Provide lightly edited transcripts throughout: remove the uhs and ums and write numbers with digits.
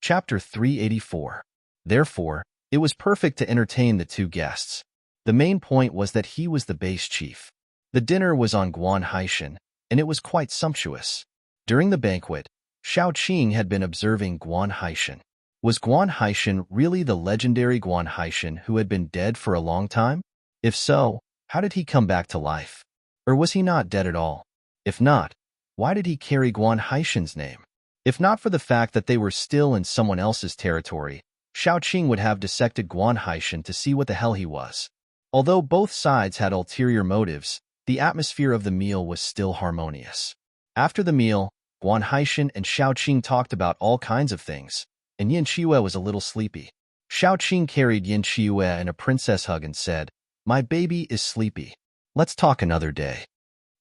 Chapter 384. Therefore, it was perfect to entertain the two guests. The main point was that he was the base chief. The dinner was on Guan Haishan, and it was quite sumptuous. During the banquet, Shao Qing had been observing Guan Haishan. Was Guan Haishan really the legendary Guan Haishan who had been dead for a long time? If so, how did he come back to life? Or was he not dead at all? If not, why did he carry Guan Haishan's name? If not for the fact that they were still in someone else's territory, Shao Qing would have dissected Guan Haishan to see what the hell he was. Although both sides had ulterior motives, the atmosphere of the meal was still harmonious. After the meal, Guan Haishan and Shao Qing talked about all kinds of things, and Yin Qiyu was a little sleepy. Shao Qing carried Yin Qiyu in a princess hug and said, "My baby is sleepy. Let's talk another day."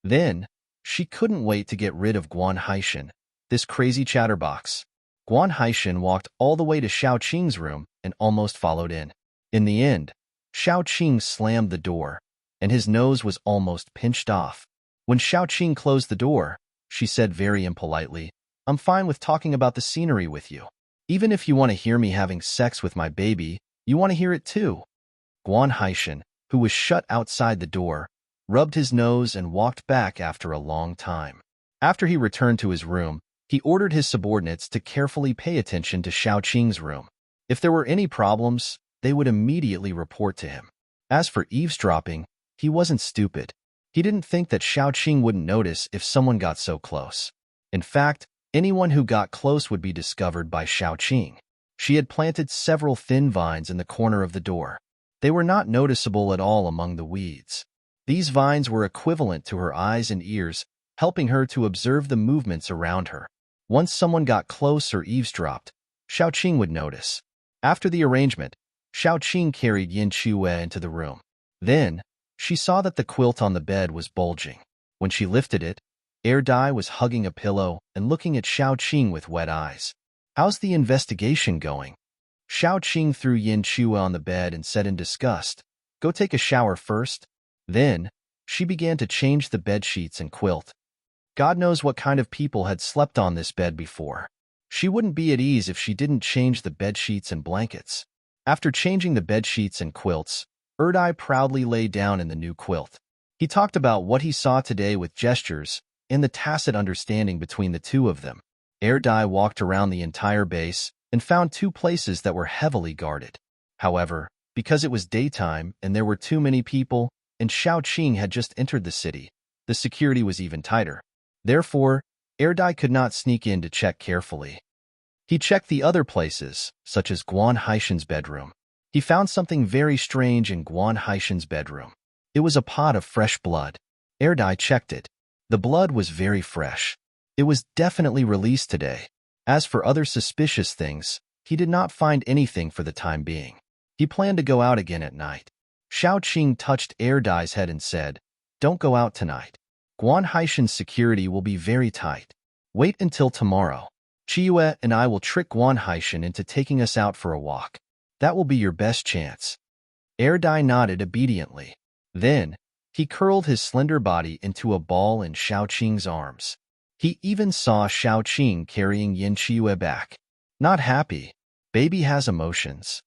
Then, she couldn't wait to get rid of Guan Haishan, this crazy chatterbox. Guan Haishan walked all the way to Shao Qing's room and almost followed in. In the end, Shao Qing slammed the door, and his nose was almost pinched off. When Shao Qing closed the door, she said very impolitely, "I'm fine with talking about the scenery with you. Even if you want to hear me having sex with my baby, you want to hear it too." Guan Haishan, who was shut outside the door, rubbed his nose and walked back after a long time. After he returned to his room, he ordered his subordinates to carefully pay attention to Shao Qing's room. If there were any problems, they would immediately report to him. As for eavesdropping, he wasn't stupid. He didn't think that Shao Qing wouldn't notice if someone got so close. In fact, anyone who got close would be discovered by Shao Qing. She had planted several thin vines in the corner of the door. They were not noticeable at all among the weeds. These vines were equivalent to her eyes and ears, helping her to observe the movements around her. Once someone got close or eavesdropped, Shao Qing would notice. After the arrangement, Shao Qing carried Yin Qiyu into the room. Then, she saw that the quilt on the bed was bulging. When she lifted it, Dai was hugging a pillow and looking at Shao Qing with wet eyes. "How's the investigation going?" Shao Qing threw Yin Qiyu on the bed and said in disgust, "Go take a shower first." Then, she began to change the bed sheets and quilt. God knows what kind of people had slept on this bed before. She wouldn't be at ease if she didn't change the bed sheets and blankets. After changing the bed sheets and quilts, Dai proudly lay down in the new quilt. He talked about what he saw today with gestures and the tacit understanding between the two of them. Dai walked around the entire base and found two places that were heavily guarded. However, because it was daytime and there were too many people, and Shao Qing had just entered the city, the security was even tighter. Therefore, Dai could not sneak in to check carefully. He checked the other places, such as Guan Haishan's bedroom. He found something very strange in Guan Haishan's bedroom. It was a pot of fresh blood. Dai checked it. The blood was very fresh. It was definitely released today. As for other suspicious things, he did not find anything for the time being. He planned to go out again at night. Shao Qing touched Dai's head and said, "Don't go out tonight. Guan Haishan's security will be very tight. Wait until tomorrow. Qiyu and I will trick Guan Haishan into taking us out for a walk. That will be your best chance." Dai nodded obediently. Then, he curled his slender body into a ball in Shao Qing's arms. He even saw Shao Qing carrying Yin Qiyu back. Not happy. Baby has emotions.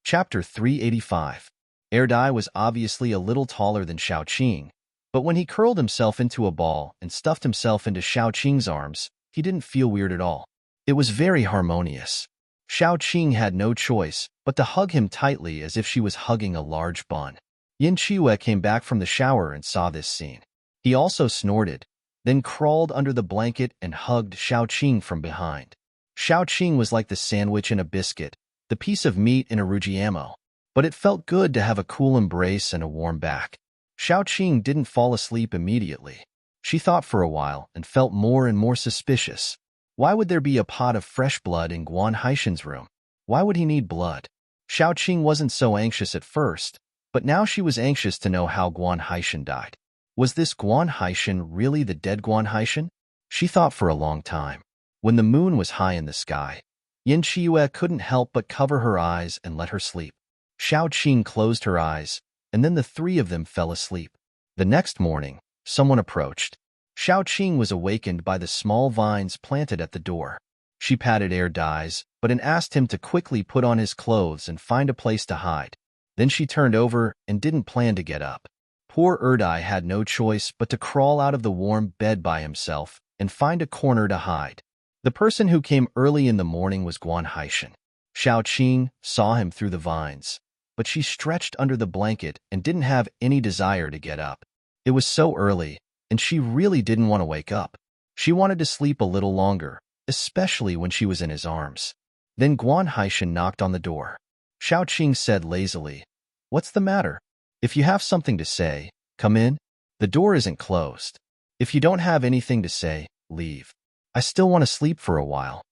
Chapter 385. Dai was obviously a little taller than Shao Qing, but when he curled himself into a ball and stuffed himself into Shao Qing's arms, he didn't feel weird at all. It was very harmonious. Shao Qing had no choice but to hug him tightly as if she was hugging a large bun. Yin Qiyu came back from the shower and saw this scene. He also snorted, then crawled under the blanket and hugged Shao Qing from behind. Shao Qing was like the sandwich in a biscuit, the piece of meat in a Rujiamo. But it felt good to have a cool embrace and a warm back. Shao Qing didn't fall asleep immediately. She thought for a while and felt more and more suspicious. Why would there be a pot of fresh blood in Guan Haishan's room? Why would he need blood? Shao Qing wasn't so anxious at first, but now she was anxious to know how Guan Haishan died. Was this Guan Haishan really the dead Guan Haishan? She thought for a long time. When the moon was high in the sky, Yin Qiyu couldn't help but cover her eyes and let her sleep. Shao Qing closed her eyes, and then the three of them fell asleep. The next morning, someone approached. Shao Qing was awakened by the small vines planted at the door. She patted Erdi's, but asked him to quickly put on his clothes and find a place to hide. Then she turned over and didn't plan to get up. Poor Erdi had no choice but to crawl out of the warm bed by himself and find a corner to hide. The person who came early in the morning was Guan Haishan. Xiaoqing saw him through the vines, but she stretched under the blanket and didn't have any desire to get up. It was so early, and she really didn't want to wake up. She wanted to sleep a little longer, especially when she was in his arms. Then Guan Haishan knocked on the door. Xiaoqing said lazily, "What's the matter? If you have something to say, come in. The door isn't closed. If you don't have anything to say, leave. I still want to sleep for a while."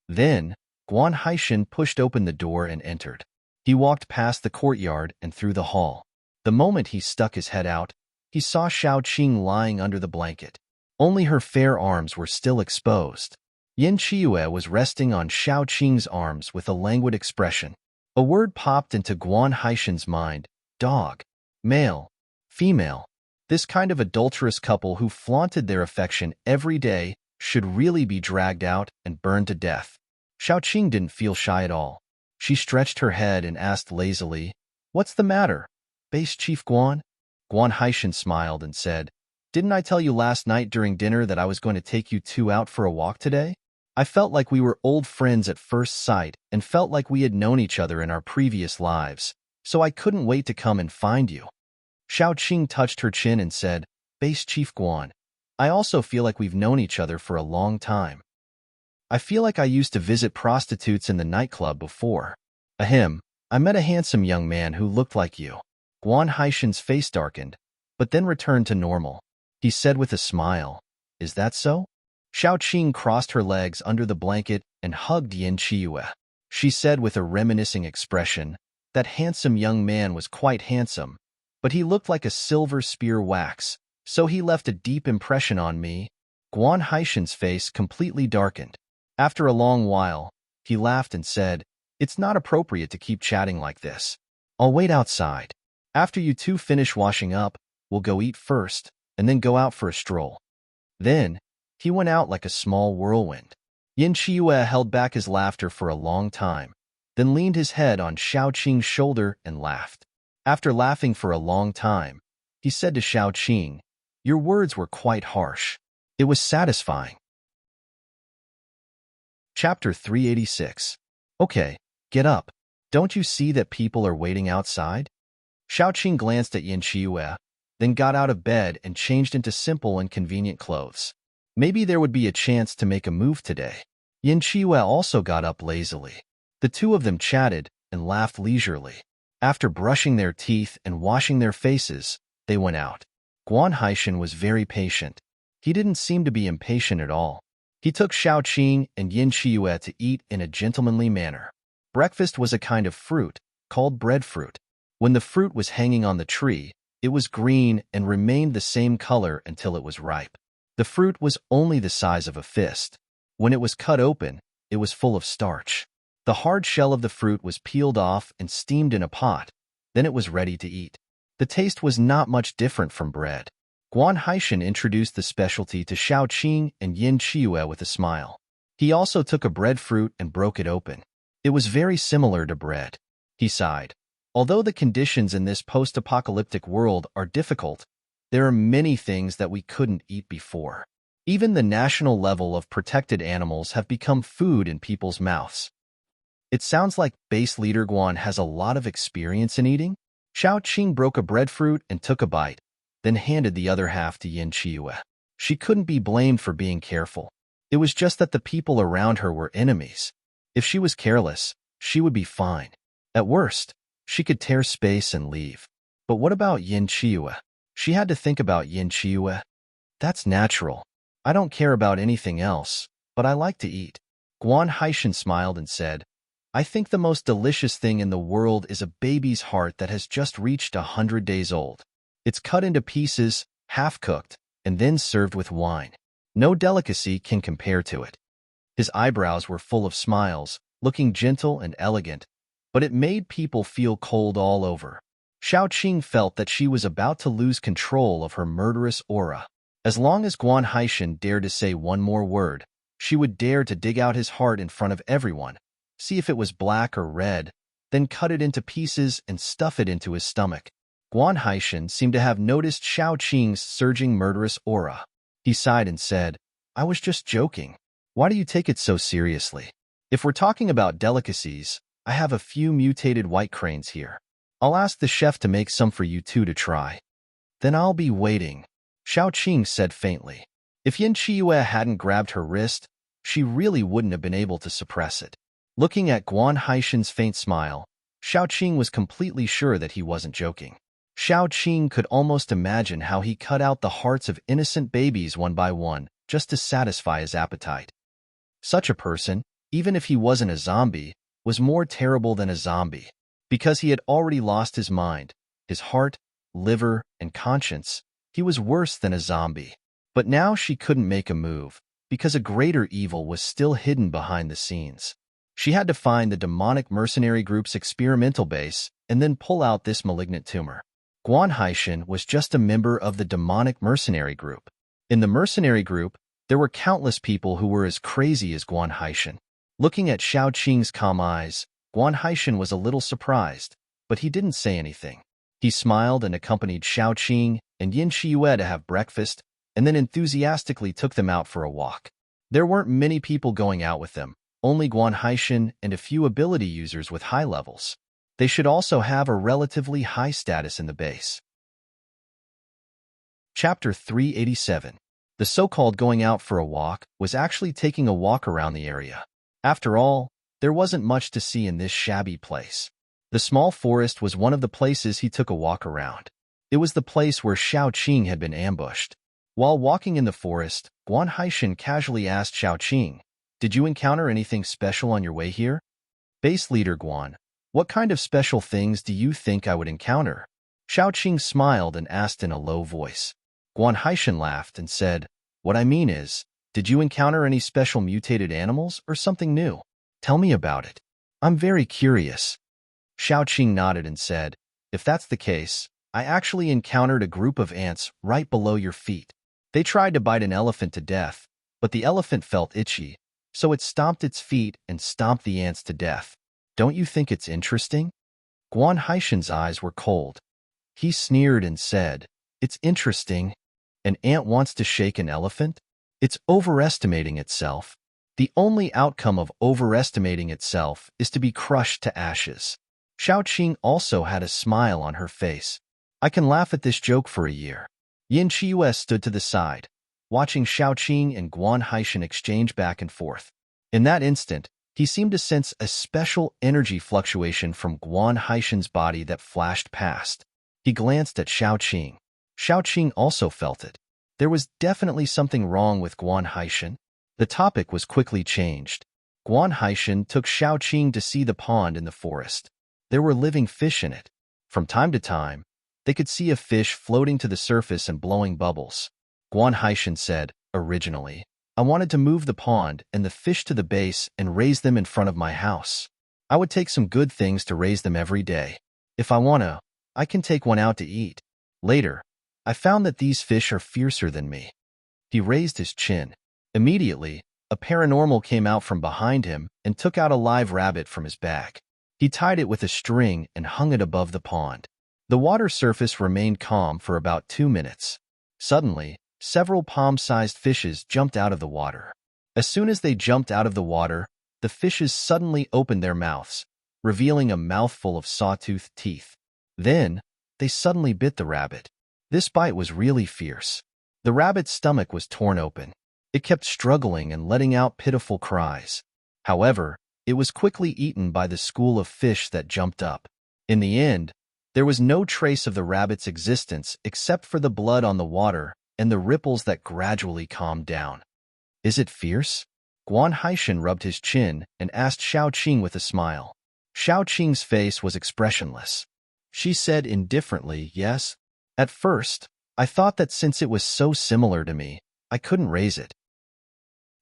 Then, Guan Haishan pushed open the door and entered. He walked past the courtyard and through the hall. The moment he stuck his head out, he saw Xiaoqing lying under the blanket. Only her fair arms were still exposed. Yin Qiue was resting on Xiaoqing's arms with a languid expression. A word popped into Guan Haishan's mind: dog. Male. Female. This kind of adulterous couple who flaunted their affection every day should really be dragged out and burned to death. Xiaoqing didn't feel shy at all. She stretched her head and asked lazily, "What's the matter, Base Chief Guan?" Guan Haishan smiled and said, "Didn't I tell you last night during dinner that I was going to take you two out for a walk today? I felt like we were old friends at first sight and felt like we had known each other in our previous lives, so I couldn't wait to come and find you." Xiaoqing touched her chin and said, "Base Chief Guan, I also feel like we've known each other for a long time. I feel like I used to visit prostitutes in the nightclub before. Ahem, I met a handsome young man who looked like you." Guan Haishan's face darkened, but then returned to normal. He said with a smile, "Is that so?" Xiaoqing crossed her legs under the blanket and hugged Yin Qiue. She said with a reminiscing expression, "That handsome young man was quite handsome, but he looked like a silver spear wax, so he left a deep impression on me." Guan Haishan's face completely darkened. After a long while, he laughed and said, "It's not appropriate to keep chatting like this. I'll wait outside. After you two finish washing up, we'll go eat first, and then go out for a stroll." Then, he went out like a small whirlwind. Yin Qiue held back his laughter for a long time, then leaned his head on Xiaoqing's shoulder and laughed. After laughing for a long time, he said to Xiaoqing, "Your words were quite harsh." It was satisfying. Chapter 386. "Okay, get up. Don't you see that people are waiting outside?" Xiaoqing glanced at Yin Qiue, then got out of bed and changed into simple and convenient clothes. Maybe there would be a chance to make a move today. Yin Qiue also got up lazily. The two of them chatted and laughed leisurely. After brushing their teeth and washing their faces, they went out. Guan Haishan was very patient. He didn't seem to be impatient at all. He took Xiaoqing and Yin Qiue to eat in a gentlemanly manner. Breakfast was a kind of fruit, called breadfruit. When the fruit was hanging on the tree, it was green and remained the same color until it was ripe. The fruit was only the size of a fist. When it was cut open, it was full of starch. The hard shell of the fruit was peeled off and steamed in a pot. Then it was ready to eat. The taste was not much different from bread. Guan Haishan introduced the specialty to Xiaoqing and Yin Qiue with a smile. He also took a breadfruit and broke it open. It was very similar to bread. He sighed. Although the conditions in this post-apocalyptic world are difficult, there are many things that we couldn't eat before. Even the national level of protected animals have become food in people's mouths. It sounds like base leader Guan has a lot of experience in eating. Xiaoqing broke a breadfruit and took a bite, then handed the other half to Yin Qiue. She couldn't be blamed for being careful. It was just that the people around her were enemies. If she was careless, she would be fine. At worst, she could tear space and leave. But what about Yin Qiue? She had to think about Yin Qiue. "That's natural. I don't care about anything else, but I like to eat." Guan Haishan smiled and said, "I think the most delicious thing in the world is a baby's heart that has just reached 100 days old. It's cut into pieces, half-cooked, and then served with wine. No delicacy can compare to it." His eyebrows were full of smiles, looking gentle and elegant, but it made people feel cold all over. Xiaoqing felt that she was about to lose control of her murderous aura. As long as Guan Haishan dared to say one more word, She would dare to dig out his heart in front of everyone, see if it was black or red, then cut it into pieces and stuff it into his stomach. Guan Haishan seemed to have noticed Xiao Qing's surging murderous aura. He sighed and said, "I was just joking. Why do you take it so seriously? If we're talking about delicacies, I have a few mutated white cranes here. I'll ask the chef to make some for you two to try. Then I'll be waiting," Xiao Qing said faintly. If Yin Chiyue hadn't grabbed her wrist, she really wouldn't have been able to suppress it. Looking at Guan Haishan's faint smile, Xiao Qing was completely sure that he wasn't joking. Xiao Qing could almost imagine how he cut out the hearts of innocent babies one by one just to satisfy his appetite. Such a person, even if he wasn't a zombie, was more terrible than a zombie. Because he had already lost his mind, his heart, liver, and conscience, he was worse than a zombie. But now she couldn't make a move, because a greater evil was still hidden behind the scenes. She had to find the demonic mercenary group's experimental base and then pull out this malignant tumor. Guan Haishan was just a member of the demonic mercenary group. In the mercenary group, there were countless people who were as crazy as Guan Haishan. Looking at Xiao Qing's calm eyes, Guan Haishan was a little surprised, but he didn't say anything. He smiled and accompanied Xiao Qing and Yin Chiyue to have breakfast, and then enthusiastically took them out for a walk. There weren't many people going out with them, only Guan Haishan and a few ability users with high levels. They should also have a relatively high status in the base. Chapter 387. The so-called going out for a walk was actually taking a walk around the area. After all, there wasn't much to see in this shabby place. The small forest was one of the places he took a walk around. It was the place where Xiao Qing had been ambushed. While walking in the forest, Guan Haishan casually asked Xiao Qing, "Did you encounter anything special on your way here?" "Base leader Guan, what kind of special things do you think I would encounter?" Xiao Qing smiled and asked in a low voice. Guan Haishan laughed and said, "What I mean is, did you encounter any special mutated animals or something new? Tell me about it. I'm very curious." Xiao Qing nodded and said, "If that's the case, I actually encountered a group of ants right below your feet. They tried to bite an elephant to death, but the elephant felt itchy, so it stomped its feet and stomped the ants to death. Don't you think it's interesting?" Guan Haishan's eyes were cold. He sneered and said, "It's interesting. An ant wants to shake an elephant? It's overestimating itself. The only outcome of overestimating itself is to be crushed to ashes." Xiao Qing also had a smile on her face. "I can laugh at this joke for a year." Yin Chiyue stood to the side, watching Xiao Qing and Guan Haishan exchange back and forth. In that instant, he seemed to sense a special energy fluctuation from Guan Haishan's body that flashed past. He glanced at Xiao Qing. Xiao Qing also felt it. There was definitely something wrong with Guan Haishan. The topic was quickly changed. Guan Haishan took Xiao Qing to see the pond in the forest. There were living fish in it. From time to time, they could see a fish floating to the surface and blowing bubbles. Guan Haishan said, "Originally, I wanted to move the pond and the fish to the base and raise them in front of my house. I would take some good things to raise them every day. If I wanna, I can take one out to eat. Later, I found that these fish are fiercer than me." He raised his chin. Immediately, a paranormal came out from behind him and took out a live rabbit from his bag. He tied it with a string and hung it above the pond. The water surface remained calm for about 2 minutes. Suddenly, several palm-sized fishes jumped out of the water. As soon as they jumped out of the water, the fishes suddenly opened their mouths, revealing a mouthful of sawtooth teeth. Then, they suddenly bit the rabbit. This bite was really fierce. The rabbit's stomach was torn open. It kept struggling and letting out pitiful cries. However, it was quickly eaten by the school of fish that jumped up. In the end, there was no trace of the rabbit's existence except for the blood on the water and the ripples that gradually calmed down. "Is it fierce?" Guan Haishan rubbed his chin and asked Xiao Qing with a smile. Xiao Qing's face was expressionless. She said indifferently, "Yes. At first, I thought that since it was so similar to me, I couldn't raise it.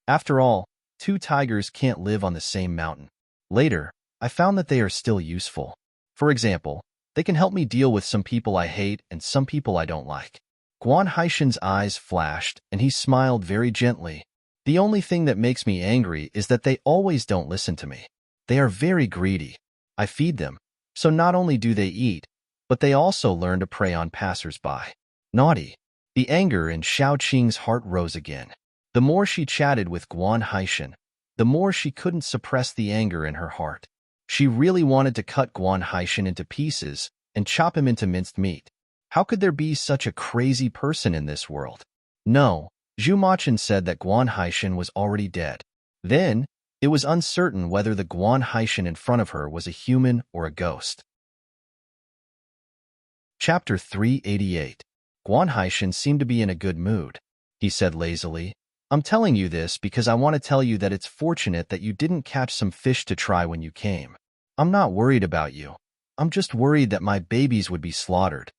After all, 2 tigers can't live on the same mountain. Later, I found that they are still useful. For example, they can help me deal with some people I hate and some people I don't like." Guan Haishan's eyes flashed, and he smiled very gently. The only thing that makes me angry is that they always don't listen to me. They are very greedy. I feed them, so not only do they eat, but they also learn to prey on passers-by. Naughty. The anger in Xiao Qing's heart rose again. The more she chatted with Guan Haishan, the more she couldn't suppress the anger in her heart. She really wanted to cut Guan Haishan into pieces and chop him into minced meat. How could there be such a crazy person in this world? No, Zhu Machan said that Guan Haishan was already dead. Then, it was uncertain whether the Guan Haishan in front of her was a human or a ghost. Chapter 388. Guan Haishan seemed to be in a good mood. He said lazily, I'm telling you this because I want to tell you that it's fortunate that you didn't catch some fish to try when you came. I'm not worried about you. I'm just worried that my babies would be slaughtered.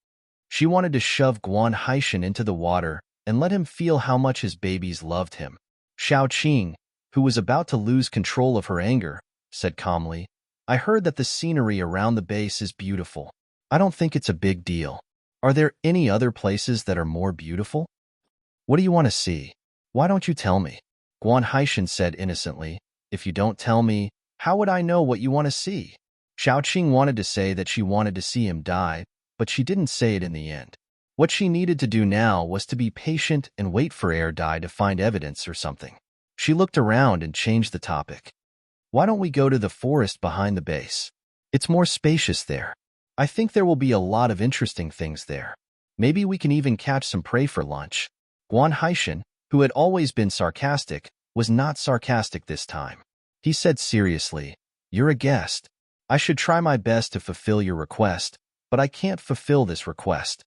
She wanted to shove Guan Haishan into the water and let him feel how much his babies loved him. Xiao Qing, who was about to lose control of her anger, said calmly, I heard that the scenery around the base is beautiful. I don't think it's a big deal. Are there any other places that are more beautiful? What do you want to see? Why don't you tell me? Guan Haishan said innocently, If you don't tell me, how would I know what you want to see? Xiao Qing wanted to say that she wanted to see him die, but she didn't say it in the end. What she needed to do now was to be patient and wait for Air Dai to find evidence or something. She looked around and changed the topic. Why don't we go to the forest behind the base? It's more spacious there. I think there will be a lot of interesting things there. Maybe we can even catch some prey for lunch. Guan Haishan, who had always been sarcastic, was not sarcastic this time. He said seriously, You're a guest. I should try my best to fulfill your request, but I can't fulfill this request.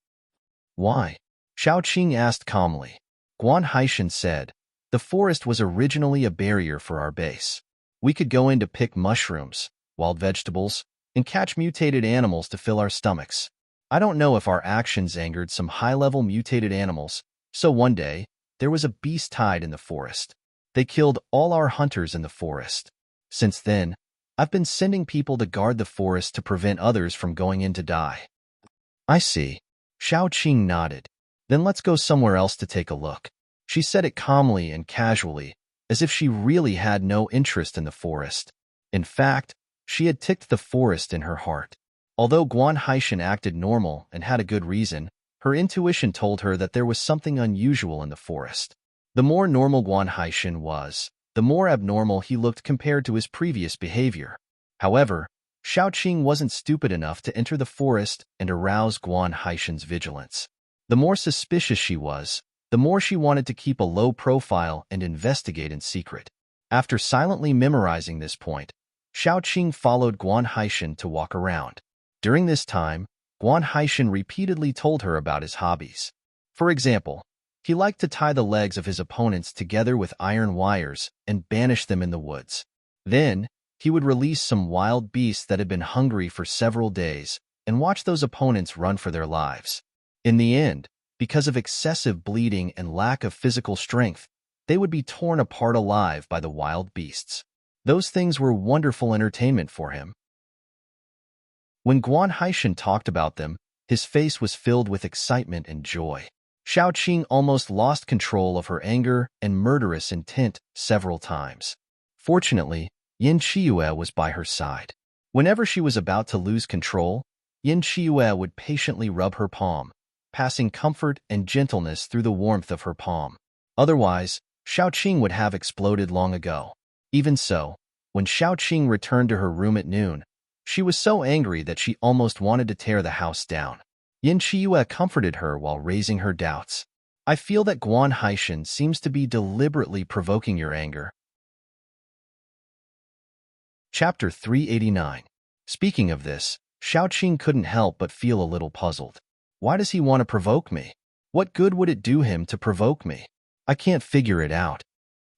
Why? Xiao Qing asked calmly. Guan Haishan said, The forest was originally a barrier for our base. We could go in to pick mushrooms, wild vegetables, and catch mutated animals to fill our stomachs. I don't know if our actions angered some high-level mutated animals, so one day, there was a beast tide in the forest. They killed all our hunters in the forest. Since then, I've been sending people to guard the forest to prevent others from going in to die. I see. Xiao Qing nodded. Then let's go somewhere else to take a look. She said it calmly and casually, as if she really had no interest in the forest. In fact, she had ticked the forest in her heart. Although Guan Haishan acted normal and had a good reason, her intuition told her that there was something unusual in the forest. The more normal Guan Haishan was, the more abnormal he looked compared to his previous behavior. However, Xiao Qing wasn't stupid enough to enter the forest and arouse Guan Haishan's vigilance. The more suspicious she was, the more she wanted to keep a low profile and investigate in secret. After silently memorizing this point, Xiao Qing followed Guan Haishan to walk around. During this time, Guan Haishan repeatedly told her about his hobbies. For example, he liked to tie the legs of his opponents together with iron wires and banish them in the woods. Then, he would release some wild beasts that had been hungry for several days and watch those opponents run for their lives. In the end, because of excessive bleeding and lack of physical strength, they would be torn apart alive by the wild beasts. Those things were wonderful entertainment for him. When Guan Haishan talked about them, his face was filled with excitement and joy. Xiao Qing almost lost control of her anger and murderous intent several times. Fortunately, Yin Qiuyue was by her side. Whenever she was about to lose control, Yin Qiuyue would patiently rub her palm, passing comfort and gentleness through the warmth of her palm. Otherwise, Xiao Qing would have exploded long ago. Even so, when Xiao Qing returned to her room at noon, she was so angry that she almost wanted to tear the house down. Yin Qiuyue comforted her while raising her doubts. I feel that Guan Haishan seems to be deliberately provoking your anger. Chapter 389. Speaking of this, Xiao Qing couldn't help but feel a little puzzled. Why does he want to provoke me? What good would it do him to provoke me? I can't figure it out.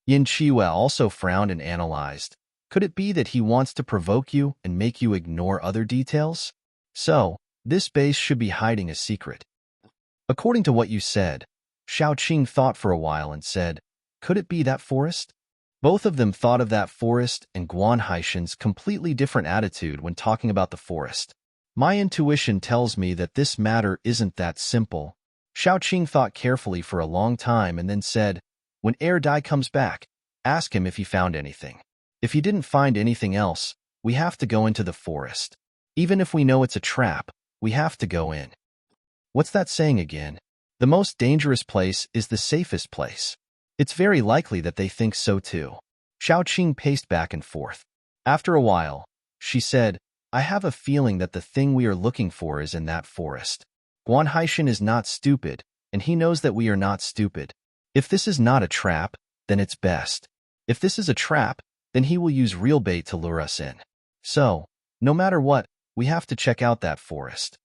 Yin Qiuyue also frowned and analyzed. Could it be that he wants to provoke you and make you ignore other details? So, this base should be hiding a secret. According to what you said, Xiao Qing thought for a while and said, could it be that forest? Both of them thought of that forest and Guan Haishan's completely different attitude when talking about the forest. My intuition tells me that this matter isn't that simple. Xiao Qing thought carefully for a long time and then said, when Air Dai comes back, Ask him if he found anything. If he didn't find anything else, we have to go into the forest. Even if we know it's a trap, we have to go in. What's that saying again? The most dangerous place is the safest place. It's very likely that they think so too. Xiaoqing paced back and forth. After a while, she said, I have a feeling that the thing we are looking for is in that forest. Guan Haishan is not stupid, and he knows that we are not stupid. If this is not a trap, then it's best. If this is a trap, then he will use real bait to lure us in. So, no matter what, we have to check out that forest.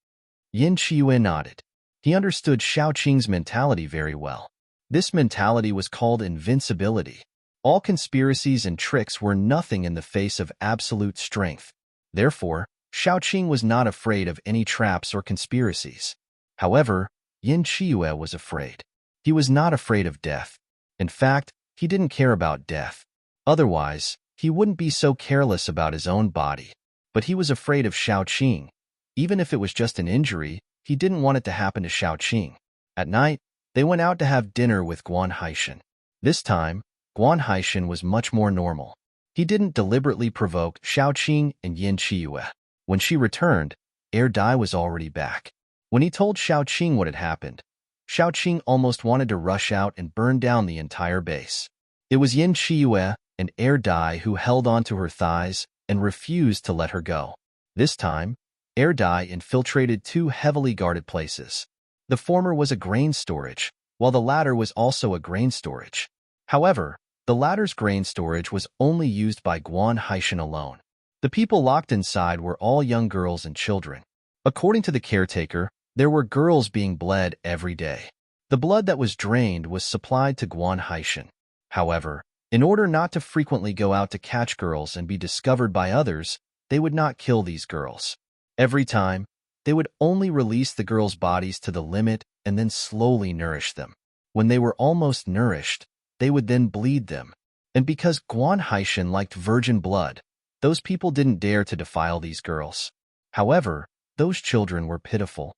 Yin Qiyu nodded. He understood Xiaoqing's mentality very well. This mentality was called invincibility. All conspiracies and tricks were nothing in the face of absolute strength. Therefore, Xiaoqing was not afraid of any traps or conspiracies. However, Yin Qiyu was afraid. He was not afraid of death. In fact, he didn't care about death. Otherwise, he wouldn't be so careless about his own body. But he was afraid of Xiaoqing. Even if it was just an injury, he didn't want it to happen to Xiaoqing. At night, they went out to have dinner with Guan Haishan. This time, Guan Haishan was much more normal. He didn't deliberately provoke Xiaoqing and Yin Qiyu. When she returned, Dai was already back. When he told Xiaoqing what had happened, Xiaoqing almost wanted to rush out and burn down the entire base. It was Yin Qiyu and Dai who held onto her thighs and refused to let her go. This time, Dai infiltrated two heavily guarded places. The former was a grain storage, while the latter was also a grain storage. However, the latter's grain storage was only used by Guan Haishan alone. The people locked inside were all young girls and children. According to the caretaker, there were girls being bled every day. The blood that was drained was supplied to Guan Haishan. However, in order not to frequently go out to catch girls and be discovered by others, they would not kill these girls. Every time, they would only release the girls' bodies to the limit and then slowly nourish them. When they were almost nourished, they would then bleed them. And because Guan Haishan liked virgin blood, those people didn't dare to defile these girls. However, those children were pitiful.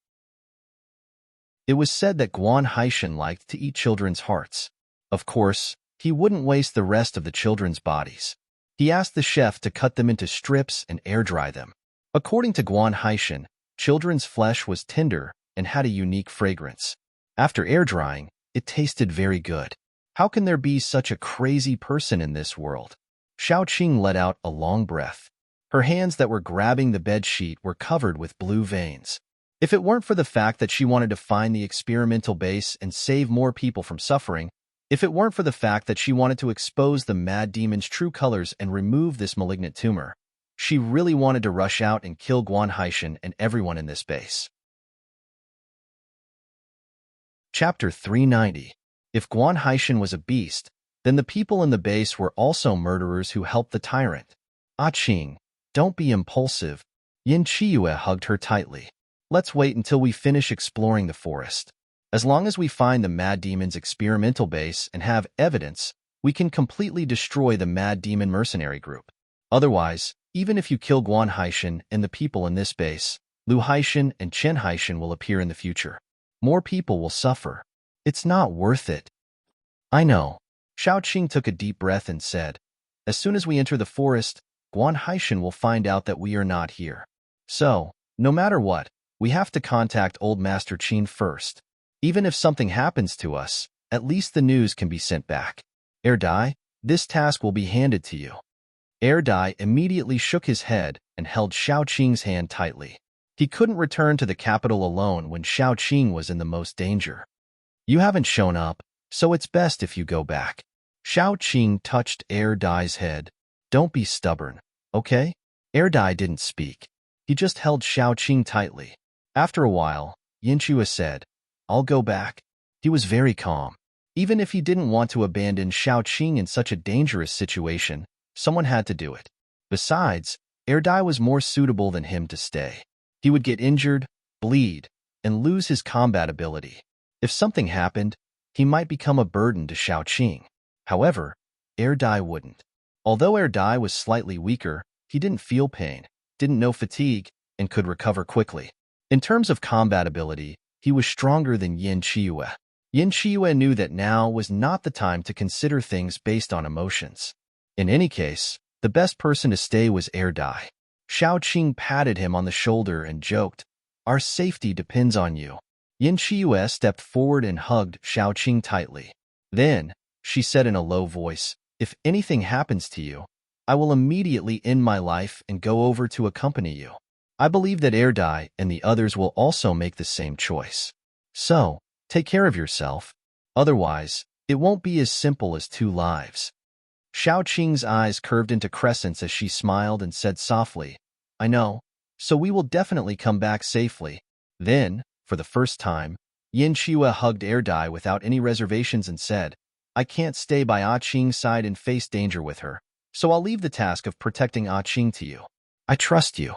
It was said that Guan Haishan liked to eat children's hearts. Of course, he wouldn't waste the rest of the children's bodies. He asked the chef to cut them into strips and air dry them. According to Guan Haishan, children's flesh was tender and had a unique fragrance. After air drying, it tasted very good. How can there be such a crazy person in this world? Xiaoqing let out a long breath. Her hands that were grabbing the bed sheet were covered with blue veins. If it weren't for the fact that she wanted to find the experimental base and save more people from suffering, if it weren't for the fact that she wanted to expose the mad demon's true colors and remove this malignant tumor, she really wanted to rush out and kill Guan Haishan and everyone in this base. Chapter 390. If Guan Haishan was a beast, then the people in the base were also murderers who helped the tyrant. Ah Qing, don't be impulsive. Yin Qiyu hugged her tightly. Let's wait until we finish exploring the forest. As long as we find the Mad Demon's experimental base and have evidence, we can completely destroy the Mad Demon mercenary group. Otherwise, even if you kill Guan Haishan and the people in this base, Lu Haishan and Chen Haishan will appear in the future. More people will suffer. It's not worth it. I know. Xiaoqing took a deep breath and said, as soon as we enter the forest, Guan Haishan will find out that we are not here. So, no matter what, we have to contact Old Master Qin first. Even if something happens to us, at least the news can be sent back. Dai, this task will be handed to you. Dai immediately shook his head and held Xiaoqing's hand tightly. He couldn't return to the capital alone when Xiaoqing was in the most danger. You haven't shown up, so it's best if you go back. Xiaoqing touched Dai's head. Don't be stubborn, okay? Dai didn't speak. He just held Xiaoqing tightly. After a while, Yin Qiyu said, I'll go back. He was very calm. Even if he didn't want to abandon Xiaoqing in such a dangerous situation, someone had to do it. Besides, Dai was more suitable than him to stay. He would get injured, bleed, and lose his combat ability. If something happened, he might become a burden to Xiaoqing. However, Dai wouldn't. Although Dai was slightly weaker, he didn't feel pain, didn't know fatigue, and could recover quickly. In terms of combat ability, he was stronger than Yin Qiyu. Yin Qiyu knew that now was not the time to consider things based on emotions. In any case, the best person to stay was Dai. Xiao Qing patted him on the shoulder and joked, "Our safety depends on you." Yin Qiyu stepped forward and hugged Xiao Qing tightly. Then, she said in a low voice, "If anything happens to you, I will immediately end my life and go over to accompany you. I believe that Dai and the others will also make the same choice. So, take care of yourself. Otherwise, it won't be as simple as two lives." Xiao Qing's eyes curved into crescents as she smiled and said softly, "I know, so we will definitely come back safely." Then, for the first time, Yin Qiyu hugged Dai without any reservations and said, "I can't stay by Qing's side and face danger with her, so I'll leave the task of protecting Qing to you. I trust you."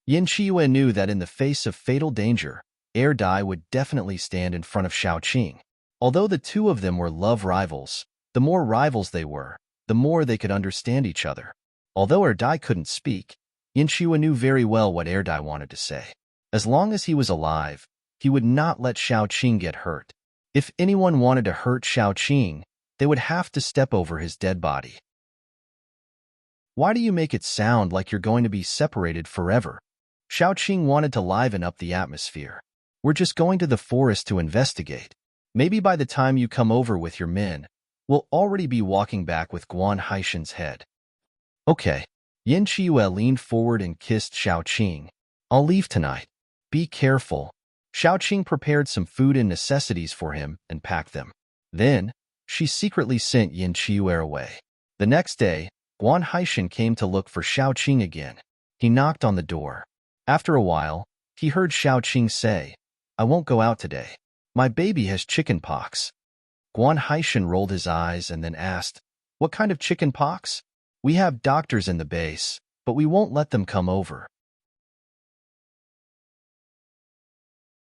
Yin Qiyu knew that in the face of fatal danger, Dai would definitely stand in front of Xiao Qing. Although the two of them were love rivals, the more rivals they were, the more they could understand each other. Although Dai couldn't speak, Yin Qiyu knew very well what Dai wanted to say. As long as he was alive, he would not let Xiao Qing get hurt. If anyone wanted to hurt Xiao Qing, they would have to step over his dead body. "Why do you make it sound like you're going to be separated forever?" Xiao Qing wanted to liven up the atmosphere. "We're just going to the forest to investigate. Maybe by the time you come over with your men, we'll already be walking back with Guan Haishan's head." "Okay." Yin Qiyu leaned forward and kissed Xiao Qing. "I'll leave tonight. Be careful." Xiao Qing prepared some food and necessities for him and packed them. Then, she secretly sent Yin Qiyu away. The next day, Guan Haishan came to look for Xiao Qing again. He knocked on the door. After a while, he heard Xiao Qing say, "I won't go out today. My baby has chicken pox." Guan Haishan rolled his eyes and then asked, "What kind of chicken pox?" "We have doctors in the base, but we won't let them come over."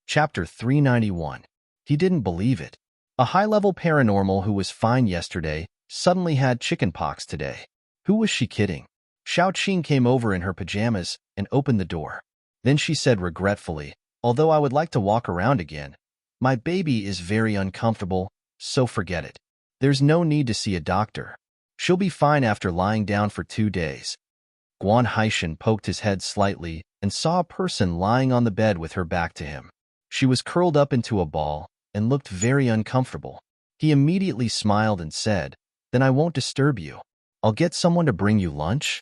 Chapter 391. He didn't believe it. A high-level paranormal who was fine yesterday suddenly had chickenpox today. Who was she kidding? Xiao Qing came over in her pajamas and opened the door. Then she said regretfully, "Although I would like to walk around again, my baby is very uncomfortable, so forget it. There's no need to see a doctor. She'll be fine after lying down for 2 days." Guan Haishan poked his head slightly and saw a person lying on the bed with her back to him. She was curled up into a ball and looked very uncomfortable. He immediately smiled and said, "Then I won't disturb you. I'll get someone to bring you lunch."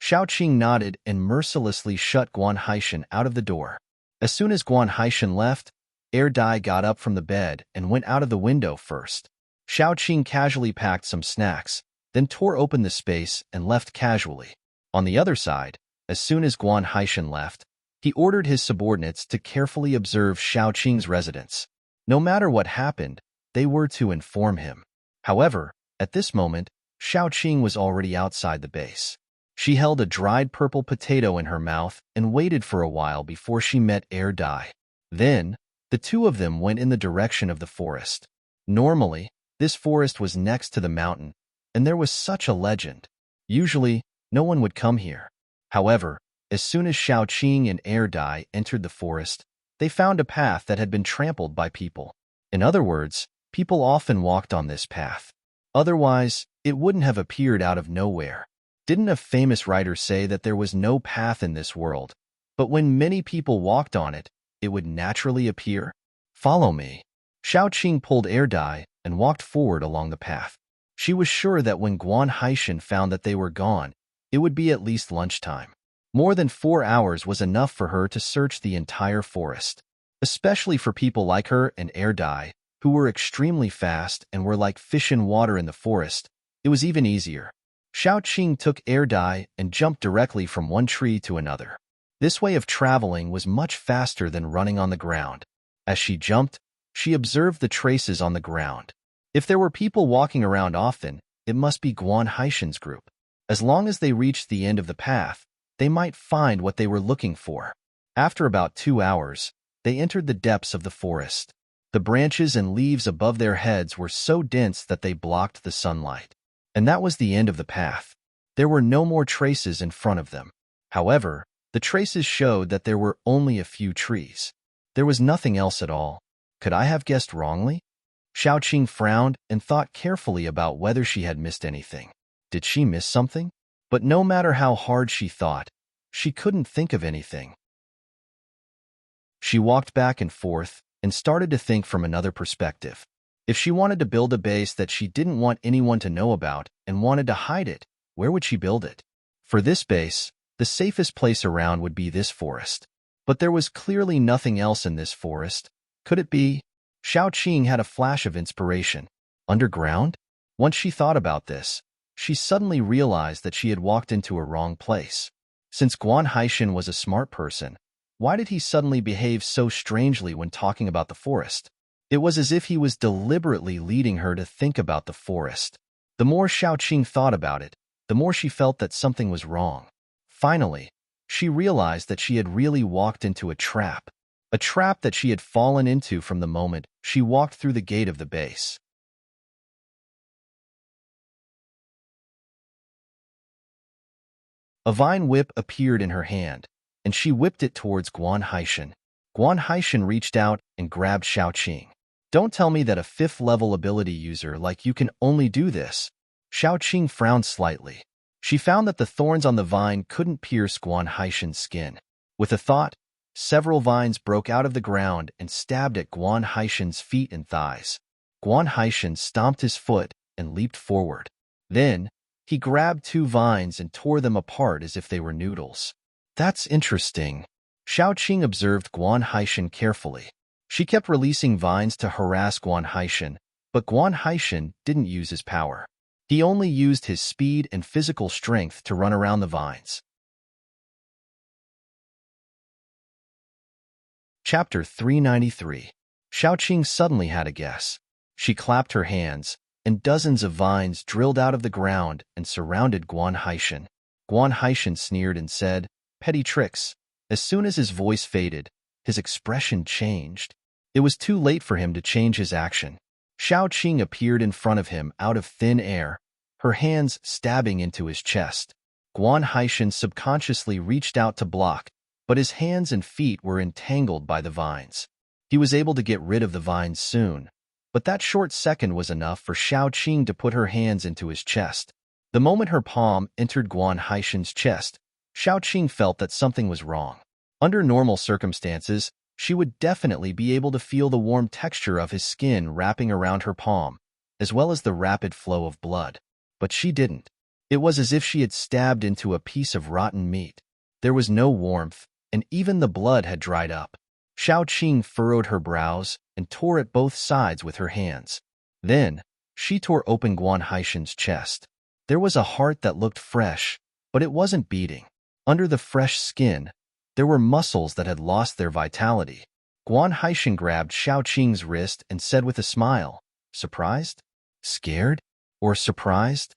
Xiao Qing nodded and mercilessly shut Guan Haishan out of the door. As soon as Guan Haishan left, Dai got up from the bed and went out of the window first. Xiao Qing casually packed some snacks, then tore open the space and left casually. On the other side, as soon as Guan Haishan left, he ordered his subordinates to carefully observe Xiao Qing's residence. No matter what happened, they were to inform him. However, at this moment, Xiao Qing was already outside the base. She held a dried purple potato in her mouth and waited for a while before she met Dai. Then, the two of them went in the direction of the forest. Normally, this forest was next to the mountain, and there was such a legend. Usually, no one would come here. However, as soon as Xiao Qing and Dai entered the forest, they found a path that had been trampled by people. In other words, people often walked on this path. Otherwise, it wouldn't have appeared out of nowhere. Didn't a famous writer say that there was no path in this world, but when many people walked on it, it would naturally appear? "Follow me." Xiao Qing pulled Dai and walked forward along the path. She was sure that when Guan Haishan found that they were gone, it would be at least lunchtime. More than 4 hours was enough for her to search the entire forest. Especially for people like her and Dai, who were extremely fast and were like fish in water in the forest, it was even easier. Xiao Qing took Dai and jumped directly from one tree to another. This way of traveling was much faster than running on the ground. As she jumped, she observed the traces on the ground. If there were people walking around often, it must be Guan Haishan's group. As long as they reached the end of the path, they might find what they were looking for. After about 2 hours, they entered the depths of the forest. The branches and leaves above their heads were so dense that they blocked the sunlight. And that was the end of the path. There were no more traces in front of them. However, the traces showed that there were only a few trees. There was nothing else at all. Could I have guessed wrongly? Xiaoqing frowned and thought carefully about whether she had missed anything. Did she miss something? But no matter how hard she thought, she couldn't think of anything. She walked back and forth and started to think from another perspective. If she wanted to build a base that she didn't want anyone to know about and wanted to hide it, where would she build it? For this base, the safest place around would be this forest. But there was clearly nothing else in this forest. Could it be? Xiaoqing had a flash of inspiration. Underground? Once she thought about this, she suddenly realized that she had walked into a wrong place. Since Guan Haishan was a smart person, why did he suddenly behave so strangely when talking about the forest? It was as if he was deliberately leading her to think about the forest. The more Xiaoqing thought about it, the more she felt that something was wrong. Finally, she realized that she had really walked into a trap that she had fallen into from the moment she walked through the gate of the base. A vine whip appeared in her hand, and she whipped it towards Guan Haishan. Guan Haishan reached out and grabbed Xiaoqing. Don't tell me that a 5th-level ability user like you can only do this. Xiaoqing frowned slightly. She found that the thorns on the vine couldn't pierce Guan Haishan's skin. With a thought, several vines broke out of the ground and stabbed at Guan Haishan's feet and thighs. Guan Haishan stomped his foot and leaped forward. Then, he grabbed 2 vines and tore them apart as if they were noodles. That's interesting. Xiaoqing observed Guan Haishan carefully. She kept releasing vines to harass Guan Haishan, but Guan Haishan didn't use his power. He only used his speed and physical strength to run around the vines. Chapter 393. Xiaoqing suddenly had a guess. She clapped her hands, and dozens of vines drilled out of the ground and surrounded Guan Haishan. Guan Haishan sneered and said, "Petty tricks." As soon as his voice faded, his expression changed. It was too late for him to change his action. Xiaoqing appeared in front of him out of thin air, her hands stabbing into his chest. Guan Haishan subconsciously reached out to block, but his hands and feet were entangled by the vines. He was able to get rid of the vines soon, but that short second was enough for Xiaoqing to put her hands into his chest. The moment her palm entered Guan Haishan's chest, Xiaoqing felt that something was wrong. Under normal circumstances, she would definitely be able to feel the warm texture of his skin wrapping around her palm, as well as the rapid flow of blood. But she didn't. It was as if she had stabbed into a piece of rotten meat. There was no warmth, and even the blood had dried up. Xiaoqing furrowed her brows and tore at both sides with her hands. Then, she tore open Guan Haishan's chest. There was a heart that looked fresh, but it wasn't beating. Under the fresh skin, there were muscles that had lost their vitality. Guan Haishan grabbed Xiaoqing's wrist and said with a smile, "Surprised? Scared? Or surprised?"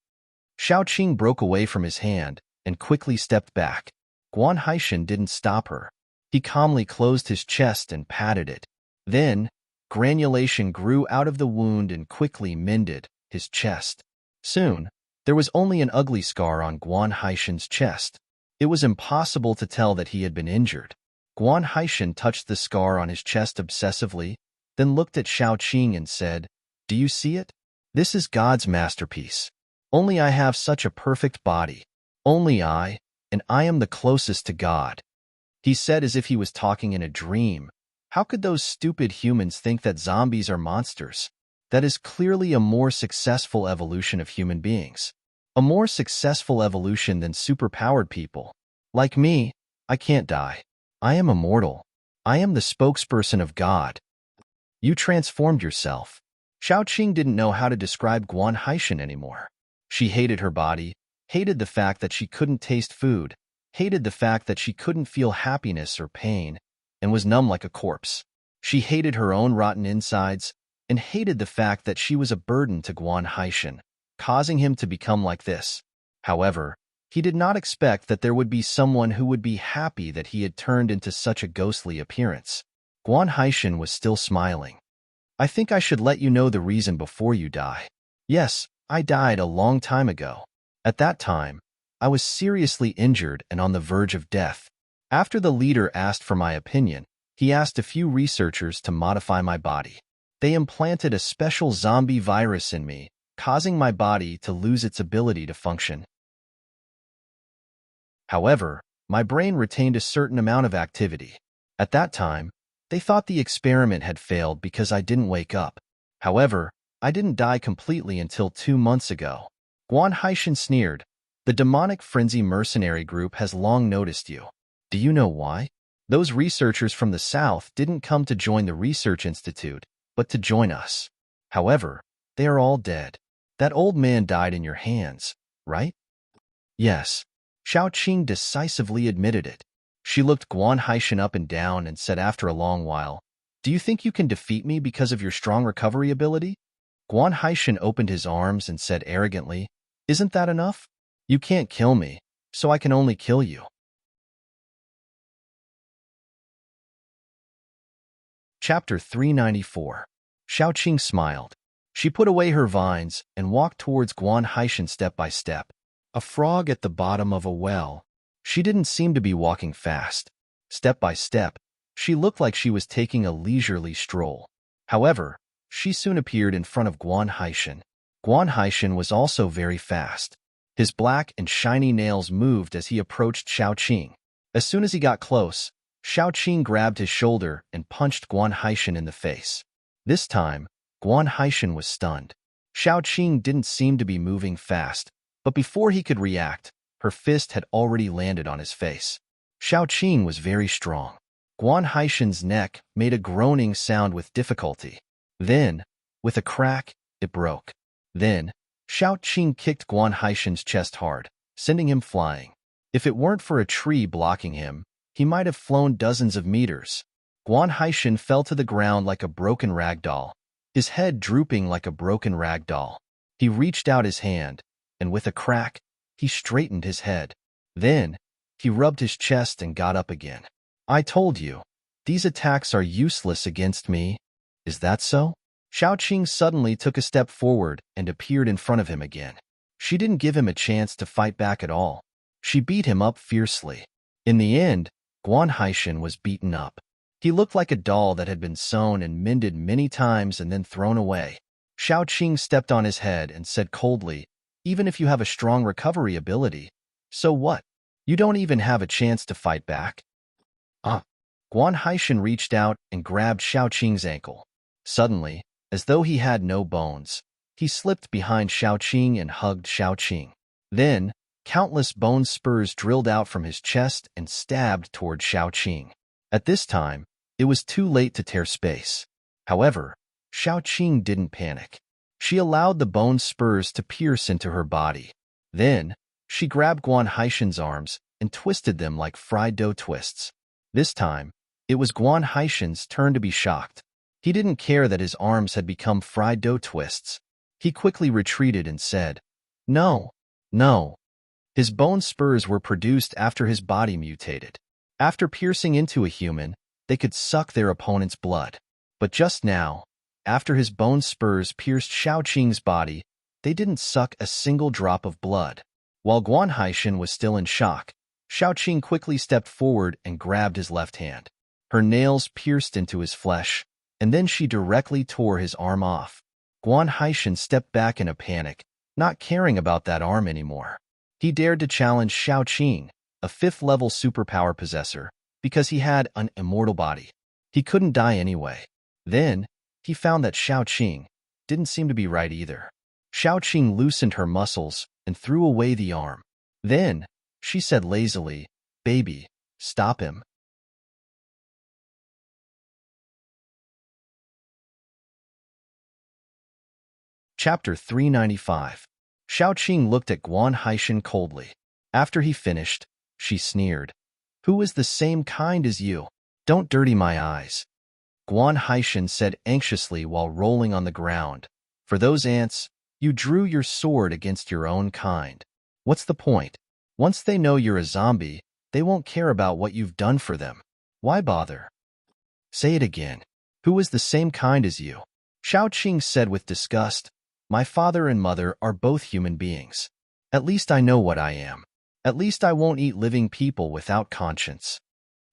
Xiaoqing broke away from his hand and quickly stepped back. Guan Haishan didn't stop her. He calmly closed his chest and patted it. Then, granulation grew out of the wound and quickly mended his chest. Soon, there was only an ugly scar on Guan Haishan's chest. It was impossible to tell that he had been injured. Guan Haishan touched the scar on his chest obsessively, then looked at Xiaoqing and said, "Do you see it? This is God's masterpiece. Only I have such a perfect body. Only I, and I am the closest to God." He said as if he was talking in a dream. How could those stupid humans think that zombies are monsters? That is clearly a more successful evolution of human beings. A more successful evolution than superpowered people. Like me, I can't die. I am immortal. I am the spokesperson of God. You transformed yourself. Xiaoqing didn't know how to describe Guan Haishan anymore. She hated her body, hated the fact that she couldn't taste food, hated the fact that she couldn't feel happiness or pain, and was numb like a corpse. She hated her own rotten insides, and hated the fact that she was a burden to Guan Haishan, causing him to become like this. However, he did not expect that there would be someone who would be happy that he had turned into such a ghostly appearance. Guan Haishan was still smiling. "I think I should let you know the reason before you die. Yes, I died a long time ago. At that time, I was seriously injured and on the verge of death. After the leader asked for my opinion, he asked a few researchers to modify my body. They implanted a special zombie virus in me, causing my body to lose its ability to function. However, my brain retained a certain amount of activity. At that time, they thought the experiment had failed because I didn't wake up. However, I didn't die completely until 2 months ago. Guan Haishan sneered. The demonic frenzy mercenary group has long noticed you. Do you know why? Those researchers from the south didn't come to join the research institute, but to join us. However, they are all dead. That old man died in your hands, right? Yes. Xiao Qing decisively admitted it. She looked Guan Haishan up and down and said after a long while, "Do you think you can defeat me because of your strong recovery ability?" Guan Haishan opened his arms and said arrogantly, "Isn't that enough? You can't kill me, so I can only kill you." Chapter 394. Xiao Qing smiled. She put away her vines and walked towards Guan Haishan step by step. A frog at the bottom of a well. She didn't seem to be walking fast. Step by step, she looked like she was taking a leisurely stroll. However, she soon appeared in front of Guan Haishan. Guan Haishan was also very fast. His black and shiny nails moved as he approached Xiao Qing. As soon as he got close, Xiao Qing grabbed his shoulder and punched Guan Haishan in the face. This time, Guan Haishan was stunned. Xiao Qing didn't seem to be moving fast, but before he could react, her fist had already landed on his face. Xiao Qing was very strong. Guan Haishan's neck made a groaning sound with difficulty. Then, with a crack, it broke. Then, Xiao Qing kicked Guan Haishan's chest hard, sending him flying. If it weren't for a tree blocking him, he might have flown dozens of meters. Guan Haishan fell to the ground like a broken rag doll, his head drooping like a broken rag doll. He reached out his hand, and with a crack, he straightened his head. Then, he rubbed his chest and got up again. "I told you, these attacks are useless against me. Is that so?" Xiao Qing suddenly took a step forward and appeared in front of him again. She didn't give him a chance to fight back at all. She beat him up fiercely. In the end, Guan Haishan was beaten up. He looked like a doll that had been sewn and mended many times and then thrown away. Xiao Qing stepped on his head and said coldly, "Even if you have a strong recovery ability, so what? You don't even have a chance to fight back." Guan Haishan reached out and grabbed Xiao Qing's ankle. Suddenly, as though he had no bones, he slipped behind Xiao Qing and hugged Xiao Qing. Then, countless bone spurs drilled out from his chest and stabbed toward Xiao Qing. At this time, it was too late to tear space. However, Xiao Qing didn't panic. She allowed the bone spurs to pierce into her body. Then, she grabbed Guan Haishan's arms and twisted them like fried dough twists. This time, it was Guan Haishan's turn to be shocked. He didn't care that his arms had become fried dough twists. He quickly retreated and said, "No, no." His bone spurs were produced after his body mutated. After piercing into a human, they could suck their opponent's blood. But just now, after his bone spurs pierced Xiao Qing's body, they didn't suck a single drop of blood. While Guan Haishan was still in shock, Xiao Qing quickly stepped forward and grabbed his left hand. Her nails pierced into his flesh, and then she directly tore his arm off. Guan Haishan stepped back in a panic, not caring about that arm anymore. He dared to challenge Xiao Qing, a 5th-level superpower possessor, because he had an immortal body. He couldn't die anyway. Then, he found that Xiao Qing didn't seem to be right either. Xiao Qing loosened her muscles and threw away the arm. Then, she said lazily, "Baby, stop him." Chapter 395. Xiao Qing looked at Guan Haishan coldly. After he finished, she sneered, "Who is the same kind as you? Don't dirty my eyes." Guan Haishan said anxiously while rolling on the ground, "For those ants, you drew your sword against your own kind. What's the point? Once they know you're a zombie, they won't care about what you've done for them. Why bother?" "Say it again. Who is the same kind as you?" Xiao Qing said with disgust, "My father and mother are both human beings. At least I know what I am. At least I won't eat living people without conscience."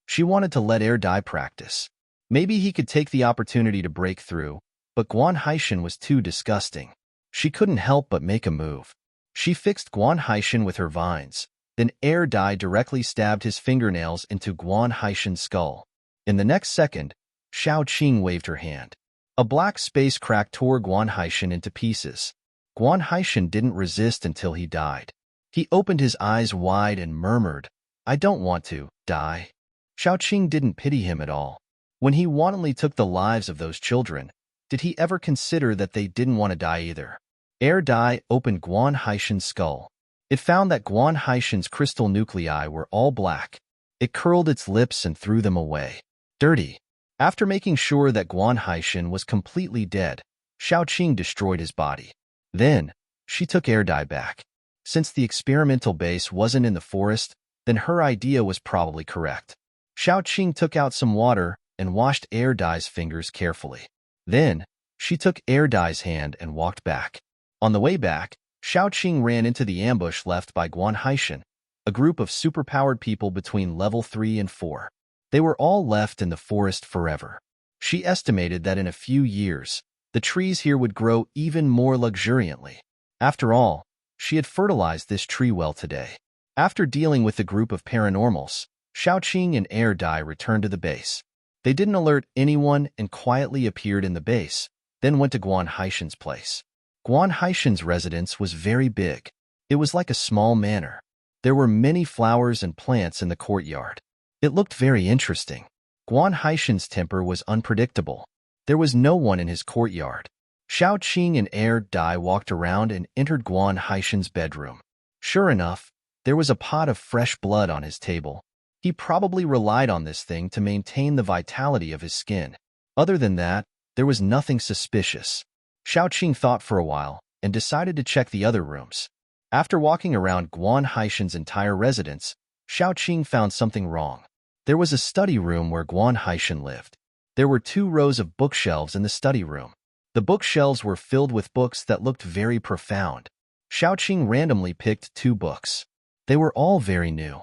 She wanted to let Air die practice. Maybe he could take the opportunity to break through, But Guan Haishan was too disgusting. She couldn't help but make a move. She fixed Guan Haishan with her vines. Then air dye directly stabbed his fingernails into Guan Haishan's skull. In the next second, Xiao Qing waved her hand. A black space crack tore Guan Haishan into pieces. Guan Haishan didn't resist until he died. He opened his eyes wide and murmured, "I don't want to die." Xiao Qing didn't pity him at all. When he wantonly took the lives of those children, did he ever consider that they didn't want to die either? Air dye opened Guan Haishan's skull. It found that Guan Haishan's crystal nuclei were all black. It curled its lips and threw them away. Dirty. After making sure that Guan Haishan was completely dead, Xiao Qing destroyed his body. Then, she took air dye back. Since the experimental base wasn't in the forest, then her idea was probably correct. Xiao Qing took out some water and washed air dye's fingers carefully. Then, she took air dye's hand and walked back. On the way back, Xiao Qing ran into the ambush left by Guan Haishan, a group of superpowered people between level 3 and 4. They were all left in the forest forever. She estimated that in a few years, the trees here would grow even more luxuriantly. After all, she had fertilized this tree well today. After dealing with the group of paranormals, Xiao Qing and air dye returned to the base. They didn't alert anyone and quietly appeared in the base, then went to Guan Haishan's place. Guan Haishan's residence was very big. It was like a small manor. There were many flowers and plants in the courtyard. It looked very interesting. Guan Haishan's temper was unpredictable. There was no one in his courtyard. Xiao Qing and air dye walked around and entered Guan Haishan's bedroom. Sure enough, there was a pot of fresh blood on his table. He probably relied on this thing to maintain the vitality of his skin. Other than that, there was nothing suspicious. Xiao Qing thought for a while and decided to check the other rooms. After walking around Guan Haishan's entire residence, Xiao Qing found something wrong. There was a study room where Guan Haishan lived. There were 2 rows of bookshelves in the study room. The bookshelves were filled with books that looked very profound. Xiao Qing randomly picked 2 books. They were all very new.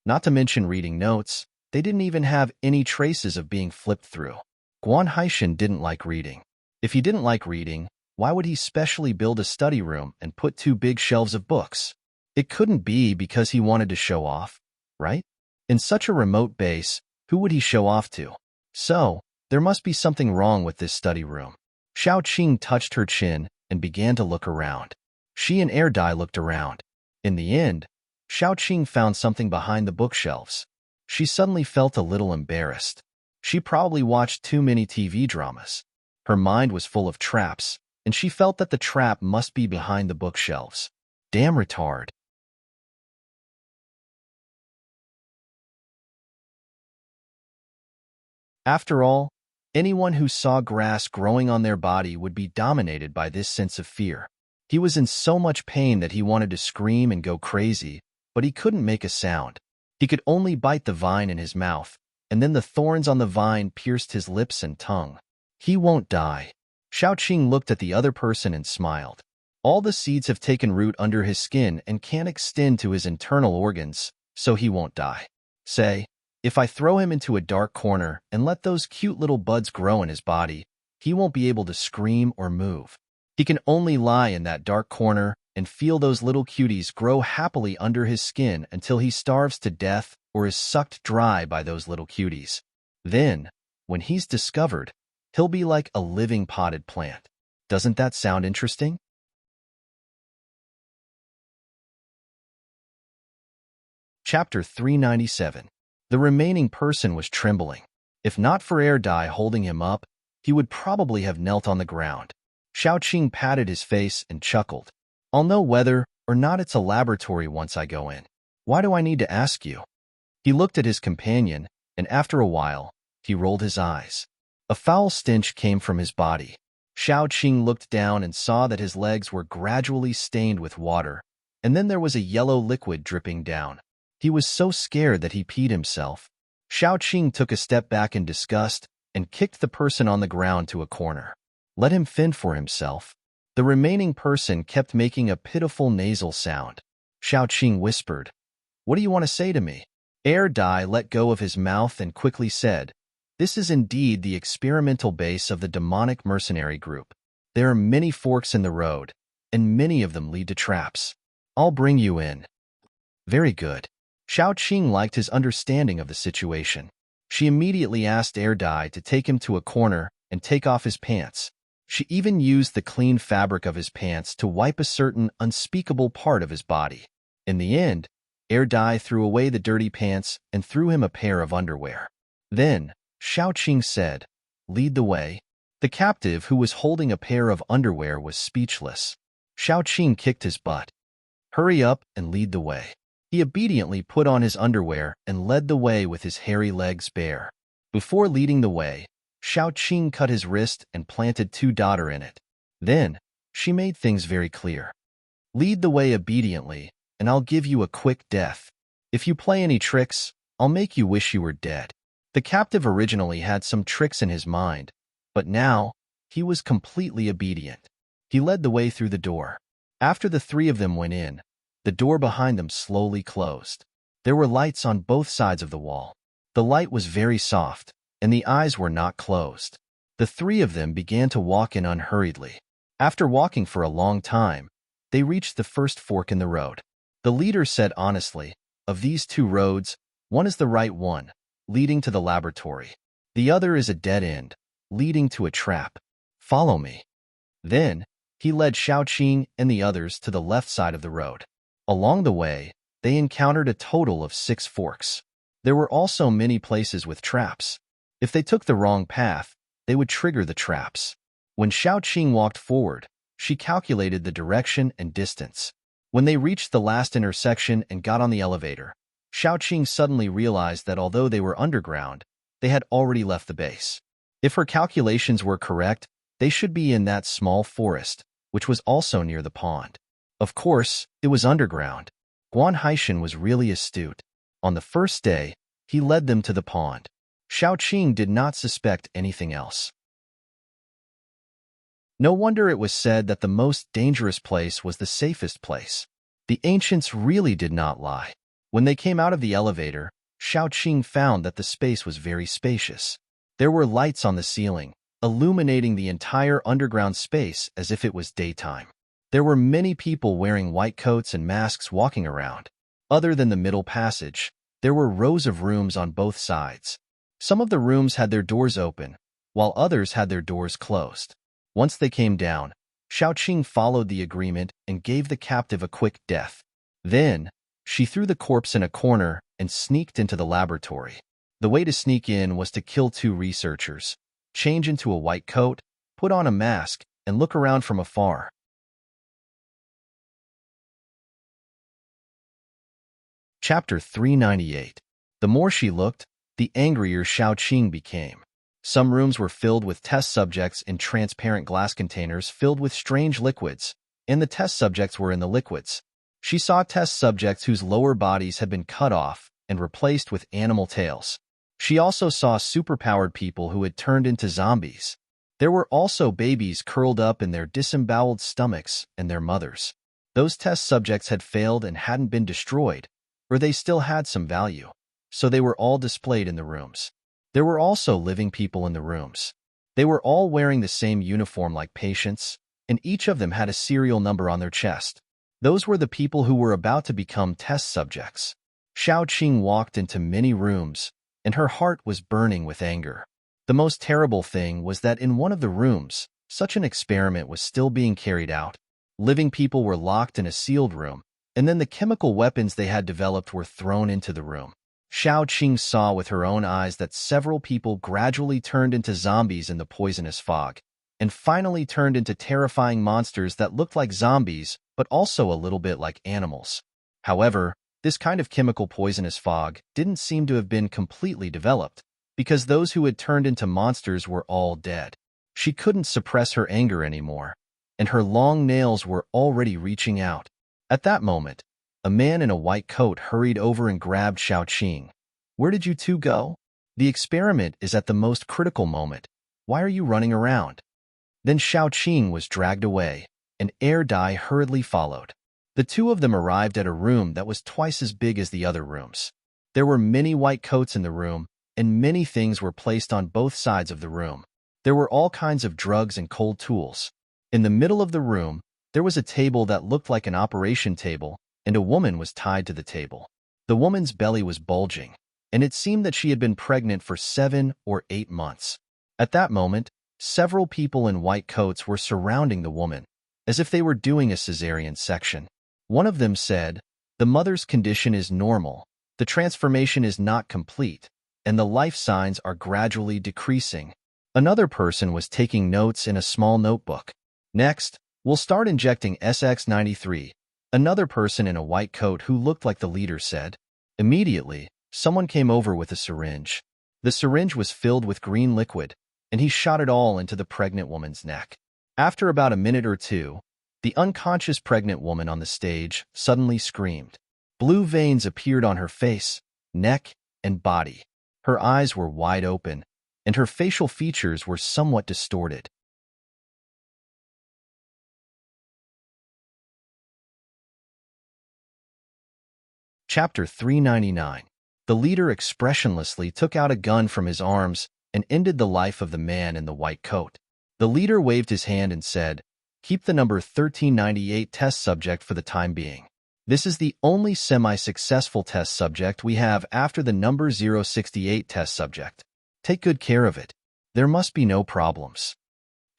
Not to mention reading notes, they didn't even have any traces of being flipped through. Guan Haishan didn't like reading. If he didn't like reading, why would he specially build a study room and put 2 big shelves of books? It couldn't be because he wanted to show off, right? In such a remote base, who would he show off to? So, there must be something wrong with this study room. Xiao Qing touched her chin and began to look around. She and air dye looked around. In the end, Xiao Qing found something behind the bookshelves. She suddenly felt a little embarrassed. She probably watched too many TV dramas. Her mind was full of traps, and she felt that the trap must be behind the bookshelves. Damn retard. After all, anyone who saw grass growing on their body would be dominated by this sense of fear. He was in so much pain that he wanted to scream and go crazy, but he couldn't make a sound. He could only bite the vine in his mouth, and then the thorns on the vine pierced his lips and tongue. He won't die. Xiao Qing looked at the other person and smiled. All the seeds have taken root under his skin and can't extend to his internal organs, so he won't die. Say, if I throw him into a dark corner and let those cute little buds grow in his body, he won't be able to scream or move. He can only lie in that dark corner and feel those little cuties grow happily under his skin until he starves to death or is sucked dry by those little cuties. Then, when he's discovered, he'll be like a living potted plant. Doesn't that sound interesting? Chapter 397. The remaining person was trembling. If not for air dye holding him up, he would probably have knelt on the ground. Xiao Qing patted his face and chuckled. I'll know whether or not it's a laboratory once I go in. Why do I need to ask you? He looked at his companion, and after a while, he rolled his eyes. A foul stench came from his body. Xiao Qing looked down and saw that his legs were gradually stained with water, and then there was a yellow liquid dripping down. He was so scared that he peed himself. Xiao Qing took a step back in disgust and kicked the person on the ground to a corner. Let him fend for himself. The remaining person kept making a pitiful nasal sound. Xiao Qing whispered, "What do you want to say to me?" Air dye let go of his mouth and quickly said, This is indeed the experimental base of the demonic mercenary group. There are many forks in the road, and many of them lead to traps. I'll bring you in. Very good. Xiao Qing liked his understanding of the situation. She immediately asked Dai to take him to a corner and take off his pants. She even used the clean fabric of his pants to wipe a certain unspeakable part of his body. In the end, Dai threw away the dirty pants and threw him a pair of underwear. Then, Xiao Qing said, "Lead the way." The captive who was holding a pair of underwear was speechless. Xiao Qing kicked his butt. "Hurry up and lead the way." He obediently put on his underwear and led the way with his hairy legs bare. Before leading the way, Xiao Qing cut his wrist and planted 2 dollars in it. Then, she made things very clear. "Lead the way obediently, and I'll give you a quick death. If you play any tricks, I'll make you wish you were dead." The captive originally had some tricks in his mind, but now, he was completely obedient. He led the way through the door. After the 3 of them went in, the door behind them slowly closed. There were lights on both sides of the wall. The light was very soft, and the eyes were not closed. The 3 of them began to walk in unhurriedly. After walking for a long time, they reached the first fork in the road. The leader said honestly, "Of these 2 roads, one is the right one, leading to the laboratory. The other is a dead end, leading to a trap. Follow me." Then, he led Xiao Qing and the others to the left side of the road. Along the way, they encountered a total of 6 forks. There were also many places with traps. If they took the wrong path, they would trigger the traps. When Xiao Qing walked forward, she calculated the direction and distance. When they reached the last intersection and got on the elevator, Xiao Qing suddenly realized that although they were underground, they had already left the base. If her calculations were correct, they should be in that small forest, which was also near the pond. Of course, it was underground. Guan Haishan was really astute. On the first day, he led them to the pond. Xiao Qing did not suspect anything else. No wonder it was said that the most dangerous place was the safest place. The ancients really did not lie. When they came out of the elevator, Xiao Qing found that the space was very spacious. There were lights on the ceiling, illuminating the entire underground space as if it was daytime. There were many people wearing white coats and masks walking around. Other than the middle passage, there were rows of rooms on both sides. Some of the rooms had their doors open, while others had their doors closed. Once they came down, Xiao Qing followed the agreement and gave the captive a quick death. Then, she threw the corpse in a corner and sneaked into the laboratory. The way to sneak in was to kill 2 researchers, change into a white coat, put on a mask, and look around from afar. Chapter 398. The more she looked, the angrier Xiao Qing became. Some rooms were filled with test subjects in transparent glass containers filled with strange liquids, and the test subjects were in the liquids. She saw test subjects whose lower bodies had been cut off and replaced with animal tails. She also saw superpowered people who had turned into zombies. There were also babies curled up in their disemboweled stomachs and their mothers. Those test subjects had failed and hadn't been destroyed, or they still had some value, so they were all displayed in the rooms. There were also living people in the rooms. They were all wearing the same uniform like patients, and each of them had a serial number on their chest. Those were the people who were about to become test subjects. Xiao Qing walked into many rooms, and her heart was burning with anger. The most terrible thing was that in one of the rooms, such an experiment was still being carried out. Living people were locked in a sealed room, and then the chemical weapons they had developed were thrown into the room. Xiao Qing saw with her own eyes that several people gradually turned into zombies in the poisonous fog, and finally turned into terrifying monsters that looked like zombies, but also a little bit like animals. However, this kind of chemical poisonous fog didn't seem to have been completely developed, because those who had turned into monsters were all dead. She couldn't suppress her anger anymore, and her long nails were already reaching out. At that moment, a man in a white coat hurried over and grabbed Xiao Qing. "Where did you 2 go? The experiment is at the most critical moment. Why are you running around?" Then Xiao Qing was dragged away, and Dai hurriedly followed. The 2 of them arrived at a room that was twice as big as the other rooms. There were many white coats in the room, and many things were placed on both sides of the room. There were all kinds of drugs and cold tools. In the middle of the room, there was a table that looked like an operation table, and a woman was tied to the table. The woman's belly was bulging, and it seemed that she had been pregnant for 7 or 8 months. At that moment, several people in white coats were surrounding the woman, as if they were doing a cesarean section. One of them said, "The mother's condition is normal, the transformation is not complete, and the life signs are gradually decreasing." Another person was taking notes in a small notebook. "Next, we'll start injecting SX93, another person in a white coat who looked like the leader said. Immediately, someone came over with a syringe. The syringe was filled with green liquid, and he shot it all into the pregnant woman's neck. After about a minute or two, the unconscious pregnant woman on the stage suddenly screamed. Blue veins appeared on her face, neck, and body. Her eyes were wide open, and her facial features were somewhat distorted. Chapter 399. The leader expressionlessly took out a gun from his arms and ended the life of the man in the white coat. The leader waved his hand and said, "Keep the number 1398 test subject for the time being. This is the only semi-successful test subject we have after the number 068 test subject. Take good care of it. There must be no problems."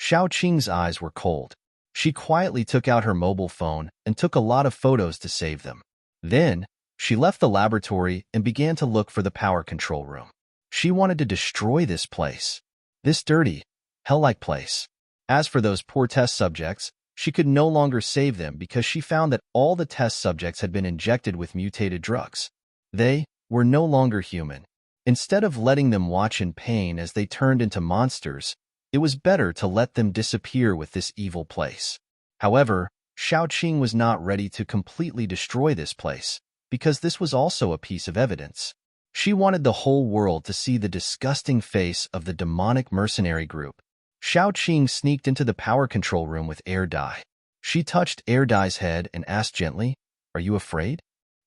Xiao Qing's eyes were cold. She quietly took out her mobile phone and took a lot of photos to save them. Then, she left the laboratory and began to look for the power control room. She wanted to destroy this place. This dirty, hell-like place. As for those poor test subjects, she could no longer save them because she found that all the test subjects had been injected with mutated drugs. They were no longer human. Instead of letting them watch in pain as they turned into monsters, it was better to let them disappear with this evil place. However, Xiao Qing was not ready to completely destroy this place, because this was also a piece of evidence. She wanted the whole world to see the disgusting face of the demonic mercenary group. Xiao Qing sneaked into the power control room with Air Dai. She touched Air Dai's head and asked gently, "Are you afraid?"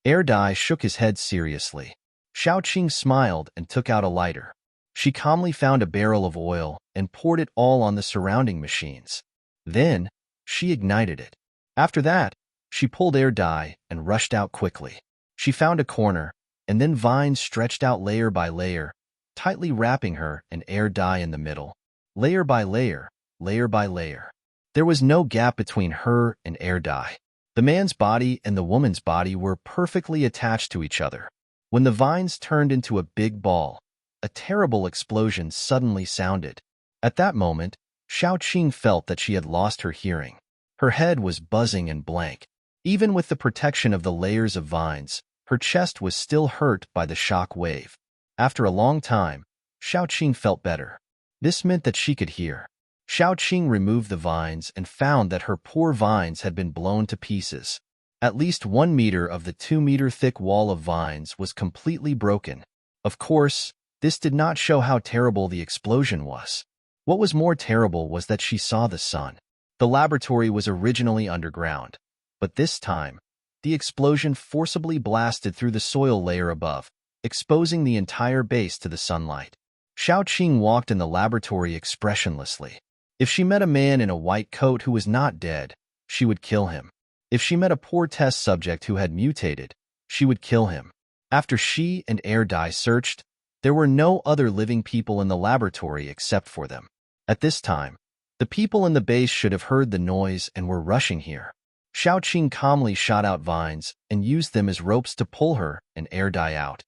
Air Dai shook his head seriously. Xiao Qing smiled and took out a lighter. She calmly found a barrel of oil and poured it all on the surrounding machines. Then, she ignited it. After that, she pulled Air Dai and rushed out quickly. She found a corner, and then vines stretched out layer by layer, tightly wrapping her and Air Dai in the middle. Layer by layer, layer by layer. There was no gap between her and Air Dai. The man's body and the woman's body were perfectly attached to each other. When the vines turned into a big ball, a terrible explosion suddenly sounded. At that moment, Xiao Qing felt that she had lost her hearing. Her head was buzzing and blank. Even with the protection of the layers of vines, her chest was still hurt by the shock wave. After a long time, Xiao Qing felt better. This meant that she could hear. Xiao Qing removed the vines and found that her poor vines had been blown to pieces. At least 1 meter of the 2-meter-thick wall of vines was completely broken. Of course, this did not show how terrible the explosion was. What was more terrible was that she saw the sun. The laboratory was originally underground, but this time, the explosion forcibly blasted through the soil layer above, exposing the entire base to the sunlight. Xiao Qing walked in the laboratory expressionlessly. If she met a man in a white coat who was not dead, she would kill him. If she met a poor test subject who had mutated, she would kill him. After she and Air Dai searched, there were no other living people in the laboratory except for them. At this time, the people in the base should have heard the noise and were rushing here. Xiao Qing calmly shot out vines and used them as ropes to pull her and Air Dai out.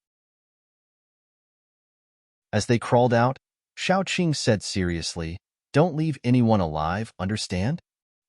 As they crawled out, Xiao Qing said seriously, "Don't leave anyone alive, understand?"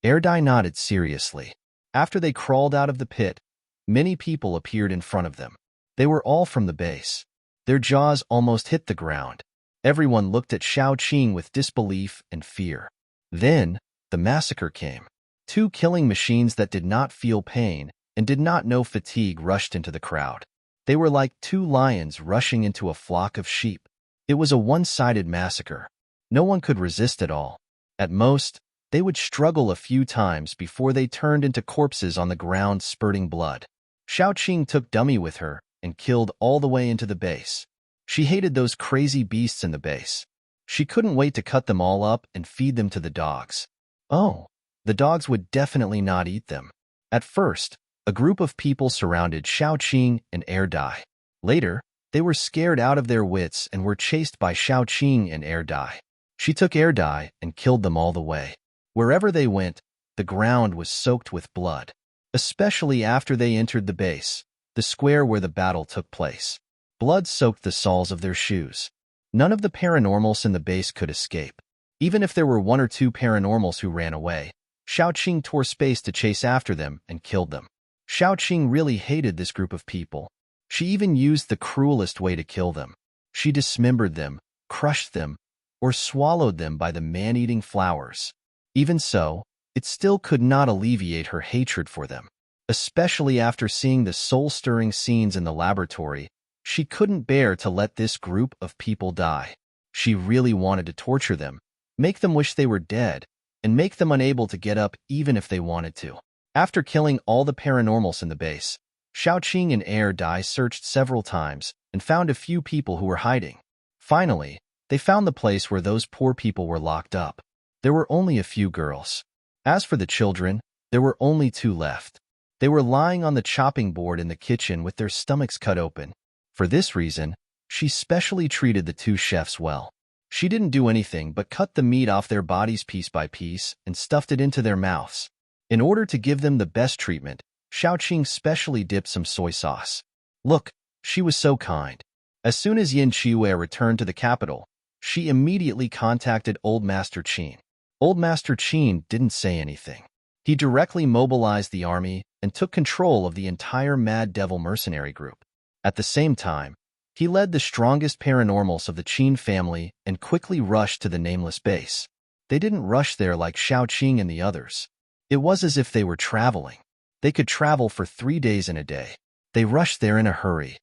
Air Dai nodded seriously. After they crawled out of the pit, many people appeared in front of them. They were all from the base. Their jaws almost hit the ground. Everyone looked at Xiao Qing with disbelief and fear. Then, the massacre came. 2 killing machines that did not feel pain and did not know fatigue rushed into the crowd. They were like 2 lions rushing into a flock of sheep. It was a one-sided massacre. No one could resist at all. At most, they would struggle a few times before they turned into corpses on the ground spurting blood. Xiao Qing took dummy with her and killed all the way into the base. She hated those crazy beasts in the base. She couldn't wait to cut them all up and feed them to the dogs. Oh, the dogs would definitely not eat them. At first, a group of people surrounded Xiaoqing and Air Dai. Later, they were scared out of their wits and were chased by Xiaoqing and Air Dai. She took Air Dai and killed them all the way. Wherever they went, the ground was soaked with blood, especially after they entered the base, the square where the battle took place. Blood soaked the soles of their shoes. None of the paranormals in the base could escape. Even if there were one or two paranormals who ran away, Xiaoqing tore space to chase after them and killed them. Xiaoqing really hated this group of people. She even used the cruelest way to kill them. She dismembered them, crushed them, or swallowed them by the man-eating flowers. Even so, it still could not alleviate her hatred for them. Especially after seeing the soul-stirring scenes in the laboratory, she couldn't bear to let this group of people die. She really wanted to torture them, make them wish they were dead, and make them unable to get up even if they wanted to. After killing all the paranormals in the base, Xiaoqing and Air Dai searched several times and found a few people who were hiding. Finally, they found the place where those poor people were locked up. There were only a few girls. As for the children, there were only 2 left. They were lying on the chopping board in the kitchen with their stomachs cut open. For this reason, she specially treated the 2 chefs well. She didn't do anything but cut the meat off their bodies piece by piece and stuffed it into their mouths. In order to give them the best treatment, Xiaoqing specially dipped some soy sauce. Look, she was so kind. As soon as Yin Qiwei returned to the capital, she immediately contacted Old Master Qin. Old Master Qin didn't say anything. He directly mobilized the army and took control of the entire Mad Devil mercenary group. At the same time, he led the strongest paranormals of the Qin family and quickly rushed to the nameless base. They didn't rush there like Xiaoqing and the others. It was as if they were traveling. They could travel for 3 days in a day. They rushed there in a hurry.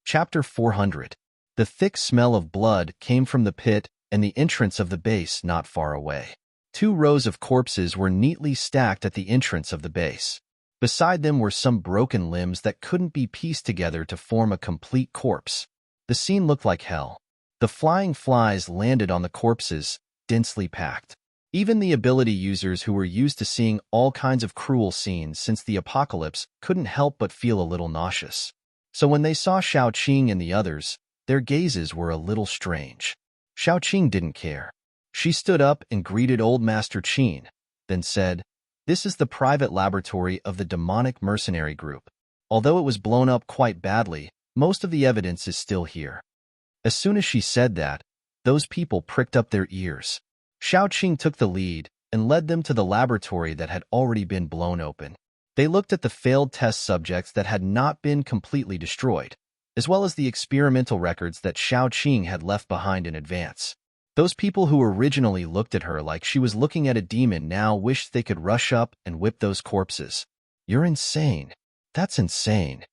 Chapter 400. The thick smell of blood came from the pit and the entrance of the base not far away. 2 rows of corpses were neatly stacked at the entrance of the base. Beside them were some broken limbs that couldn't be pieced together to form a complete corpse. The scene looked like hell. The flying flies landed on the corpses, densely packed. Even the ability users who were used to seeing all kinds of cruel scenes since the apocalypse couldn't help but feel a little nauseous. So when they saw Xiaoqing and the others, their gazes were a little strange. Xiaoqing didn't care. She stood up and greeted Old Master Qin, then said, "This is the private laboratory of the demonic mercenary group. Although it was blown up quite badly, most of the evidence is still here." As soon as she said that, those people pricked up their ears. Xiaoqing took the lead and led them to the laboratory that had already been blown open. They looked at the failed test subjects that had not been completely destroyed, as well as the experimental records that Xiaoqing had left behind in advance. Those people who originally looked at her like she was looking at a demon now wished they could rush up and whip those corpses. "You're insane. That's insane."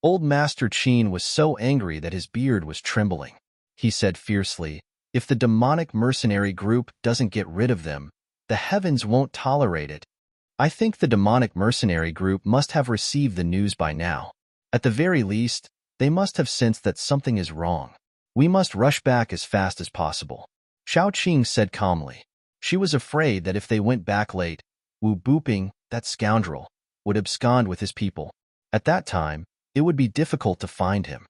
Old Master Qin was so angry that his beard was trembling. He said fiercely, "If the demonic mercenary group doesn't get rid of them, the heavens won't tolerate it. I think the demonic mercenary group must have received the news by now. At the very least, they must have sensed that something is wrong. We must rush back as fast as possible." Xiaoqing said calmly. She was afraid that if they went back late, Wu Booping, that scoundrel, would abscond with his people. At that time, it would be difficult to find him.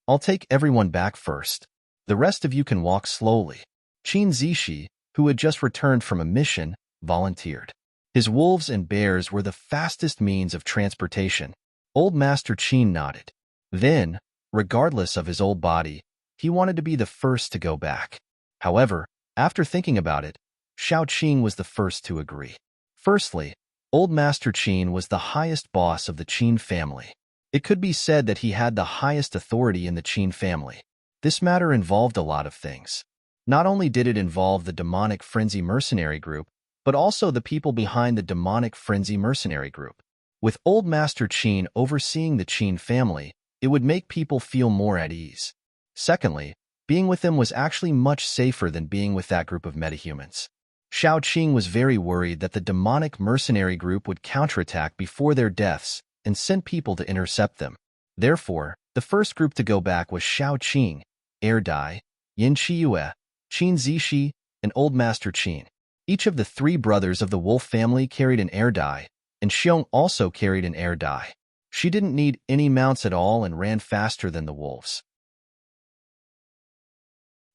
"I'll take everyone back first. The rest of you can walk slowly." Qin Zishi, who had just returned from a mission, volunteered. His wolves and bears were the fastest means of transportation. Old Master Qin nodded. Then, regardless of his old body, he wanted to be the first to go back. However, after thinking about it, Xiaoqing was the first to agree. Firstly, Old Master Qin was the highest boss of the Qin family. It could be said that he had the highest authority in the Qin family. This matter involved a lot of things. Not only did it involve the demonic frenzy mercenary group, but also the people behind the demonic frenzy mercenary group. With Old Master Qin overseeing the Qin family, it would make people feel more at ease. Secondly, being with them was actually much safer than being with that group of metahumans. Shao Qing was very worried that the demonic mercenary group would counterattack before their deaths and sent people to intercept them. Therefore, the first group to go back was Shao Qing, Air Dai, Yin Chiyue, Qin Zishi, and Old Master Qin. Each of the three brothers of the wolf family carried an air dye, and Xiong also carried an air dye. She didn't need any mounts at all and ran faster than the wolves.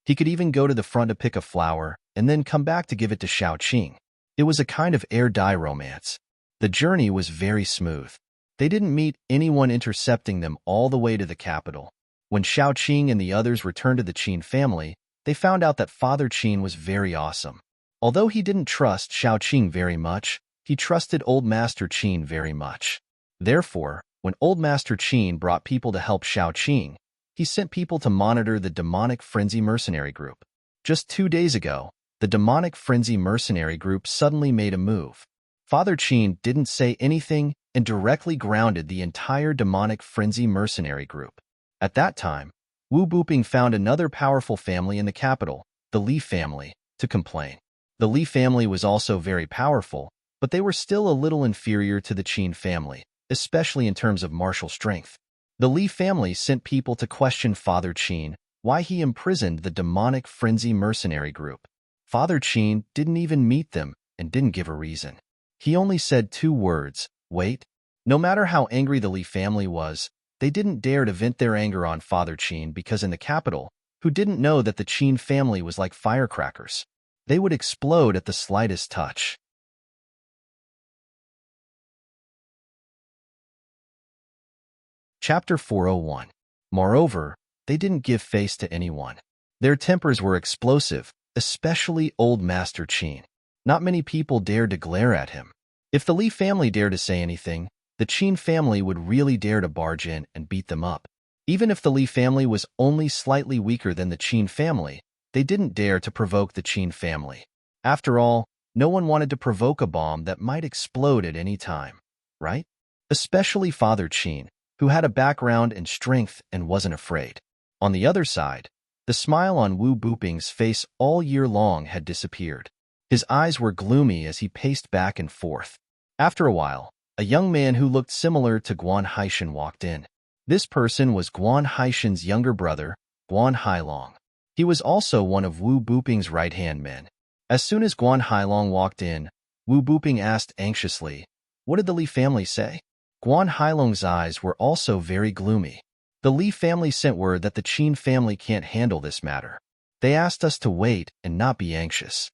He could even go to the front to pick a flower and then come back to give it to Shao Qing. It was a kind of air dye romance. The journey was very smooth. They didn't meet anyone intercepting them all the way to the capital. When Shao Qing and the others returned to the Qin family, they found out that Father Qin was very awesome. Although he didn't trust Shao Qing very much, he trusted Old Master Qin very much. Therefore, when Old Master Qin brought people to help Shao Qing, he sent people to monitor the demonic frenzy mercenary group. Just 2 days ago, the demonic frenzy mercenary group suddenly made a move. Father Qin didn't say anything and directly grounded the entire demonic frenzy mercenary group. At that time, Wu Buping found another powerful family in the capital, the Li family, to complain. The Li family was also very powerful, but they were still a little inferior to the Qin family, especially in terms of martial strength. The Li family sent people to question Father Qin why he imprisoned the demonic frenzy mercenary group. Father Qin didn't even meet them and didn't give a reason. He only said 2 words, wait. No matter how angry the Li family was, they didn't dare to vent their anger on Father Qin because in the capital, who didn't know that the Qin family was like firecrackers. They would explode at the slightest touch. Chapter 401. Moreover, they didn't give face to anyone. Their tempers were explosive, especially Old Master Qin. Not many people dared to glare at him. If the Li family dared to say anything, the Qin family would really dare to barge in and beat them up. Even if the Li family was only slightly weaker than the Qin family, they didn't dare to provoke the Qin family. After all, no one wanted to provoke a bomb that might explode at any time, right? Especially Father Qin, who had a background in strength and wasn't afraid. On the other side, the smile on Wu Buping's face all year long had disappeared. His eyes were gloomy as he paced back and forth. After a while, a young man who looked similar to Guan Haishan walked in. This person was Guan Haishan's younger brother, Guan Hailong. He was also one of Wu Buping's right-hand men. As soon as Guan Hailong walked in, Wu Buping asked anxiously, "What did the Li family say?" Guan Hailong's eyes were also very gloomy. The Li family sent word that the Qin family can't handle this matter. They asked us to wait and not be anxious.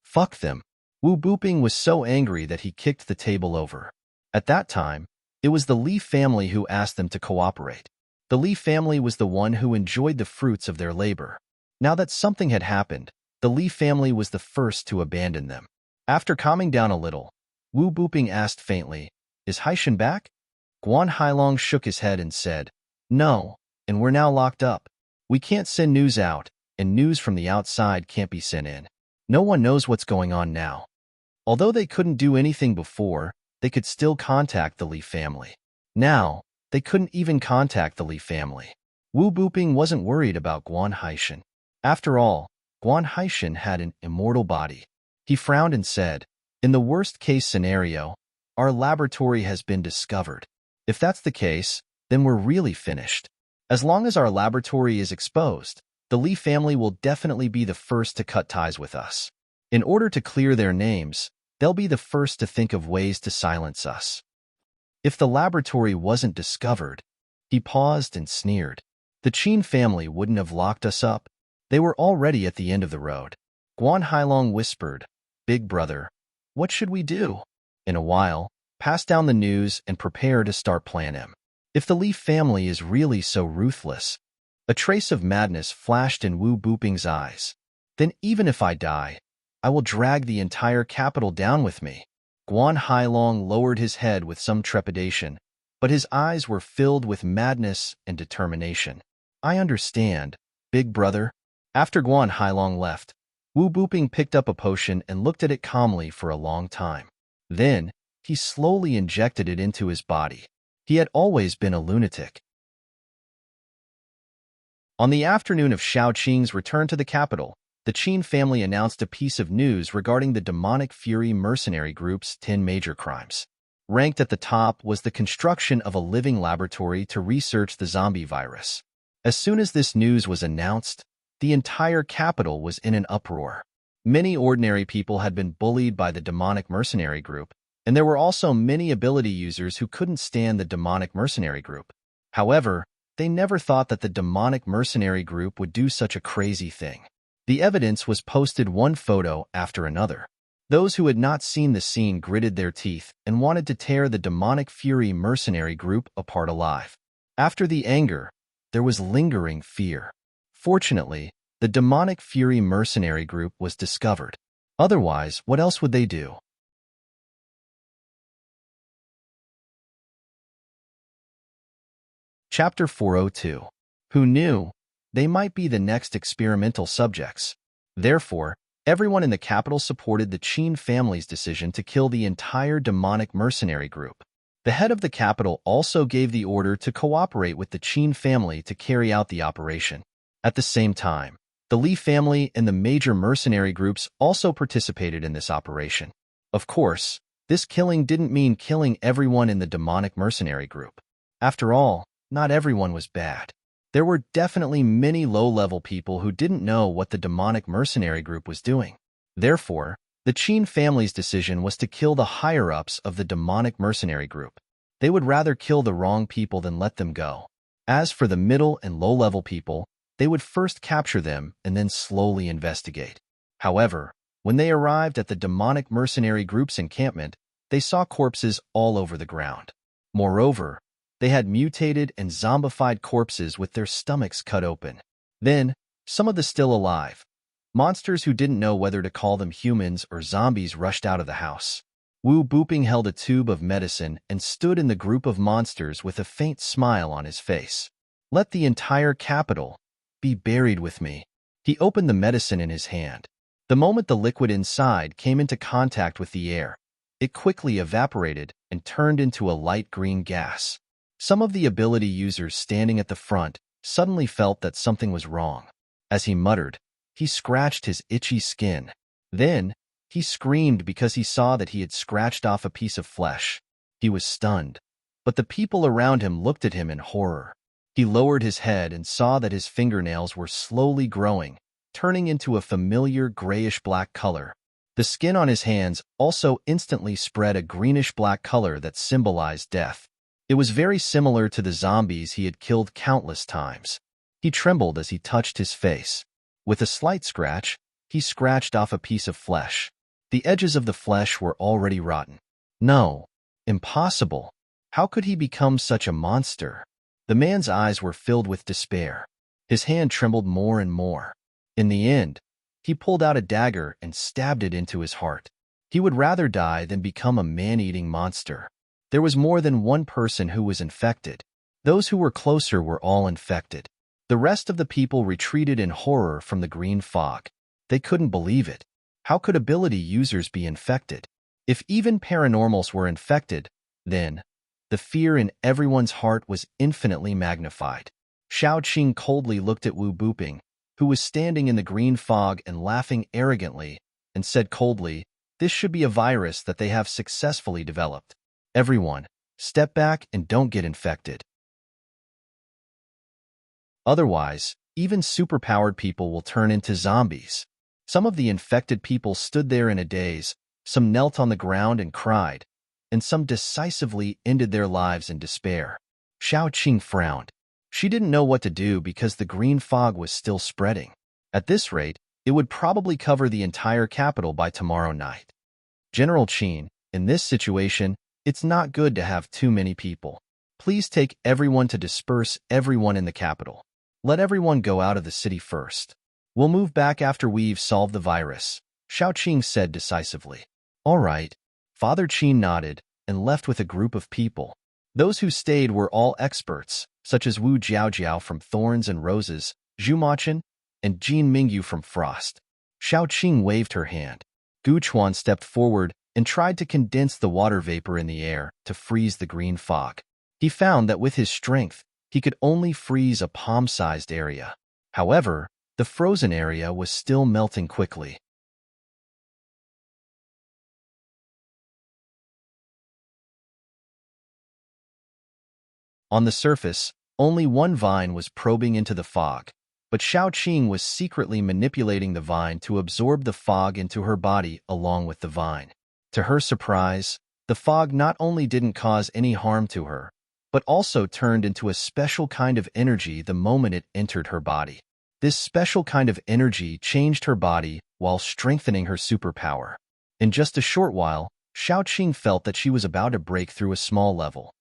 Fuck them. Wu Buping was so angry that he kicked the table over. At that time, it was the Li family who asked them to cooperate. The Li family was the one who enjoyed the fruits of their labor. Now that something had happened, the Li family was the first to abandon them. After calming down a little, Wu Buping asked faintly, "Is Haishan back?" Guan Hailong shook his head and said, "No, and we're now locked up. We can't send news out, and news from the outside can't be sent in. No one knows what's going on now." Although they couldn't do anything before, they could still contact the Li family. Now, they couldn't even contact the Li family. Wu Buping wasn't worried about Guan Haishan. After all, Guan Haishan had an immortal body. He frowned and said, "In the worst-case scenario, our laboratory has been discovered. If that's the case, then we're really finished. As long as our laboratory is exposed, the Li family will definitely be the first to cut ties with us. In order to clear their names, they'll be the first to think of ways to silence us. If the laboratory wasn't discovered," he paused and sneered, "the Qin family wouldn't have locked us up. They were already at the end of the road." Guan Hailong whispered, "Big brother, what should we do?" In a while, pass down the news and prepare to start Plan M. If the Li family is really so ruthless. A trace of madness flashed in Wu Buping's eyes. "Then even if I die, I will drag the entire capital down with me." Guan Hailong lowered his head with some trepidation, but his eyes were filled with madness and determination. "I understand, big brother." After Guan Hailong left, Wu Buping picked up a potion and looked at it calmly for a long time. Then, he slowly injected it into his body. He had always been a lunatic. On the afternoon of Shao Qing's return to the capital, the Qin family announced a piece of news regarding the demonic fury mercenary group's 10 major crimes. Ranked at the top was the construction of a living laboratory to research the zombie virus. As soon as this news was announced, the entire capital was in an uproar. Many ordinary people had been bullied by the demonic mercenary group, and there were also many ability users who couldn't stand the demonic mercenary group. However, they never thought that the demonic mercenary group would do such a crazy thing. The evidence was posted one photo after another. Those who had not seen the scene gritted their teeth and wanted to tear the demonic fury mercenary group apart alive. After the anger, there was lingering fear. Fortunately, the demonic fury mercenary group was discovered. Otherwise, what else would they do? Chapter 402. Who knew? They might be the next experimental subjects. Therefore, everyone in the capital supported the Qin family's decision to kill the entire demonic mercenary group. The head of the capital also gave the order to cooperate with the Qin family to carry out the operation. At the same time, the Li family and the major mercenary groups also participated in this operation. Of course, this killing didn't mean killing everyone in the demonic mercenary group. After all, not everyone was bad. There were definitely many low-level people who didn't know what the demonic mercenary group was doing. Therefore, the Qin family's decision was to kill the higher-ups of the demonic mercenary group. They would rather kill the wrong people than let them go. As for the middle and low-level people, they would first capture them and then slowly investigate. However, when they arrived at the demonic mercenary group's encampment, they saw corpses all over the ground. Moreover, they had mutated and zombified corpses with their stomachs cut open. Then, some of the still alive monsters who didn't know whether to call them humans or zombies rushed out of the house. Wu Booping held a tube of medicine and stood in the group of monsters with a faint smile on his face. Let the entire capital be buried with me. He opened the medicine in his hand. The moment the liquid inside came into contact with the air, it quickly evaporated and turned into a light green gas. Some of the ability users standing at the front suddenly felt that something was wrong. As he muttered, he scratched his itchy skin. Then, he screamed because he saw that he had scratched off a piece of flesh. He was stunned, but the people around him looked at him in horror. He lowered his head and saw that his fingernails were slowly growing, turning into a familiar grayish-black color. The skin on his hands also instantly spread a greenish-black color that symbolized death. It was very similar to the zombies he had killed countless times. He trembled as he touched his face. With a slight scratch, he scratched off a piece of flesh. The edges of the flesh were already rotten. No, impossible. How could he become such a monster? The man's eyes were filled with despair. His hand trembled more and more. In the end, he pulled out a dagger and stabbed it into his heart. He would rather die than become a man-eating monster. There was more than one person who was infected. Those who were closer were all infected. The rest of the people retreated in horror from the green fog. They couldn't believe it. How could ability users be infected? If even paranormals were infected, then the fear in everyone's heart was infinitely magnified. Xiao Qing coldly looked at Wu Booping, who was standing in the green fog and laughing arrogantly, and said coldly, "This should be a virus that they have successfully developed. Everyone, step back and don't get infected. Otherwise, even superpowered people will turn into zombies." Some of the infected people stood there in a daze, some knelt on the ground and cried, and some decisively ended their lives in despair. Xiao Qing frowned. She didn't know what to do because the green fog was still spreading. At this rate, it would probably cover the entire capital by tomorrow night. General Qin, in this situation, it's not good to have too many people. Please take everyone to disperse everyone in the capital. Let everyone go out of the city first. We'll move back after we've solved the virus, Xiao Qing said decisively. All right. Father Qin nodded and left with a group of people. Those who stayed were all experts, such as Wu Jiaojiao from Thorns and Roses, Zhu Machin, and Jin Mingyu from Frost. Xiao Qing waved her hand. Gu Chuan stepped forward and tried to condense the water vapor in the air to freeze the green fog. He found that with his strength, he could only freeze a palm-sized area. However, The frozen area was still melting quickly. On the surface, only one vine was probing into the fog, but Xiaoqing was secretly manipulating the vine to absorb the fog into her body along with the vine. To her surprise, the fog not only didn't cause any harm to her, but also turned into a special kind of energy the moment it entered her body. This special kind of energy changed her body while strengthening her superpower. In just a short while, Xiaoqing felt that she was about to break through a small level.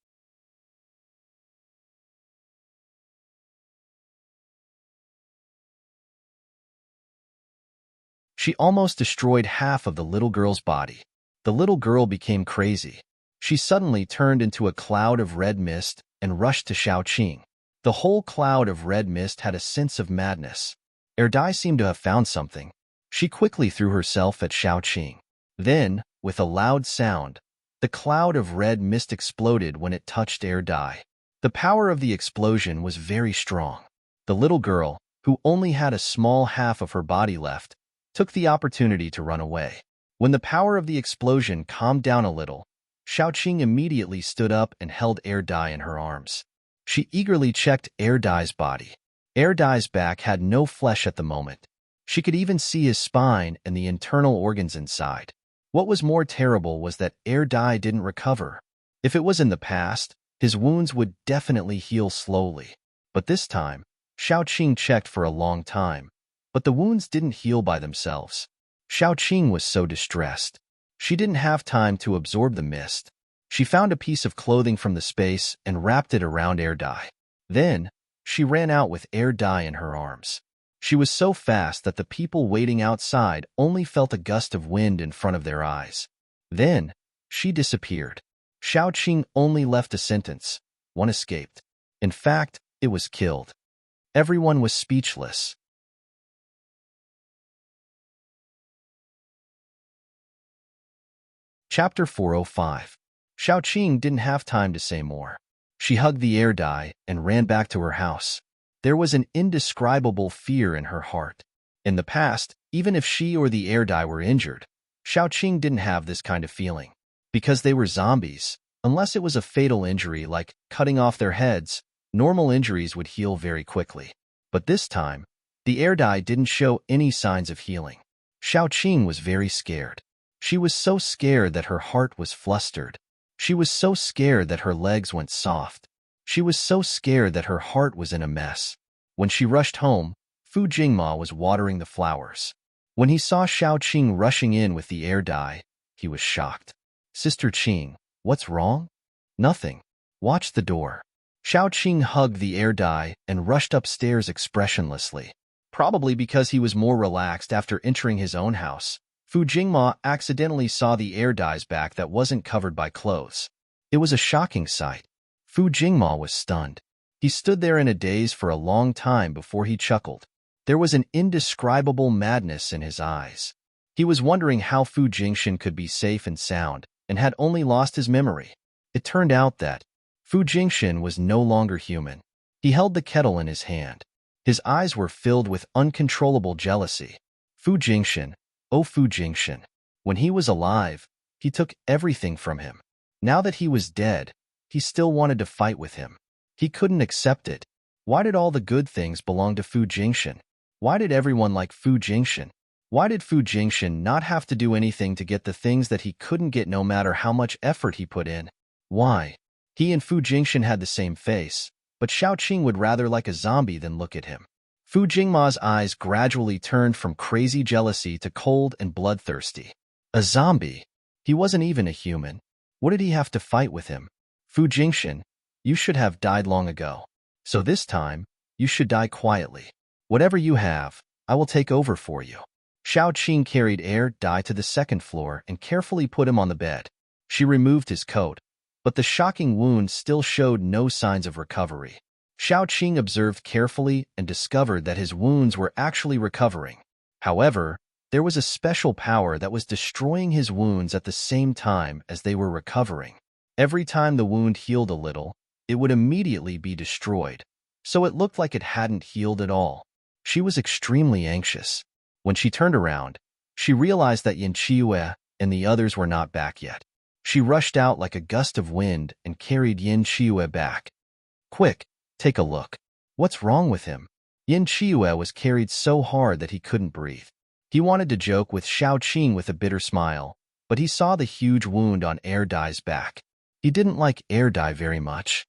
She almost destroyed half of the little girl's body. The little girl became crazy. She suddenly turned into a cloud of red mist and rushed to Xiaoqing. The whole cloud of red mist had a sense of madness. Erdai seemed to have found something. She quickly threw herself at Xiaoqing. Then, with a loud sound, the cloud of red mist exploded when it touched Erdai. The power of the explosion was very strong. The little girl, who only had a small half of her body left, took the opportunity to run away. When the power of the explosion calmed down a little, Xiaoqing immediately stood up and held Erdai in her arms. She eagerly checked Erdai's body. Erdai's back had no flesh at the moment. She could even see his spine and the internal organs inside. What was more terrible was that Erdai didn't recover. If it was in the past, his wounds would definitely heal slowly. But this time, Xiaoqing checked for a long time, but the wounds didn't heal by themselves. Xiaoqing was so distressed. She didn't have time to absorb the mist. She found a piece of clothing from the space and wrapped it around Erdai. Then, she ran out with Erdai in her arms. She was so fast that the people waiting outside only felt a gust of wind in front of their eyes. Then, she disappeared. Xiaoqing only left a sentence. One escaped. In fact, it was killed. Everyone was speechless. Chapter 405. Xiaoqing didn't have time to say more. She hugged the Erdai and ran back to her house. There was an indescribable fear in her heart. In the past, even if she or the Erdai were injured, Xiaoqing didn't have this kind of feeling. Because they were zombies, unless it was a fatal injury like cutting off their heads, normal injuries would heal very quickly. But this time, the Erdai didn't show any signs of healing. Xiaoqing was very scared. She was so scared that her heart was flustered. She was so scared that her legs went soft. She was so scared that her heart was in a mess. When she rushed home, Fu Jingma was watering the flowers. When he saw Xiaoqing rushing in with the Erdai, he was shocked. "Sister Qing, what's wrong?" "Nothing. Watch the door." Xiaoqing hugged the Erdai and rushed upstairs expressionlessly. Probably because he was more relaxed after entering his own house, Fu Jingma accidentally saw the Erdai's back that wasn't covered by clothes. It was a shocking sight. Fu Jingma was stunned. He stood there in a daze for a long time before he chuckled. There was an indescribable madness in his eyes. He was wondering how Fu Jingshan could be safe and sound and had only lost his memory. It turned out that Fu Jingshan was no longer human. He held the kettle in his hand. His eyes were filled with uncontrollable jealousy. Fu Jingshan, oh Fu Jingshan. When he was alive, he took everything from him. Now that he was dead, he still wanted to fight with him. He couldn't accept it. Why did all the good things belong to Fu Jingshan? Why did everyone like Fu Jingshan? Why did Fu Jingshan not have to do anything to get the things that he couldn't get no matter how much effort he put in? Why? He and Fu Jingshan had the same face, but Xiaoqing would rather like a zombie than look at him. Fu Jingma's eyes gradually turned from crazy jealousy to cold and bloodthirsty. A zombie? He wasn't even a human. What did he have to fight with him? Fu Jingshan, you should have died long ago. So this time, you should die quietly. Whatever you have, I will take over for you. Xiaoqing carried Erdai to the second floor and carefully put him on the bed. She removed his coat, but the shocking wound still showed no signs of recovery. Xiaoqing observed carefully and discovered that his wounds were actually recovering. However, there was a special power that was destroying his wounds at the same time as they were recovering. Every time the wound healed a little, it would immediately be destroyed, so it looked like it hadn't healed at all. She was extremely anxious. When she turned around, she realized that Yin Qiue and the others were not back yet. She rushed out like a gust of wind and carried Yin Qiue back. Quick, take a look. What's wrong with him? Yin Qiue was carried so hard that he couldn't breathe. He wanted to joke with Xiao Qing with a bitter smile, but he saw the huge wound on Air Dai's back. He didn't like Air Dai very much.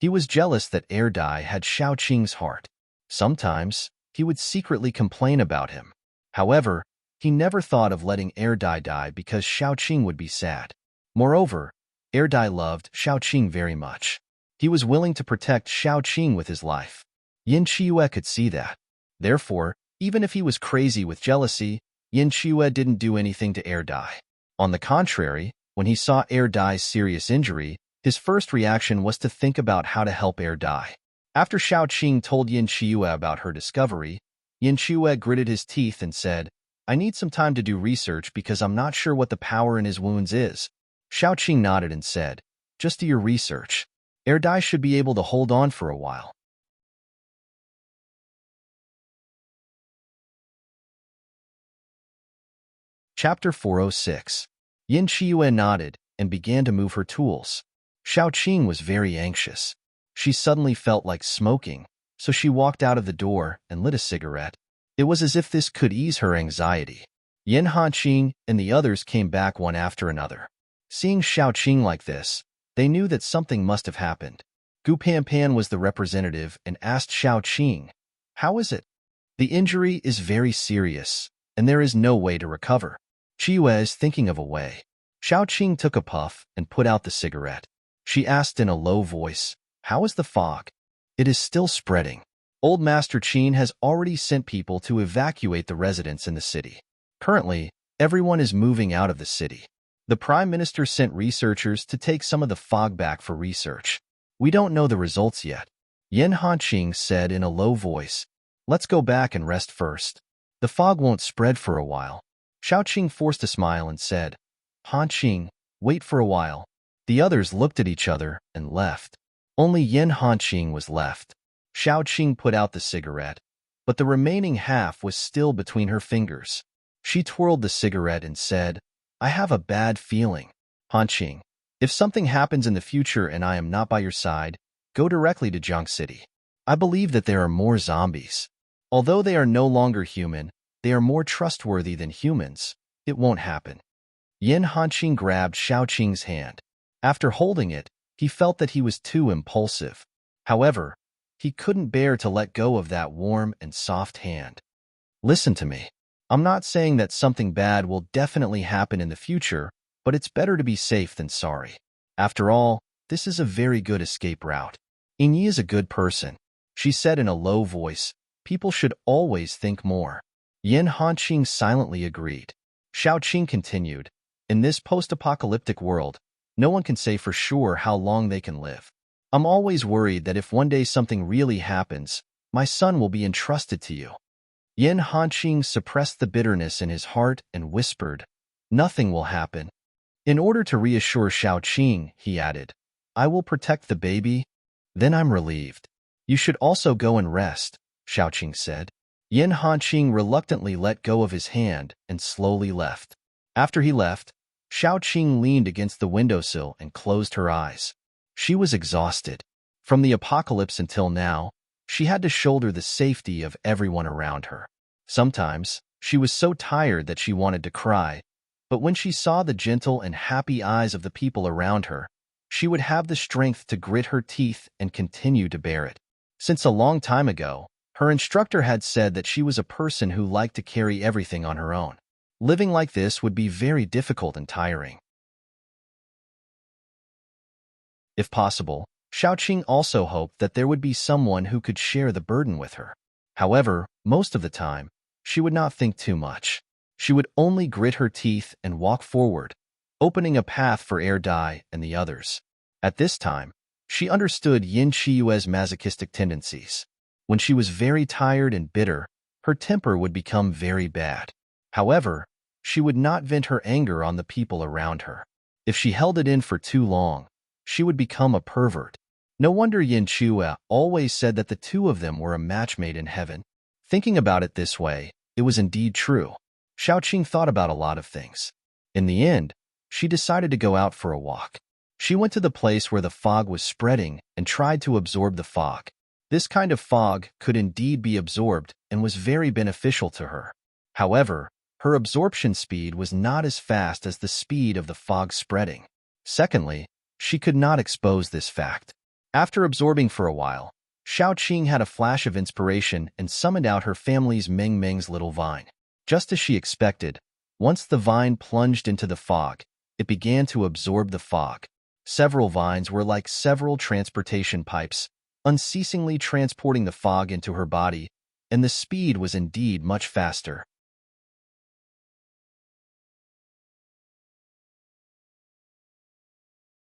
He was jealous that Air Dai had Xiao Qing's heart. Sometimes, he would secretly complain about him. However, he never thought of letting Air Dai die because Xiao Qing would be sad. Moreover, Air Dai loved Xiao Qing very much. He was willing to protect Xiao Qing with his life. Yin Qiue could see that. Therefore, even if he was crazy with jealousy, Yin Qiue didn't do anything to Air Dai. On the contrary, when he saw Air Dai's serious injury, his first reaction was to think about how to help Air Dai. After Xiao Qing told Yin Qiue about her discovery, Yin Qiue gritted his teeth and said, "I need some time to do research because I'm not sure what the power in his wounds is." Xiao Qing nodded and said, "Just do your research. Air Dai should be able to hold on for a while." Chapter 406. Yin Qiue nodded and began to move her tools. Xiao Qing was very anxious. She suddenly felt like smoking, so she walked out of the door and lit a cigarette. It was as if this could ease her anxiety. Yin Hanqing and the others came back one after another. Seeing Xiao Qing like this, they knew that something must have happened. Gu Panpan was the representative and asked Xiao Qing, "How is it?" "The injury is very serious, and there is no way to recover." Qiue is thinking of a way. Xiao Qing took a puff and put out the cigarette. She asked in a low voice, "How is the fog?" "It is still spreading. Old Master Qin has already sent people to evacuate the residents in the city. Currently, everyone is moving out of the city. The Prime Minister sent researchers to take some of the fog back for research. We don't know the results yet." Yin Hanqing said in a low voice, "Let's go back and rest first. The fog won't spread for a while." Xiao Qing forced a smile and said, "Hanqing, wait for a while." The others looked at each other and left. Only Yin Hanqing was left. Xiao Qing put out the cigarette, but the remaining half was still between her fingers. She twirled the cigarette and said, "I have a bad feeling. Hanqing, if something happens in the future and I am not by your side, go directly to Jiang City. I believe that there are more zombies. Although they are no longer human, they are more trustworthy than humans. It won't happen." Yin Hanqing grabbed Xiao Qing's hand. After holding it, he felt that he was too impulsive. However, he couldn't bear to let go of that warm and soft hand. "Listen to me. I'm not saying that something bad will definitely happen in the future, but it's better to be safe than sorry. After all, this is a very good escape route. Yi is a good person," she said in a low voice. "People should always think more." Yin Hanqing silently agreed. Xiao Qing continued, "In this post-apocalyptic world, no one can say for sure how long they can live. I'm always worried that if one day something really happens, my son will be entrusted to you." Yin Hanqing suppressed the bitterness in his heart and whispered, "Nothing will happen." In order to reassure Xiao Qing, he added, "I will protect the baby." "Then I'm relieved." "You should also go and rest," Xiao Qing said. Yin Hanqing reluctantly let go of his hand and slowly left. After he left, Xiao Qing leaned against the windowsill and closed her eyes. She was exhausted. From the apocalypse until now, she had to shoulder the safety of everyone around her. Sometimes, she was so tired that she wanted to cry, but when she saw the gentle and happy eyes of the people around her, she would have the strength to grit her teeth and continue to bear it. Since a long time ago, her instructor had said that she was a person who liked to carry everything on her own. Living like this would be very difficult and tiring. If possible, Xiao Qing also hoped that there would be someone who could share the burden with her. However, most of the time, she would not think too much. She would only grit her teeth and walk forward, opening a path for Air Dai and the others. At this time, she understood Yin Qiue's masochistic tendencies. When she was very tired and bitter, her temper would become very bad. However, she would not vent her anger on the people around her. If she held it in for too long, she would become a pervert. No wonder Yin Chua always said that the two of them were a match made in heaven. Thinking about it this way, it was indeed true. Xiaoqing thought about a lot of things. In the end, she decided to go out for a walk. She went to the place where the fog was spreading and tried to absorb the fog. This kind of fog could indeed be absorbed and was very beneficial to her. However, her absorption speed was not as fast as the speed of the fog spreading. Secondly, she could not expose this fact. After absorbing for a while, Xiaoqing had a flash of inspiration and summoned out her family's Meng Meng's little vine. Just as she expected, once the vine plunged into the fog, it began to absorb the fog. Several vines were like several transportation pipes, unceasingly transporting the fog into her body, and the speed was indeed much faster.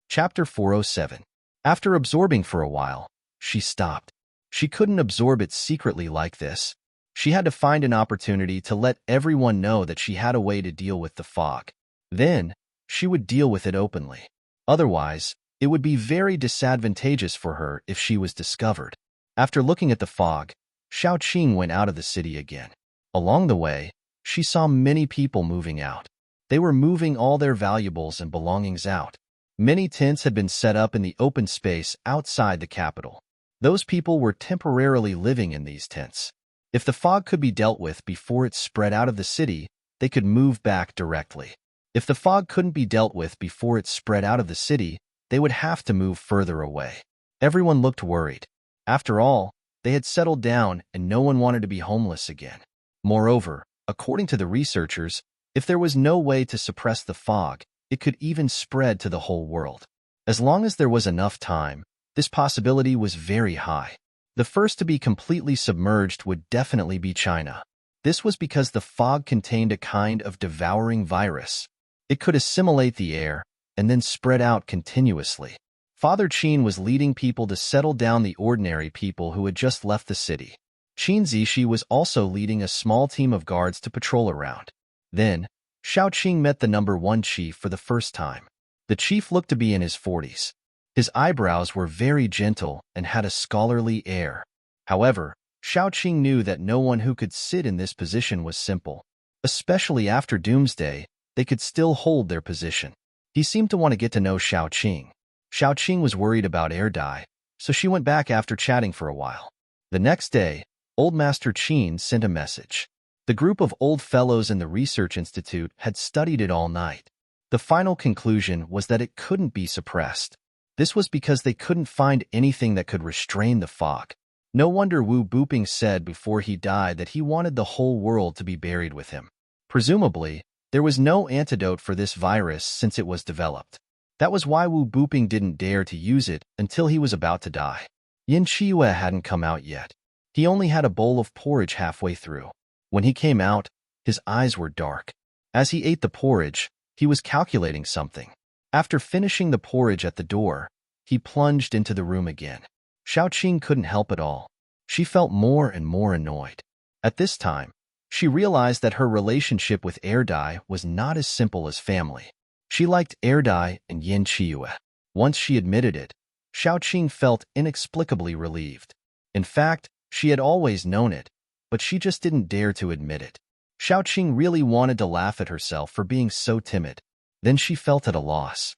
Chapter 407. After absorbing for a while, she stopped. She couldn't absorb it secretly like this. She had to find an opportunity to let everyone know that she had a way to deal with the fog. Then, she would deal with it openly. Otherwise, it would be very disadvantageous for her if she was discovered. After looking at the fog, Xiaoqing went out of the city again. Along the way, she saw many people moving out. They were moving all their valuables and belongings out. Many tents had been set up in the open space outside the capital. Those people were temporarily living in these tents. If the fog could be dealt with before it spread out of the city, they could move back directly. If the fog couldn't be dealt with before it spread out of the city, they would have to move further away. Everyone looked worried. After all, they had settled down and no one wanted to be homeless again. Moreover, according to the researchers, if there was no way to suppress the fog, it could even spread to the whole world. As long as there was enough time, this possibility was very high. The first to be completely submerged would definitely be China. This was because the fog contained a kind of devouring virus. It could assimilate the air and then spread out continuously. Father Qin was leading people to settle down the ordinary people who had just left the city. Qin Zishi was also leading a small team of guards to patrol around. Then, Xiaoqing met the number 1 chief for the first time. The chief looked to be in his 40s. His eyebrows were very gentle and had a scholarly air. However, Xiaoqing knew that no one who could sit in this position was simple. Especially after Doomsday, they could still hold their position. He seemed to want to get to know Xiaoqing. Xiaoqing was worried about air dye, so she went back after chatting for a while. The next day, Old Master Qin sent a message. The group of old fellows in the research institute had studied it all night. The final conclusion was that it couldn't be suppressed. This was because they couldn't find anything that could restrain the fog. No wonder Wu Buping said before he died that he wanted the whole world to be buried with him. Presumably, there was no antidote for this virus since it was developed. That was why Wu Buping didn't dare to use it until he was about to die. Yin Chiyue hadn't come out yet. He only had a bowl of porridge halfway through. When he came out, his eyes were dark. As he ate the porridge, he was calculating something. After finishing the porridge at the door, he plunged into the room again. Xiaoqing couldn't help at all. She felt more and more annoyed. At this time, she realized that her relationship with Air Dai was not as simple as family. She liked Air Dai and Yin Chiyue. Once she admitted it, Xiaoqing felt inexplicably relieved. In fact, she had always known it, but she just didn't dare to admit it. Xiaoqing really wanted to laugh at herself for being so timid. Then she felt at a loss.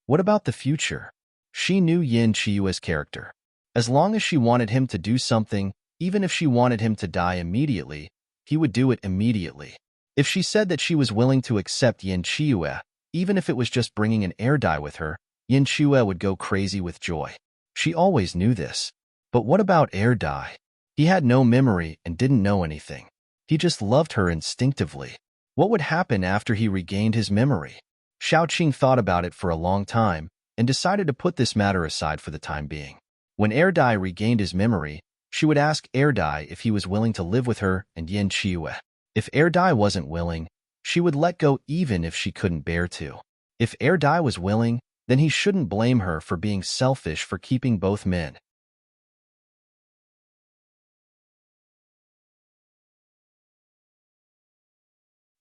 What about the future? She knew Yin Chiyue's character. As long as she wanted him to do something, even if she wanted him to die immediately, he would do it immediately. If she said that she was willing to accept Yin Chiyue, even if it was just bringing an air dye with her, Yin Chiyue would go crazy with joy. She always knew this. But what about air dye? He had no memory and didn't know anything. He just loved her instinctively. What would happen after he regained his memory? Xiaoqing thought about it for a long time and decided to put this matter aside for the time being. When Air Dai regained his memory, she would ask Air Dai if he was willing to live with her and Yin Chiyue. If Air Dai wasn't willing, she would let go even if she couldn't bear to. If Air Dai was willing, then he shouldn't blame her for being selfish for keeping both men.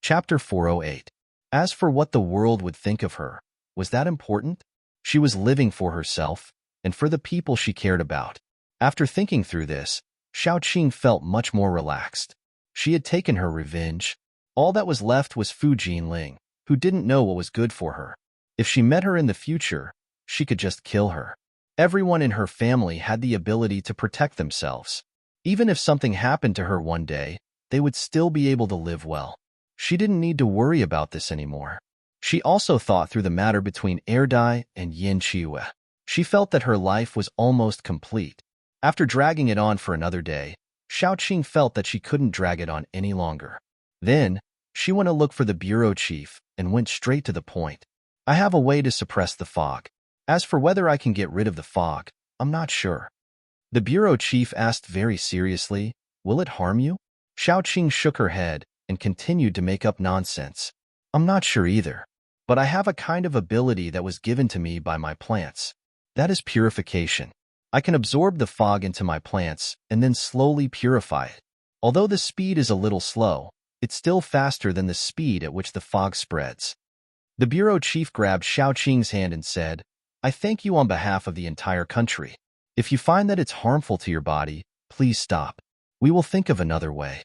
Chapter 408. As for what the world would think of her, was that important? She was living for herself and for the people she cared about. After thinking through this, Xiaoqing felt much more relaxed. She had taken her revenge. All that was left was Fu Jinling, who didn't know what was good for her. If she met her in the future, she could just kill her. Everyone in her family had the ability to protect themselves. Even if something happened to her one day, they would still be able to live well. She didn't need to worry about this anymore. She also thought through the matter between Erdai and Yin Chiue. She felt that her life was almost complete. After dragging it on for another day, Xiaoqing felt that she couldn't drag it on any longer. Then, she went to look for the bureau chief and went straight to the point. I have a way to suppress the fog. As for whether I can get rid of the fog, I'm not sure. The bureau chief asked very seriously, will it harm you? Xiaoqing shook her head and continued to make up nonsense. I'm not sure either, but I have a kind of ability that was given to me by my plants. That is purification. I can absorb the fog into my plants and then slowly purify it. Although the speed is a little slow, it's still faster than the speed at which the fog spreads. The bureau chief grabbed Xiaoqing's hand and said, I thank you on behalf of the entire country. If you find that it's harmful to your body, please stop. We will think of another way.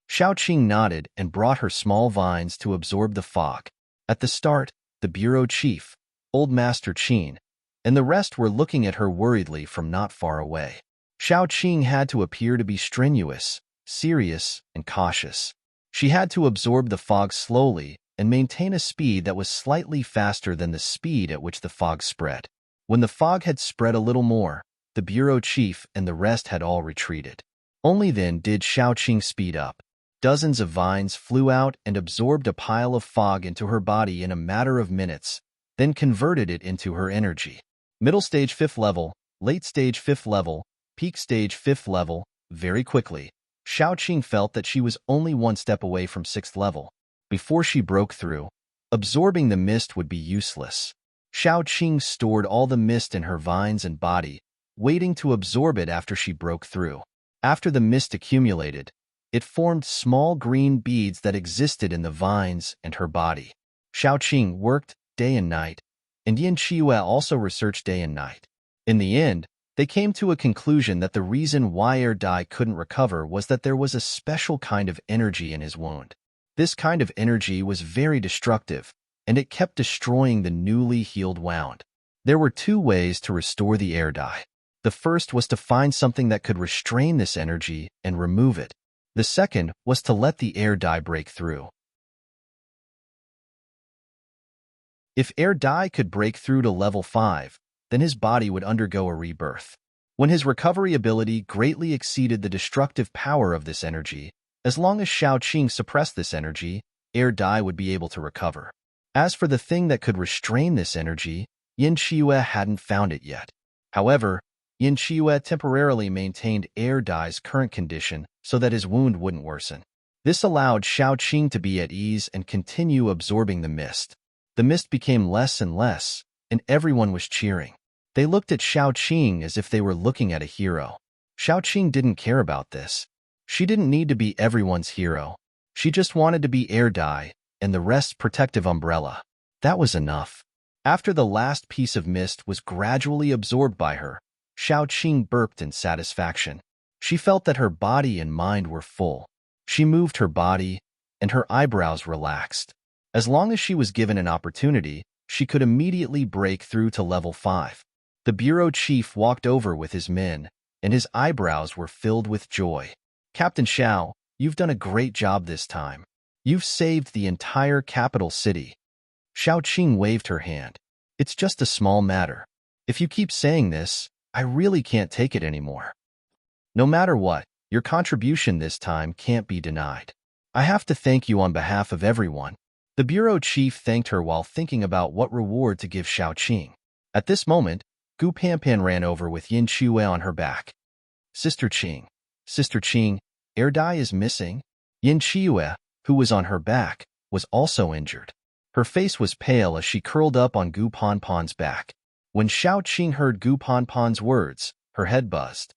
Xiaoqing nodded and brought her small vines to absorb the fog. At the start, the bureau chief, Old Master Qin, and the rest were looking at her worriedly from not far away. Xiaoqing had to appear to be strenuous, serious, and cautious. She had to absorb the fog slowly and maintain a speed that was slightly faster than the speed at which the fog spread. When the fog had spread a little more, the bureau chief and the rest had all retreated. Only then did Xiaoqing speed up. Dozens of vines flew out and absorbed a pile of fog into her body in a matter of minutes, then converted it into her energy. Middle stage 5th level, late stage 5th level, peak stage 5th level. Very quickly, Xiaoqing felt that she was only one step away from 6th level. Before she broke through, absorbing the mist would be useless. Xiaoqing stored all the mist in her vines and body, waiting to absorb it after she broke through. After the mist accumulated, it formed small green beads that existed in the vines and her body. Xiaoqing worked day and night, and Yin Chiue also researched day and night. In the end, they came to a conclusion that the reason why Erdai couldn't recover was that there was a special kind of energy in his wound. This kind of energy was very destructive, and it kept destroying the newly healed wound. There were two ways to restore the Erdai. The first was to find something that could restrain this energy and remove it. The second was to let the Erdai break through. If Erdai could break through to level 5, then his body would undergo a rebirth. When his recovery ability greatly exceeded the destructive power of this energy, as long as Xiaoqing suppressed this energy, Erdai would be able to recover. As for the thing that could restrain this energy, Yin Chiue hadn't found it yet. However, Yin Chiue temporarily maintained Erdai's current condition so that his wound wouldn't worsen. This allowed Xiaoqing to be at ease and continue absorbing the mist. The mist became less and less, and everyone was cheering. They looked at Xiaoqing as if they were looking at a hero. Xiaoqing didn't care about this. She didn't need to be everyone's hero. She just wanted to be Erdai and the rest's protective umbrella. That was enough. After the last piece of mist was gradually absorbed by her, Xiaoqing burped in satisfaction. She felt that her body and mind were full. She moved her body, and her eyebrows relaxed. As long as she was given an opportunity, she could immediately break through to level 5. The bureau chief walked over with his men, and his eyebrows were filled with joy. Captain Xiao, you've done a great job this time. You've saved the entire capital city. Xiaoqing waved her hand. It's just a small matter. If you keep saying this, I really can't take it anymore. No matter what, your contribution this time can't be denied. I have to thank you on behalf of everyone. The bureau chief thanked her while thinking about what reward to give Xiaoqing. At this moment, Gu Panpan ran over with Yin Chiue on her back. Sister Qing, Erdai is missing. Yin Chiue, who was on her back, was also injured. Her face was pale as she curled up on Gu Panpan's back. When Xiaoqing heard Gu Panpan's words, her head buzzed.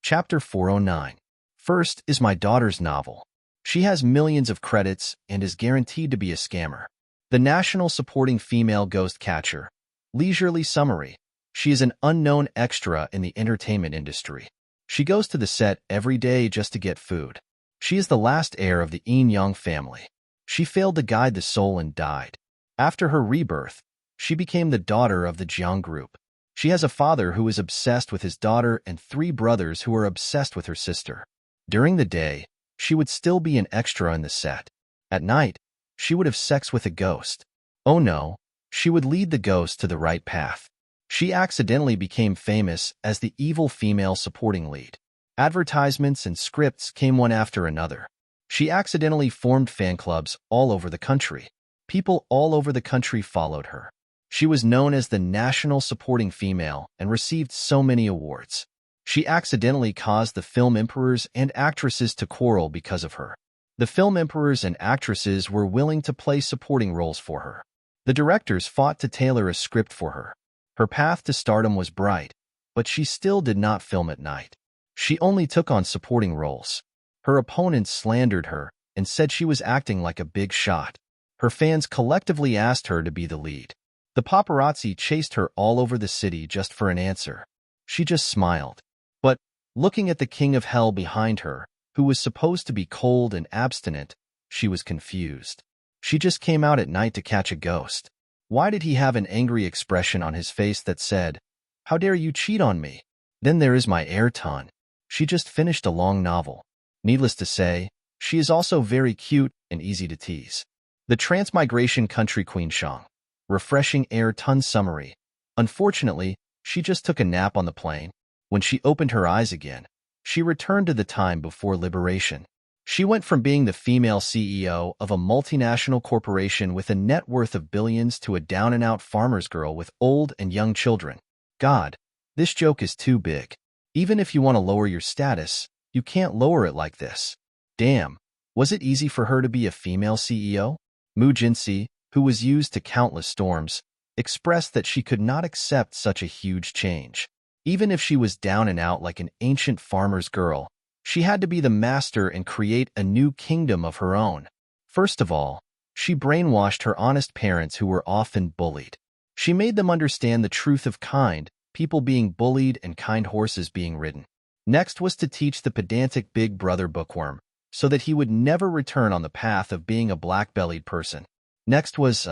Chapter 409. First is my daughter's novel. She has millions of credits and is guaranteed to be a scammer. The National Supporting Female Ghost Catcher. Leisurely summary. She is an unknown extra in the entertainment industry. She goes to the set every day just to get food. She is the last heir of the Yin-Yang family. She failed to guide the soul and died. After her rebirth, she became the daughter of the Jiang group. She has a father who is obsessed with his daughter and 3 brothers who are obsessed with her sister. During the day, she would still be an extra in the set. At night, she would have sex with a ghost. Oh no, she would lead the ghost to the right path. She accidentally became famous as the evil female supporting lead. Advertisements and scripts came one after another. She accidentally formed fan clubs all over the country. People all over the country followed her. She was known as the National Supporting Female and received so many awards. She accidentally caused the film emperors and actresses to quarrel because of her. The film emperors and actresses were willing to play supporting roles for her. The directors fought to tailor a script for her. Her path to stardom was bright, but she still did not film at night. She only took on supporting roles. Her opponents slandered her and said she was acting like a big shot. Her fans collectively asked her to be the lead. The paparazzi chased her all over the city just for an answer. She just smiled. But, looking at the king of hell behind her, who was supposed to be cold and abstinent, she was confused. She just came out at night to catch a ghost. Why did he have an angry expression on his face that said, "How dare you cheat on me?" Then there is my Ayrton. She just finished a long novel. Needless to say, she is also very cute and easy to tease. The Transmigration Country Queen Shang. Refreshing Ayrton summary. Unfortunately, she just took a nap on the plane. When she opened her eyes again, she returned to the time before liberation. She went from being the female CEO of a multinational corporation with a net worth of billions to a down-and-out farmer's girl with old and young children. God, this joke is too big. Even if you want to lower your status, you can't lower it like this. Damn, was it easy for her to be a female CEO? Mu Jinsi, who was used to countless storms, expressed that she could not accept such a huge change. Even if she was down and out like an ancient farmer's girl, she had to be the master and create a new kingdom of her own. First of all, she brainwashed her honest parents who were often bullied. She made them understand the truth of kind, people being bullied and kind horses being ridden. Next was to teach the pedantic big brother bookworm, so that he would never return on the path of being a black-bellied person. Next was,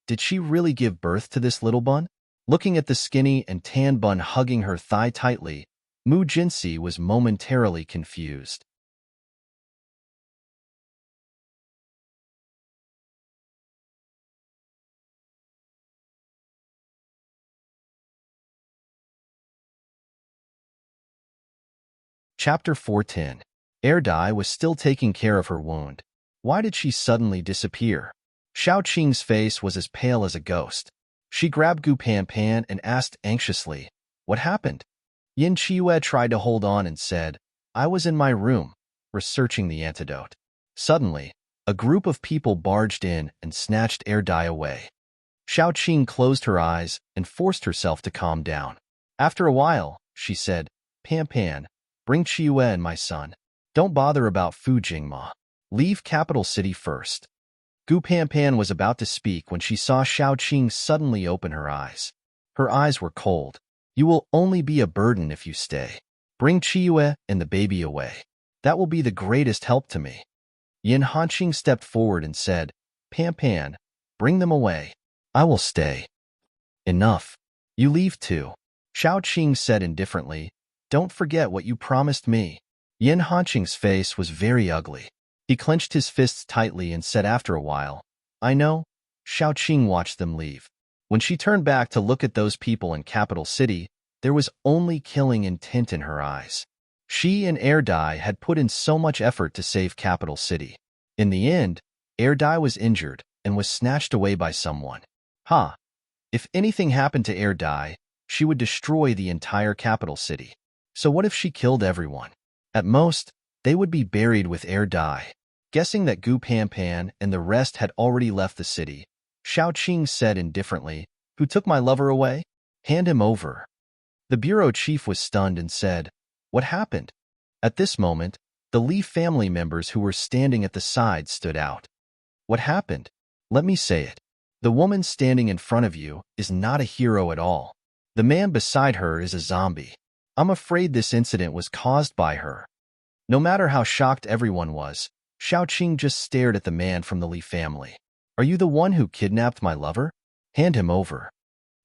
did she really give birth to this little bun? Looking at the skinny and tan bun hugging her thigh tightly, Mu Jinsi was momentarily confused. Chapter 410. Dai was still taking care of her wound. Why did she suddenly disappear? Xiao Qing's face was as pale as a ghost. She grabbed Gu Pan Pan and asked anxiously, "What happened?" Yin Qiue tried to hold on and said, "I was in my room, researching the antidote." Suddenly, a group of people barged in and snatched Dai away. Xiao Qing closed her eyes and forced herself to calm down. After a while, she said, "Pan Pan, bring Qiue and my son. Don't bother about Fu Jingma. Leave capital city first." Gu Pan Pan was about to speak when she saw Xiao Qing suddenly open her eyes. Her eyes were cold. "You will only be a burden if you stay. Bring Qiue and the baby away. That will be the greatest help to me." Yin Hanqing stepped forward and said, "Pan Pan, bring them away. I will stay." "Enough. You leave too." Xiao Qing said indifferently, "Don't forget what you promised me." Yin Hanqing's face was very ugly. He clenched his fists tightly and said after a while, "I know." Xiao Qing watched them leave. When she turned back to look at those people in capital city, there was only killing intent in her eyes. She and Dai had put in so much effort to save capital city. In the end, Dai was injured and was snatched away by someone. Ha! If anything happened to Dai, she would destroy the entire capital city. So what if she killed everyone? At most, they would be buried with Dai. Guessing that Gu Pan Pan and the rest had already left the city, Xiao Qing said indifferently, "Who took my lover away? Hand him over." The bureau chief was stunned and said, "What happened?" At this moment, The Li family members who were standing at the side stood out. What happened? Let me say it. The woman standing in front of you is not a hero at all. The man beside her is a zombie. I'm afraid this incident was caused by her. No matter how shocked everyone was, Xiaoqing just stared at the man from the Li family. Are you the one who kidnapped my lover? Hand him over.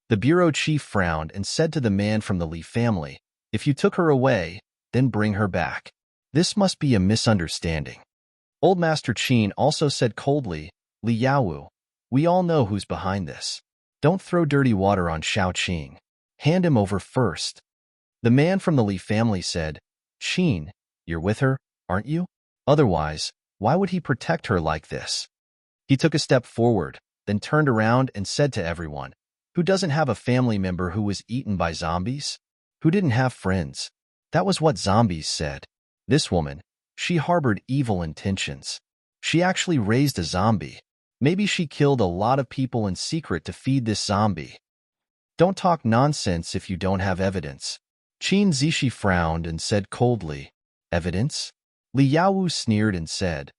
The bureau chief frowned and said to the man from the Li family, if you took her away, then bring her back. This must be a misunderstanding. Old Master Qin also said coldly, Li Yaowu, we all know who's behind this. Don't throw dirty water on Xiaoqing. Hand him over first. The man from the Li family said, Qin, you're with her, aren't you? Otherwise, why would he protect her like this? He took a step forward, then turned around and said to everyone, who doesn't have a family member who was eaten by zombies? Who didn't have friends? That was what zombies said. This woman, she harbored evil intentions. She actually raised a zombie. Maybe she killed a lot of people in secret to feed this zombie. Don't talk nonsense if you don't have evidence. Qin Zishi frowned and said coldly, Evidence? Li Yaowu sneered and said,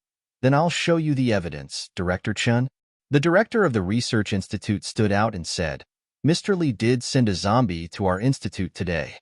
Then I'll show you the evidence, Director Chen. The director of the research institute stood out and said, Mr. Li did send a zombie to our institute today.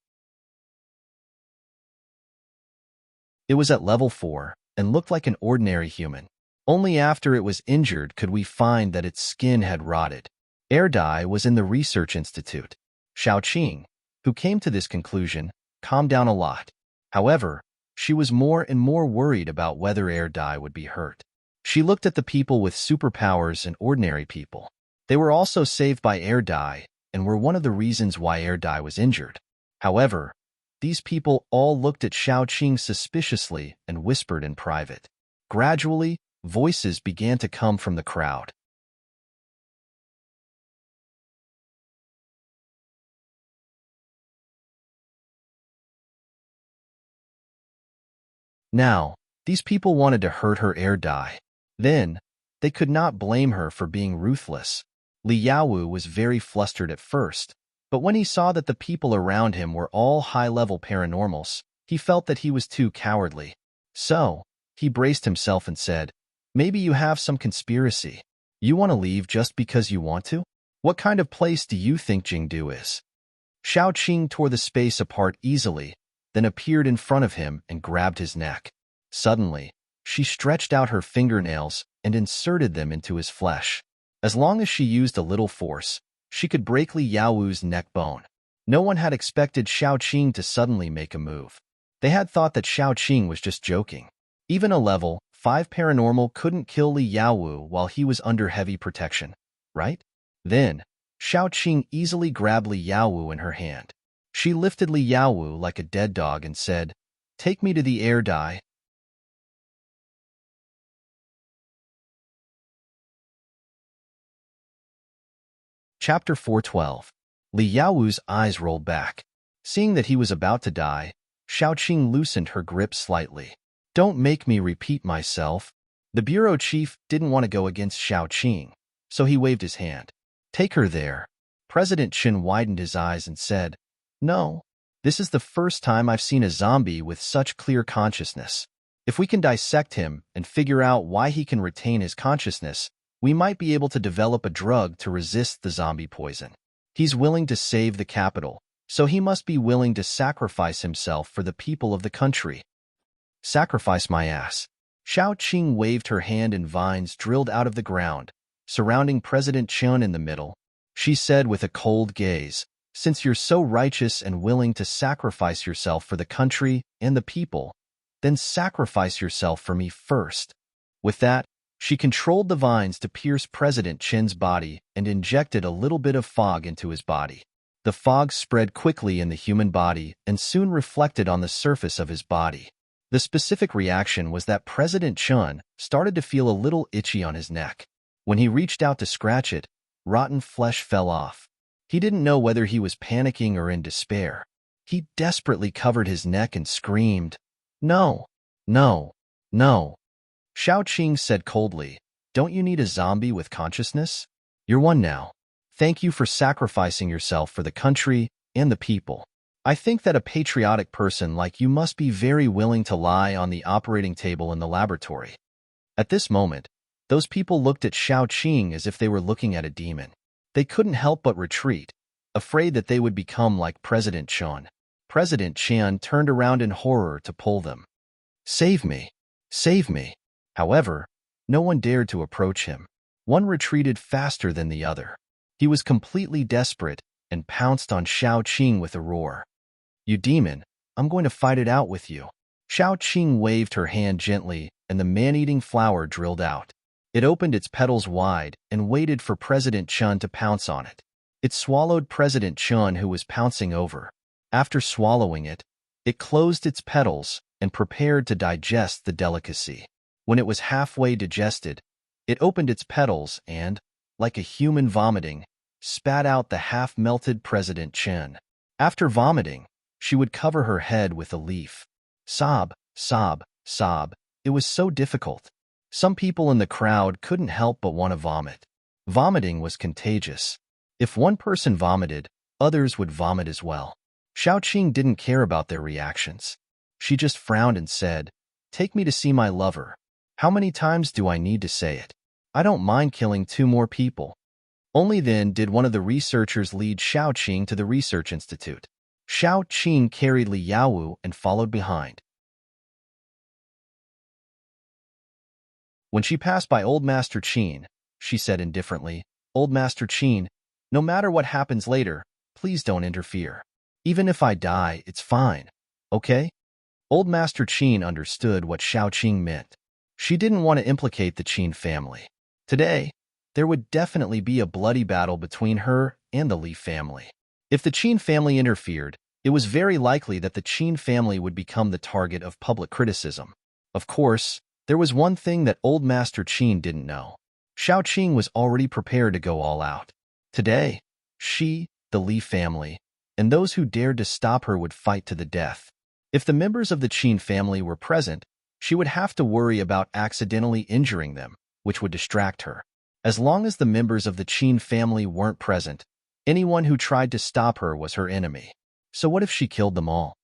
It was at level 4 and looked like an ordinary human. Only after it was injured could we find that its skin had rotted. Air dye was in the research institute. Xiaoqing, who came to this conclusion, calmed down a lot. However, she was more and more worried about whether air dye would be hurt. She looked at the people with superpowers and ordinary people. They were also saved by air dye and were one of the reasons why air dye was injured. However, these people all looked at Xiaoqing suspiciously and whispered in private. Gradually, voices began to come from the crowd. Now, these people wanted to hurt her air dye. Then, they could not blame her for being ruthless. Li Yaowu was very flustered at first, but when he saw that the people around him were all high-level paranormals, he felt that he was too cowardly. So, he braced himself and said, Maybe you have some conspiracy. You want to leave just because you want to? What kind of place do you think Jingdu is? Xiaoqing tore the space apart easily, then appeared in front of him and grabbed his neck. Suddenly, she stretched out her fingernails and inserted them into his flesh. As long as she used a little force, she could break Li Yaowu's neck bone. No one had expected Xiaoqing to suddenly make a move. They had thought that Xiaoqing was just joking. Even a level 5 paranormal couldn't kill Li Yaowu while he was under heavy protection, right? Then, Xiaoqing easily grabbed Li Yaowu in her hand. She lifted Li Yaowu like a dead dog and said, Take me to the air dye. Chapter 412. Li Yaowu's eyes rolled back. Seeing that he was about to die, Xiaoqing loosened her grip slightly. Don't make me repeat myself. The bureau chief didn't want to go against Xiaoqing, so he waved his hand. Take her there. President Chen widened his eyes and said, No, this is the first time I've seen a zombie with such clear consciousness. If we can dissect him and figure out why he can retain his consciousness, we might be able to develop a drug to resist the zombie poison. He's willing to save the capital, so he must be willing to sacrifice himself for the people of the country. Sacrifice my ass. Xiaoqing waved her hand and vines drilled out of the ground, surrounding President Chen in the middle. She said with a cold gaze, Since you're so righteous and willing to sacrifice yourself for the country and the people, then sacrifice yourself for me first. With that, she controlled the vines to pierce President Chen's body and injected a little bit of fog into his body. The fog spread quickly in the human body and soon reflected on the surface of his body. The specific reaction was that President Chen started to feel a little itchy on his neck. When he reached out to scratch it, rotten flesh fell off. He didn't know whether he was panicking or in despair. He desperately covered his neck and screamed, No, no, no. Xiaoqing said coldly, Don't you need a zombie with consciousness? You're one now. Thank you for sacrificing yourself for the country and the people. I think that a patriotic person like you must be very willing to lie on the operating table in the laboratory. At this moment, those people looked at Xiao Qing as if they were looking at a demon. They couldn't help but retreat, afraid that they would become like President Chen. President Chen turned around in horror to pull them. Save me! Save me! However, no one dared to approach him. One retreated faster than the other. He was completely desperate and pounced on Xiao Qing with a roar. You demon, I'm going to fight it out with you. Xiao Qing waved her hand gently, and the man-eating flower drilled out. It opened its petals wide and waited for President Chen to pounce on it. It swallowed President Chen, who was pouncing over. After swallowing it, it closed its petals and prepared to digest the delicacy. When it was halfway digested, it opened its petals and, like a human vomiting, spat out the half-melted President Chen. After vomiting, she would cover her head with a leaf. Sob, sob, sob. It was so difficult. Some people in the crowd couldn't help but want to vomit. Vomiting was contagious. If one person vomited, others would vomit as well. Xiao Qing didn't care about their reactions. She just frowned and said, "Take me to see my lover. How many times do I need to say it? I don't mind killing 2 more people." Only then did one of the researchers lead Xiao Qing to the research institute. Xiao Qing carried Li Yaowu and followed behind. When she passed by Old Master Qin, she said indifferently, "Old Master Qin, no matter what happens later, please don't interfere. Even if I die, it's fine, okay?" Old Master Qin understood what Xiao Qing meant. She didn't want to implicate the Qin family. Today, there would definitely be a bloody battle between her and the Li family. If the Qin family interfered, it was very likely that the Qin family would become the target of public criticism. Of course, there was one thing that Old Master Qin didn't know. Xiao Qing was already prepared to go all out. Today, she, the Li family, and those who dared to stop her would fight to the death. If the members of the Qin family were present, she would have to worry about accidentally injuring them, which would distract her. As long as the members of the Qin family weren't present, anyone who tried to stop her was her enemy. So what if she killed them all?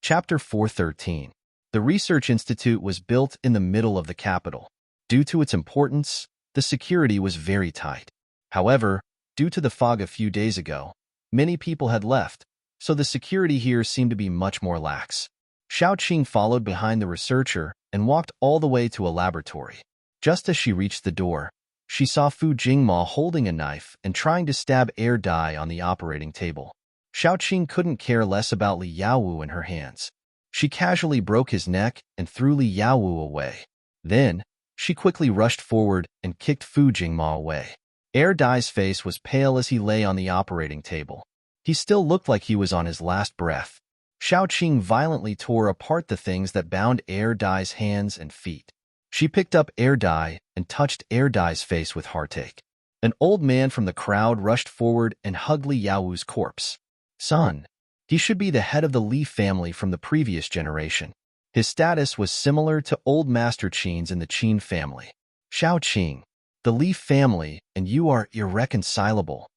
Chapter 413. The Research Institute was built in the middle of the capital. Due to its importance, the security was very tight. However, due to the fog a few days ago, many people had left, so the security here seemed to be much more lax. Xiao Qing followed behind the researcher and walked all the way to a laboratory. Just as she reached the door, she saw Fu Jingma holding a knife and trying to stab air dye on the operating table. Xiao Qing couldn't care less about Li Yaowu in her hands. She casually broke his neck and threw Li Yaowu away. Then, she quickly rushed forward and kicked Fu Jingma away. Air Dai's face was pale as he lay on the operating table. He still looked like he was on his last breath. Xiao Qing violently tore apart the things that bound Air Dai's hands and feet. She picked up Air Dai and touched Air Dai's face with heartache. An old man from the crowd rushed forward and hugged Li Yaowu's corpse. Son, he should be the head of the Li family from the previous generation. His status was similar to Old Master Qin's in the Qin family. Xiao Qing, the Li family, and you are irreconcilable.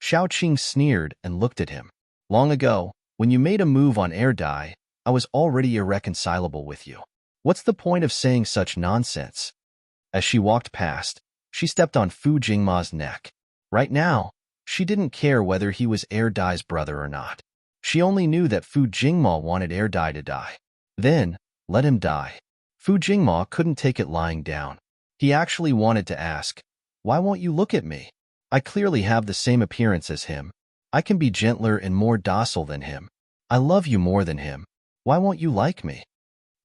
Xiao Qing sneered and looked at him. Long ago, when you made a move on Air Dai, I was already irreconcilable with you. What's the point of saying such nonsense? As she walked past, she stepped on Fu Jingma's neck. Right now, she didn't care whether he was Air Dai's brother or not. She only knew that Fu Jingma wanted Air Dai to die. Then, let him die. Fu Jingma couldn't take it lying down. He actually wanted to ask, "Why won't you look at me? I clearly have the same appearance as him. I can be gentler and more docile than him. I love you more than him. Why won't you like me?"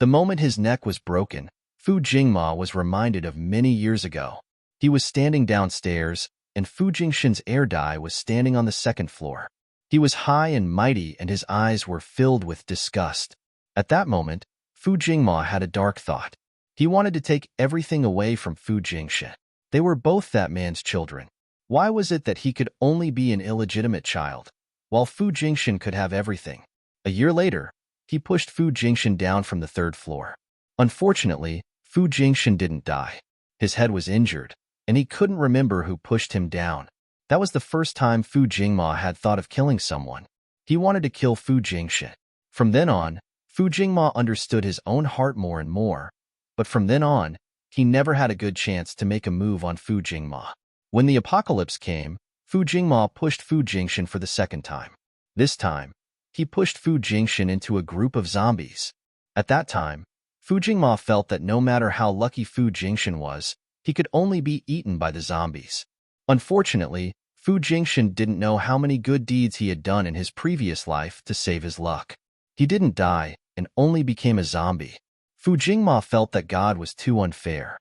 The moment his neck was broken, Fu Jingma was reminded of many years ago. He was standing downstairs, and Fu Jingshan's Air Dai was standing on the second floor. He was high and mighty, and his eyes were filled with disgust. At that moment, Fu Jingma had a dark thought. He wanted to take everything away from Fu Jingshan. They were both that man's children. Why was it that he could only be an illegitimate child, while Fu Jingshan could have everything? A year later, he pushed Fu Jingshan down from the third floor. Unfortunately, Fu Jingshan didn't die. His head was injured, and he couldn't remember who pushed him down. That was the first time Fu Jingma had thought of killing someone. He wanted to kill Fu Jingshan. From then on, Fu Jingma understood his own heart more and more, but from then on, he never had a good chance to make a move on Fu Jingma. When the apocalypse came, Fu Jingma pushed Fu Jingshan for the second time. This time, he pushed Fu Jingshan into a group of zombies. At that time, Fu Jingma felt that no matter how lucky Fu Jingshan was, he could only be eaten by the zombies. Unfortunately, Fu Jingshan didn't know how many good deeds he had done in his previous life to save his luck. He didn't die and only became a zombie. Fu Jingma felt that God was too unfair.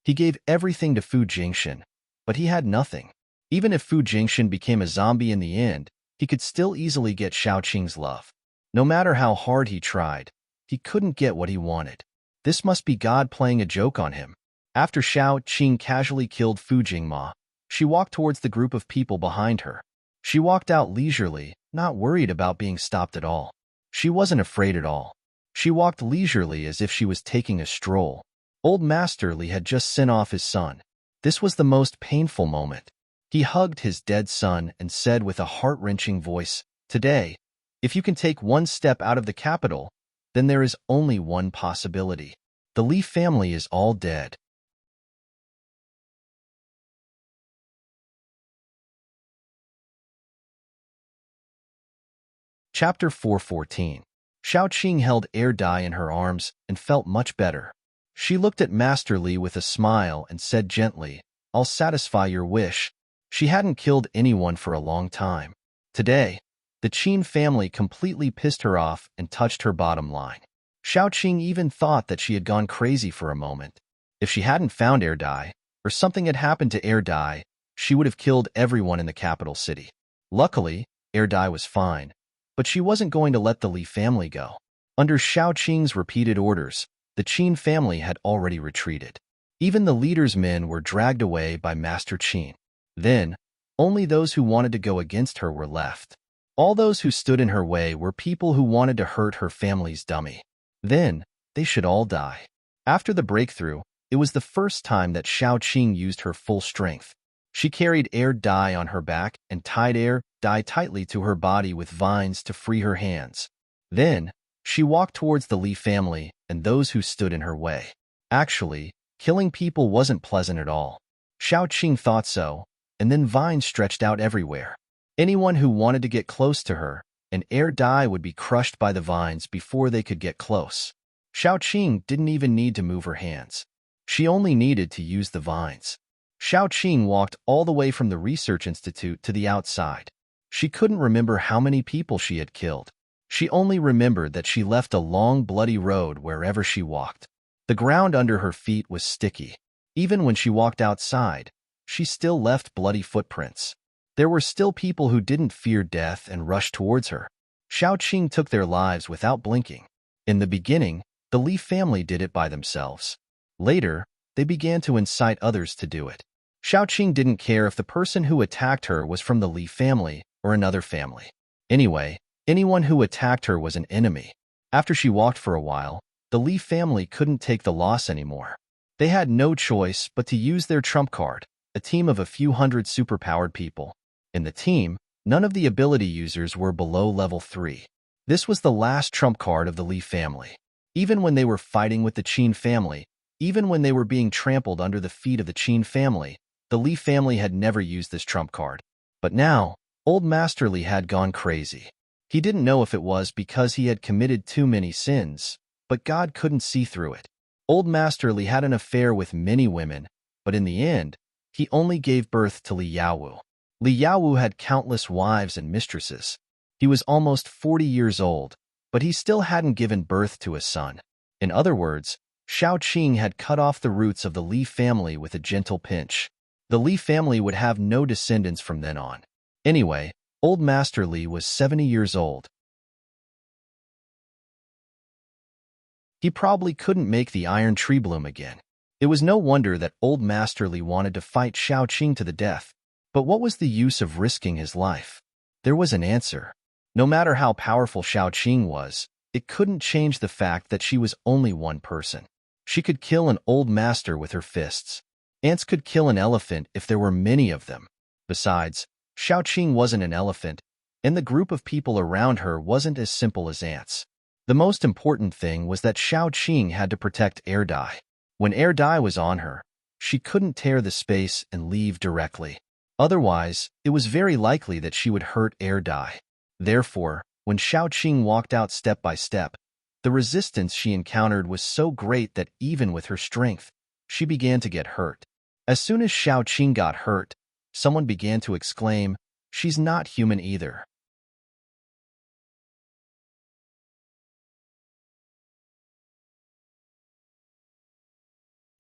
He gave everything to Fu Jingshan, but he had nothing. Even if Fu Jingshan became a zombie in the end, he could still easily get Xiaoqing's love. No matter how hard he tried, he couldn't get what he wanted. This must be God playing a joke on him. After Xiaoqing casually killed Fu Jingma, she walked towards the group of people behind her. She walked out leisurely, not worried about being stopped at all. She wasn't afraid at all. She walked leisurely as if she was taking a stroll. Old Master Li had just sent off his son. This was the most painful moment. He hugged his dead son and said with a heart-wrenching voice, "Today, if you can take one step out of the capital, then there is only one possibility. The Li family is all dead." Chapter 414. Xiaoqing held air dye in her arms and felt much better. She looked at Master Li with a smile and said gently, "I'll satisfy your wish." She hadn't killed anyone for a long time. Today, the Qin family completely pissed her off and touched her bottom line. Xiaoqing even thought that she had gone crazy for a moment. If she hadn't found air dye, or something had happened to air dye, she would have killed everyone in the capital city. Luckily, air dye was fine, but she wasn't going to let the Li family go. Under Xiaoqing's repeated orders, the Qin family had already retreated. Even the leader's men were dragged away by Master Qin. Then, only those who wanted to go against her were left. All those who stood in her way were people who wanted to hurt her family's dummy. Then, they should all die. After the breakthrough, it was the first time that Xiaoqing used her full strength. She carried air dye on her back and tied air dye tightly to her body with vines to free her hands. Then, she walked towards the Li family and those who stood in her way. Actually, killing people wasn't pleasant at all. Xiaoqing thought so, and then vines stretched out everywhere. Anyone who wanted to get close to her, and air dye would be crushed by the vines before they could get close. Xiaoqing didn't even need to move her hands. She only needed to use the vines. Xiaoqing walked all the way from the research institute to the outside. She couldn't remember how many people she had killed. She only remembered that she left a long, bloody road wherever she walked. The ground under her feet was sticky. Even when she walked outside, she still left bloody footprints. There were still people who didn't fear death and rushed towards her. Xiaoqing took their lives without blinking. In the beginning, the Li family did it by themselves. Later, they began to incite others to do it. Xiaoqing didn't care if the person who attacked her was from the Li family or another family. Anyway, anyone who attacked her was an enemy. After she walked for a while, the Li family couldn't take the loss anymore. They had no choice but to use their trump card, a team of a few hundred superpowered people. In the team, none of the ability users were below level 3. This was the last trump card of the Li family. Even when they were fighting with the Qin family, even when they were being trampled under the feet of the Qin family, the Li family had never used this trump card. But now, Old Master Li had gone crazy. He didn't know if it was because he had committed too many sins, but God couldn't see through it. Old Master Li had an affair with many women, but in the end, he only gave birth to Li Yaowu. Li Yaowu had countless wives and mistresses. He was almost 40 years old, but he still hadn't given birth to a son. In other words, Xiaoqing had cut off the roots of the Li family with a gentle pinch. The Li family would have no descendants from then on. Anyway, Old Master Li was 70 years old. He probably couldn't make the iron tree bloom again. It was no wonder that Old Master Li wanted to fight Xiaoqing to the death. But what was the use of risking his life? There was an answer. No matter how powerful Xiaoqing was, it couldn't change the fact that she was only one person. She could kill an old master with her fists. Ants could kill an elephant if there were many of them. Besides, Xiaoqing wasn't an elephant, and the group of people around her wasn't as simple as ants. The most important thing was that Xiaoqing had to protect Air Dai. When Air Dai was on her, she couldn't tear the space and leave directly. Otherwise, it was very likely that she would hurt Air Dai. Therefore, when Xiaoqing walked out step by step, the resistance she encountered was so great that even with her strength, she began to get hurt. As soon as Xiaoqing got hurt, someone began to exclaim, "She's not human either."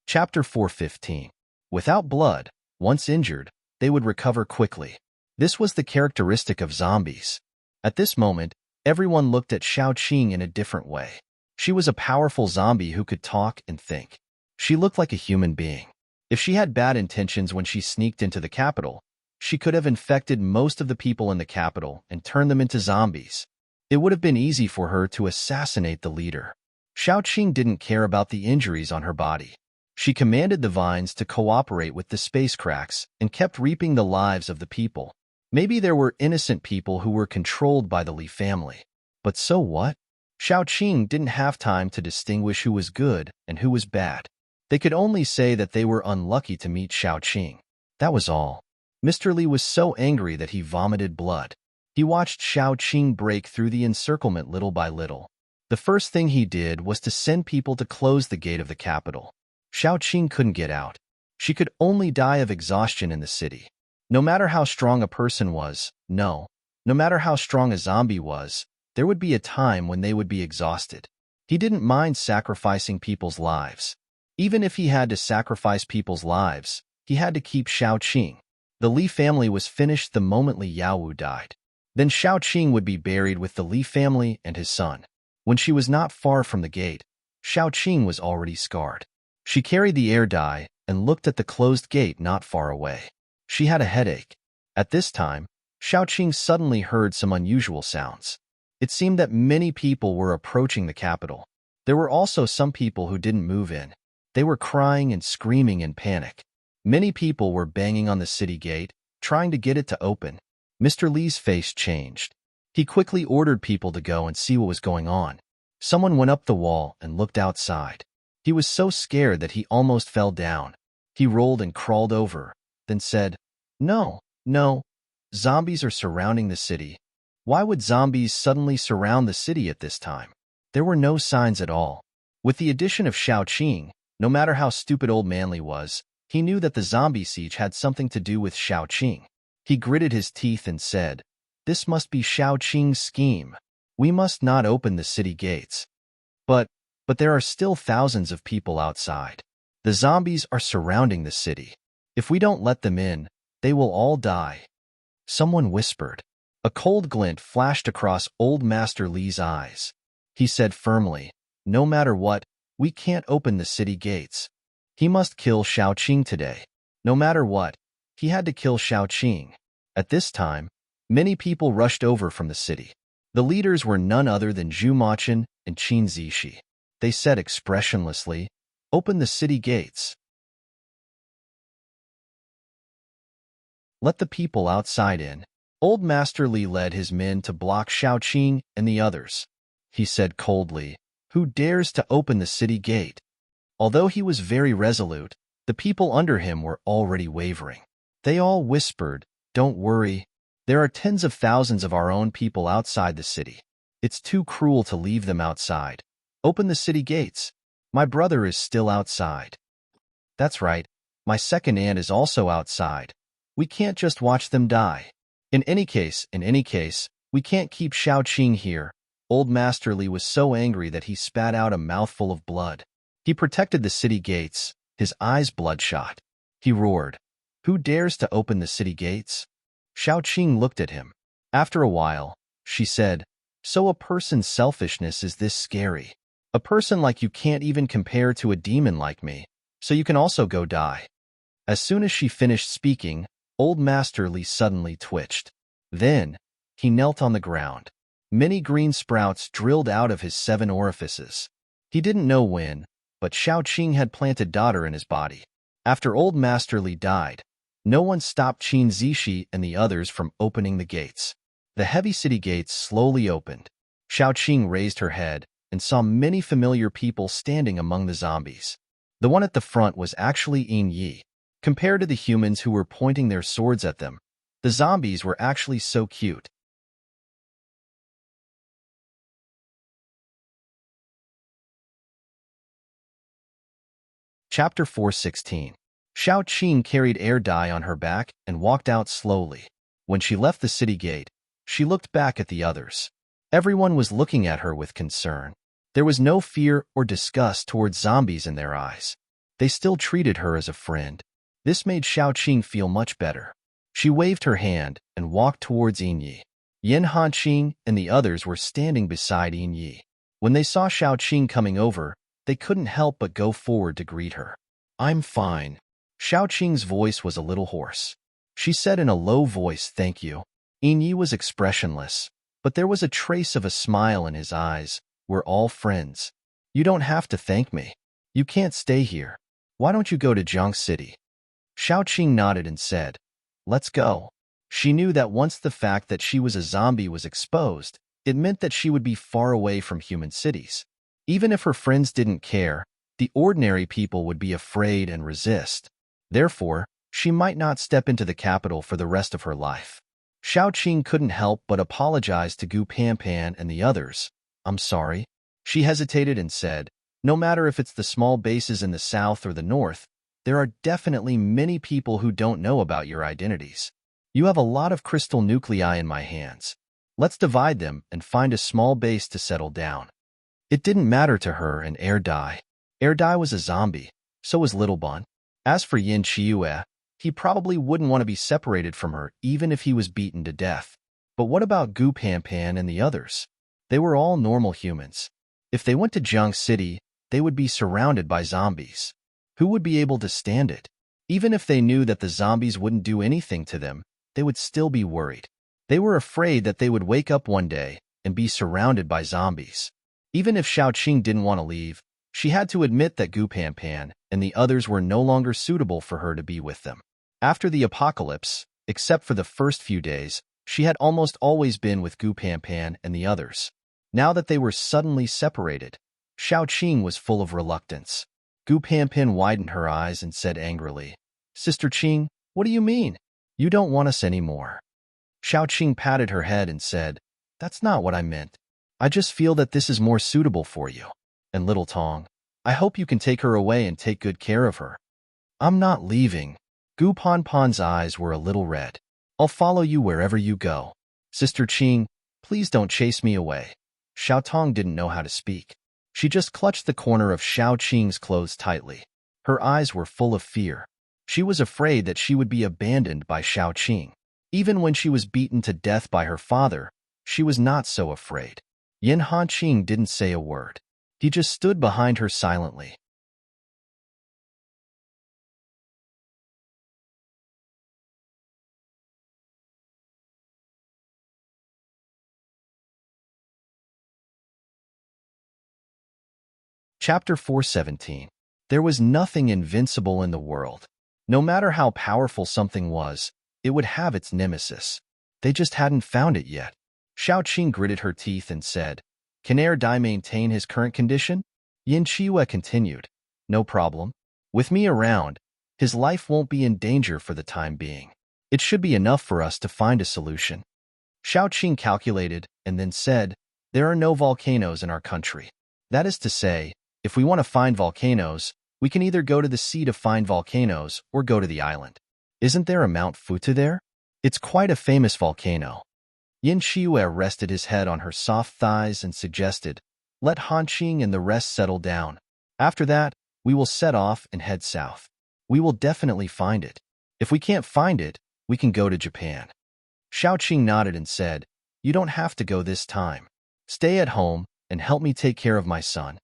Chapter 415. Without blood, once injured, they would recover quickly. This was the characteristic of zombies. At this moment, everyone looked at Xiaoqing in a different way. She was a powerful zombie who could talk and think. She looked like a human being. If she had bad intentions when she sneaked into the capital, she could have infected most of the people in the capital and turned them into zombies. It would have been easy for her to assassinate the leader. Xiaoqing didn't care about the injuries on her body. She commanded the vines to cooperate with the space cracks and kept reaping the lives of the people. Maybe there were innocent people who were controlled by the Li family. But so what? Xiaoqing didn't have time to distinguish who was good and who was bad. They could only say that they were unlucky to meet Xiaoqing. That was all. Mr. Li was so angry that he vomited blood. He watched Xiaoqing break through the encirclement little by little. The first thing he did was to send people to close the gate of the capital. Xiaoqing couldn't get out. She could only die of exhaustion in the city. No matter how strong a person was, no matter how strong a zombie was, there would be a time when they would be exhausted. He didn't mind sacrificing people's lives. Even if he had to sacrifice people's lives, he had to keep Xiaoqing. The Li family was finished the moment Li Yaowu died. Then Xiaoqing would be buried with the Li family and his son. When she was not far from the gate, Xiaoqing was already scarred. She carried the air dye and looked at the closed gate not far away. She had a headache. At this time, Xiaoqing suddenly heard some unusual sounds. It seemed that many people were approaching the capital. There were also some people who didn't move in. They were crying and screaming in panic. Many people were banging on the city gate, trying to get it to open. Mr. Li's face changed. He quickly ordered people to go and see what was going on. Someone went up the wall and looked outside. He was so scared that he almost fell down. He rolled and crawled over, then said, No, zombies are surrounding the city. Why would zombies suddenly surround the city at this time? There were no signs at all. With the addition of Xiaoqing, no matter how stupid old Manly was, he knew that the zombie siege had something to do with Xiaoqing. He gritted his teeth and said, This must be Xiaoqing's scheme. We must not open the city gates. But there are still thousands of people outside. The zombies are surrounding the city. If we don't let them in, they will all die. Someone whispered. A cold glint flashed across Old Master Li's eyes. He said firmly, No matter what, we can't open the city gates. He must kill Xiaoqing today. No matter what, he had to kill Xiaoqing. At this time, many people rushed over from the city. The leaders were none other than Zhu Machun and Qin Zishi. They said expressionlessly, Open the city gates. Let the people outside in. Old Master Li led his men to block Xiaoqing and the others. He said coldly, Who dares to open the city gate? Although he was very resolute, the people under him were already wavering. They all whispered, Don't worry. There are tens of thousands of our own people outside the city. It's too cruel to leave them outside. Open the city gates. My brother is still outside. That's right. My second aunt is also outside. We can't just watch them die. In any case, we can't keep Xiaoqing here. Old Master Li was so angry that he spat out a mouthful of blood. He protected the city gates, his eyes bloodshot. He roared, Who dares to open the city gates? Xiaoqing looked at him. After a while, she said, So a person's selfishness is this scary. A person like you can't even compare to a demon like me, so you can also go die. As soon as she finished speaking, Old Master Li suddenly twitched. Then, he knelt on the ground. Many green sprouts drilled out of his 7 orifices. He didn't know when, but Xiao Qing had planted daughter in his body. After old Master Li died, no one stopped Qin Zishi and the others from opening the gates. The heavy city gates slowly opened. Xiao Qing raised her head and saw many familiar people standing among the zombies. The one at the front was actually Yin Yi. Compared to the humans who were pointing their swords at them, the zombies were actually so cute. Chapter 416. Xiao Qing carried air dye on her back and walked out slowly. When she left the city gate, she looked back at the others. Everyone was looking at her with concern. There was no fear or disgust towards zombies in their eyes. They still treated her as a friend. This made Xiao Qing feel much better. She waved her hand and walked towards Yin Yi. Yin Hanqing and the others were standing beside Yin Yi. When they saw Xiao Qing coming over, they couldn't help but go forward to greet her. "I'm fine." Xiao Qing's voice was a little hoarse. She said in a low voice, "Thank you." Yin Yi was expressionless, but there was a trace of a smile in his eyes. "We're all friends. You don't have to thank me. You can't stay here. Why don't you go to Jiang City?" Xiao Qing nodded and said, "Let's go." She knew that once the fact that she was a zombie was exposed, it meant that she would be far away from human cities. Even if her friends didn't care, the ordinary people would be afraid and resist. Therefore, she might not step into the capital for the rest of her life. Xiao Qing couldn't help but apologize to Gu Panpan and the others. "I'm sorry." She hesitated and said, "No matter if it's the small bases in the south or the north, there are definitely many people who don't know about your identities. You have a lot of crystal nuclei in my hands. Let's divide them and find a small base to settle down." It didn't matter to her and Air Dai. Air Dai was a zombie, so was Little Bun. As for Yin Chiue, he probably wouldn't want to be separated from her even if he was beaten to death. But what about Gu Panpan and the others? They were all normal humans. If they went to Jiang City, they would be surrounded by zombies. Who would be able to stand it? Even if they knew that the zombies wouldn't do anything to them, they would still be worried. They were afraid that they would wake up one day and be surrounded by zombies. Even if Xiao Qing didn't want to leave, she had to admit that Gu Panpan and the others were no longer suitable for her to be with them. After the apocalypse, except for the first few days, she had almost always been with Gu Panpan and the others. Now that they were suddenly separated, Xiao Qing was full of reluctance. Gu Panpan widened her eyes and said angrily, "Sister Qing, what do you mean? You don't want us anymore." Xiao Qing patted her head and said, "That's not what I meant. I just feel that this is more suitable for you. And Little Tong, I hope you can take her away and take good care of her." "I'm not leaving." Gu Panpan's eyes were a little red. "I'll follow you wherever you go. Sister Qing, please don't chase me away." Xiao Tong didn't know how to speak. She just clutched the corner of Xiao Qing's clothes tightly. Her eyes were full of fear. She was afraid that she would be abandoned by Xiao Qing. Even when she was beaten to death by her father, she was not so afraid. Yin Hanqing didn't say a word. He just stood behind her silently. Chapter 417. There was nothing invincible in the world. No matter how powerful something was, it would have its nemesis. They just hadn't found it yet. Xiao Qing gritted her teeth and said, "Can Air Dai maintain his current condition?" Yin Chiue continued, "No problem. With me around, his life won't be in danger for the time being. It should be enough for us to find a solution." Xiao Qing calculated and then said, "There are no volcanoes in our country. That is to say, if we want to find volcanoes, we can either go to the sea to find volcanoes or go to the island. Isn't there a Mount Futu there? It's quite a famous volcano." Yin Chiue rested his head on her soft thighs and suggested, "Let Hanqing and the rest settle down. After that, we will set off and head south. We will definitely find it. If we can't find it, we can go to Japan." Xiao Qing nodded and said, "You don't have to go this time. Stay at home and help me take care of my son."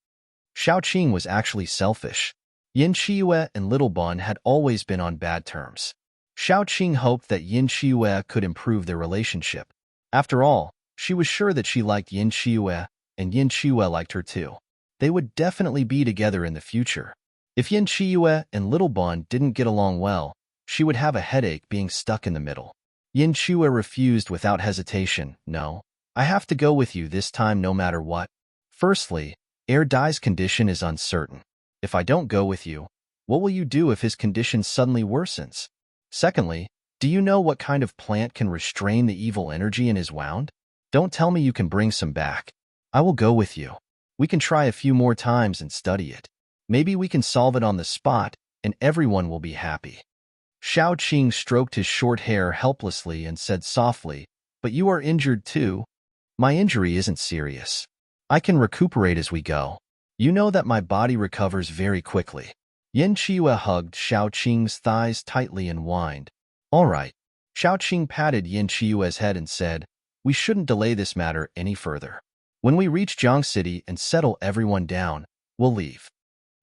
Xiao Qing was actually selfish. Yin Chiue and Little Bun had always been on bad terms. Xiao Qing hoped that Yin Chiue could improve their relationship. After all, she was sure that she liked Yin Chiue, and Yin Chiue liked her too. They would definitely be together in the future. If Yin Chiyue and Little Bun didn't get along well, she would have a headache being stuck in the middle. Yin Chiyue refused without hesitation. No, I have to go with you this time no matter what. Firstly, Air Dai's condition is uncertain. If I don't go with you, what will you do if his condition suddenly worsens? Secondly, do you know what kind of plant can restrain the evil energy in his wound? Don't tell me you can bring some back. I will go with you. We can try a few more times and study it. Maybe we can solve it on the spot, and everyone will be happy. Xiao Qing stroked his short hair helplessly and said softly, "But you are injured too." "My injury isn't serious. I can recuperate as we go. You know that my body recovers very quickly." Yin Chiyue hugged Xiao Qing's thighs tightly and whined. "All right." Xiao Qing patted Yin Chiyue's head and said, "We shouldn't delay this matter any further. When we reach Jiang City and settle everyone down, we'll leave."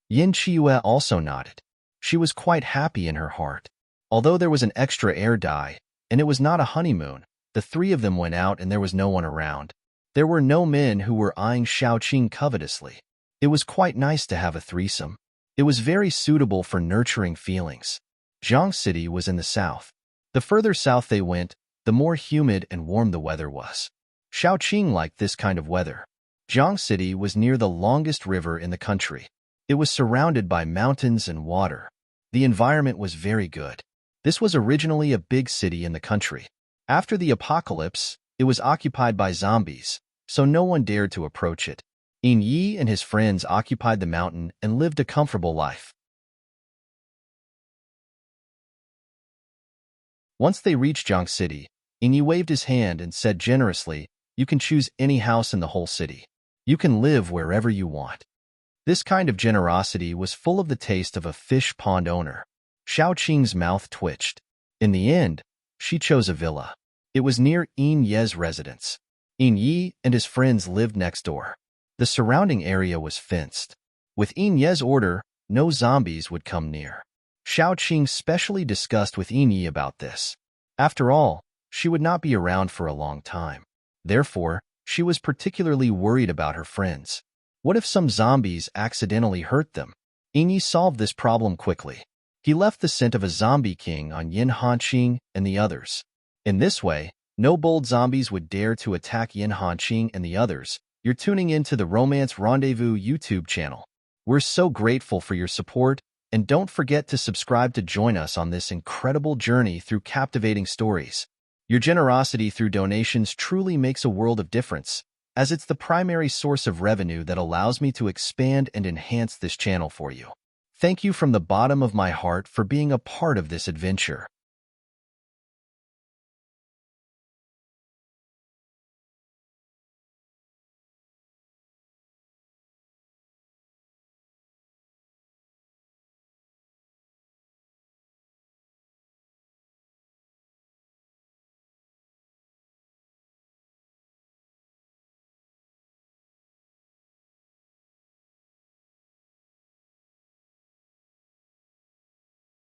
Yin Chiyue also nodded. She was quite happy in her heart. Although there was an extra Air Dai, and it was not a honeymoon, the three of them went out and there was no one around. There were no men who were eyeing Xiao Qing covetously. It was quite nice to have a threesome. It was very suitable for nurturing feelings. Jiang City was in the south. The further south they went, the more humid and warm the weather was. Xiao Qing liked this kind of weather. Jiang City was near the longest river in the country. It was surrounded by mountains and water. The environment was very good. This was originally a big city in the country. After the apocalypse, it was occupied by zombies, so no one dared to approach it. Yin Yi and his friends occupied the mountain and lived a comfortable life. Once they reached Jiang City, Yin Yi waved his hand and said generously, "You can choose any house in the whole city. You can live wherever you want." This kind of generosity was full of the taste of a fish pond owner. Xiao Qing's mouth twitched. In the end, she chose a villa. It was near Yin Ye's residence. Yin Yi and his friends lived next door. The surrounding area was fenced. With Yin Ye's order, no zombies would come near. Xiao Qing specially discussed with Yin Yi about this. After all, she would not be around for a long time. Therefore, she was particularly worried about her friends. What if some zombies accidentally hurt them? Yin Yi solved this problem quickly. He left the scent of a zombie king on Yin Hanqing and the others. In this way, no bold zombies would dare to attack Yin Hanqing and the others. You're tuning into the Romance Rendezvous YouTube channel. We're so grateful for your support, and don't forget to subscribe to join us on this incredible journey through captivating stories. Your generosity through donations truly makes a world of difference, as it's the primary source of revenue that allows me to expand and enhance this channel for you. Thank you from the bottom of my heart for being a part of this adventure.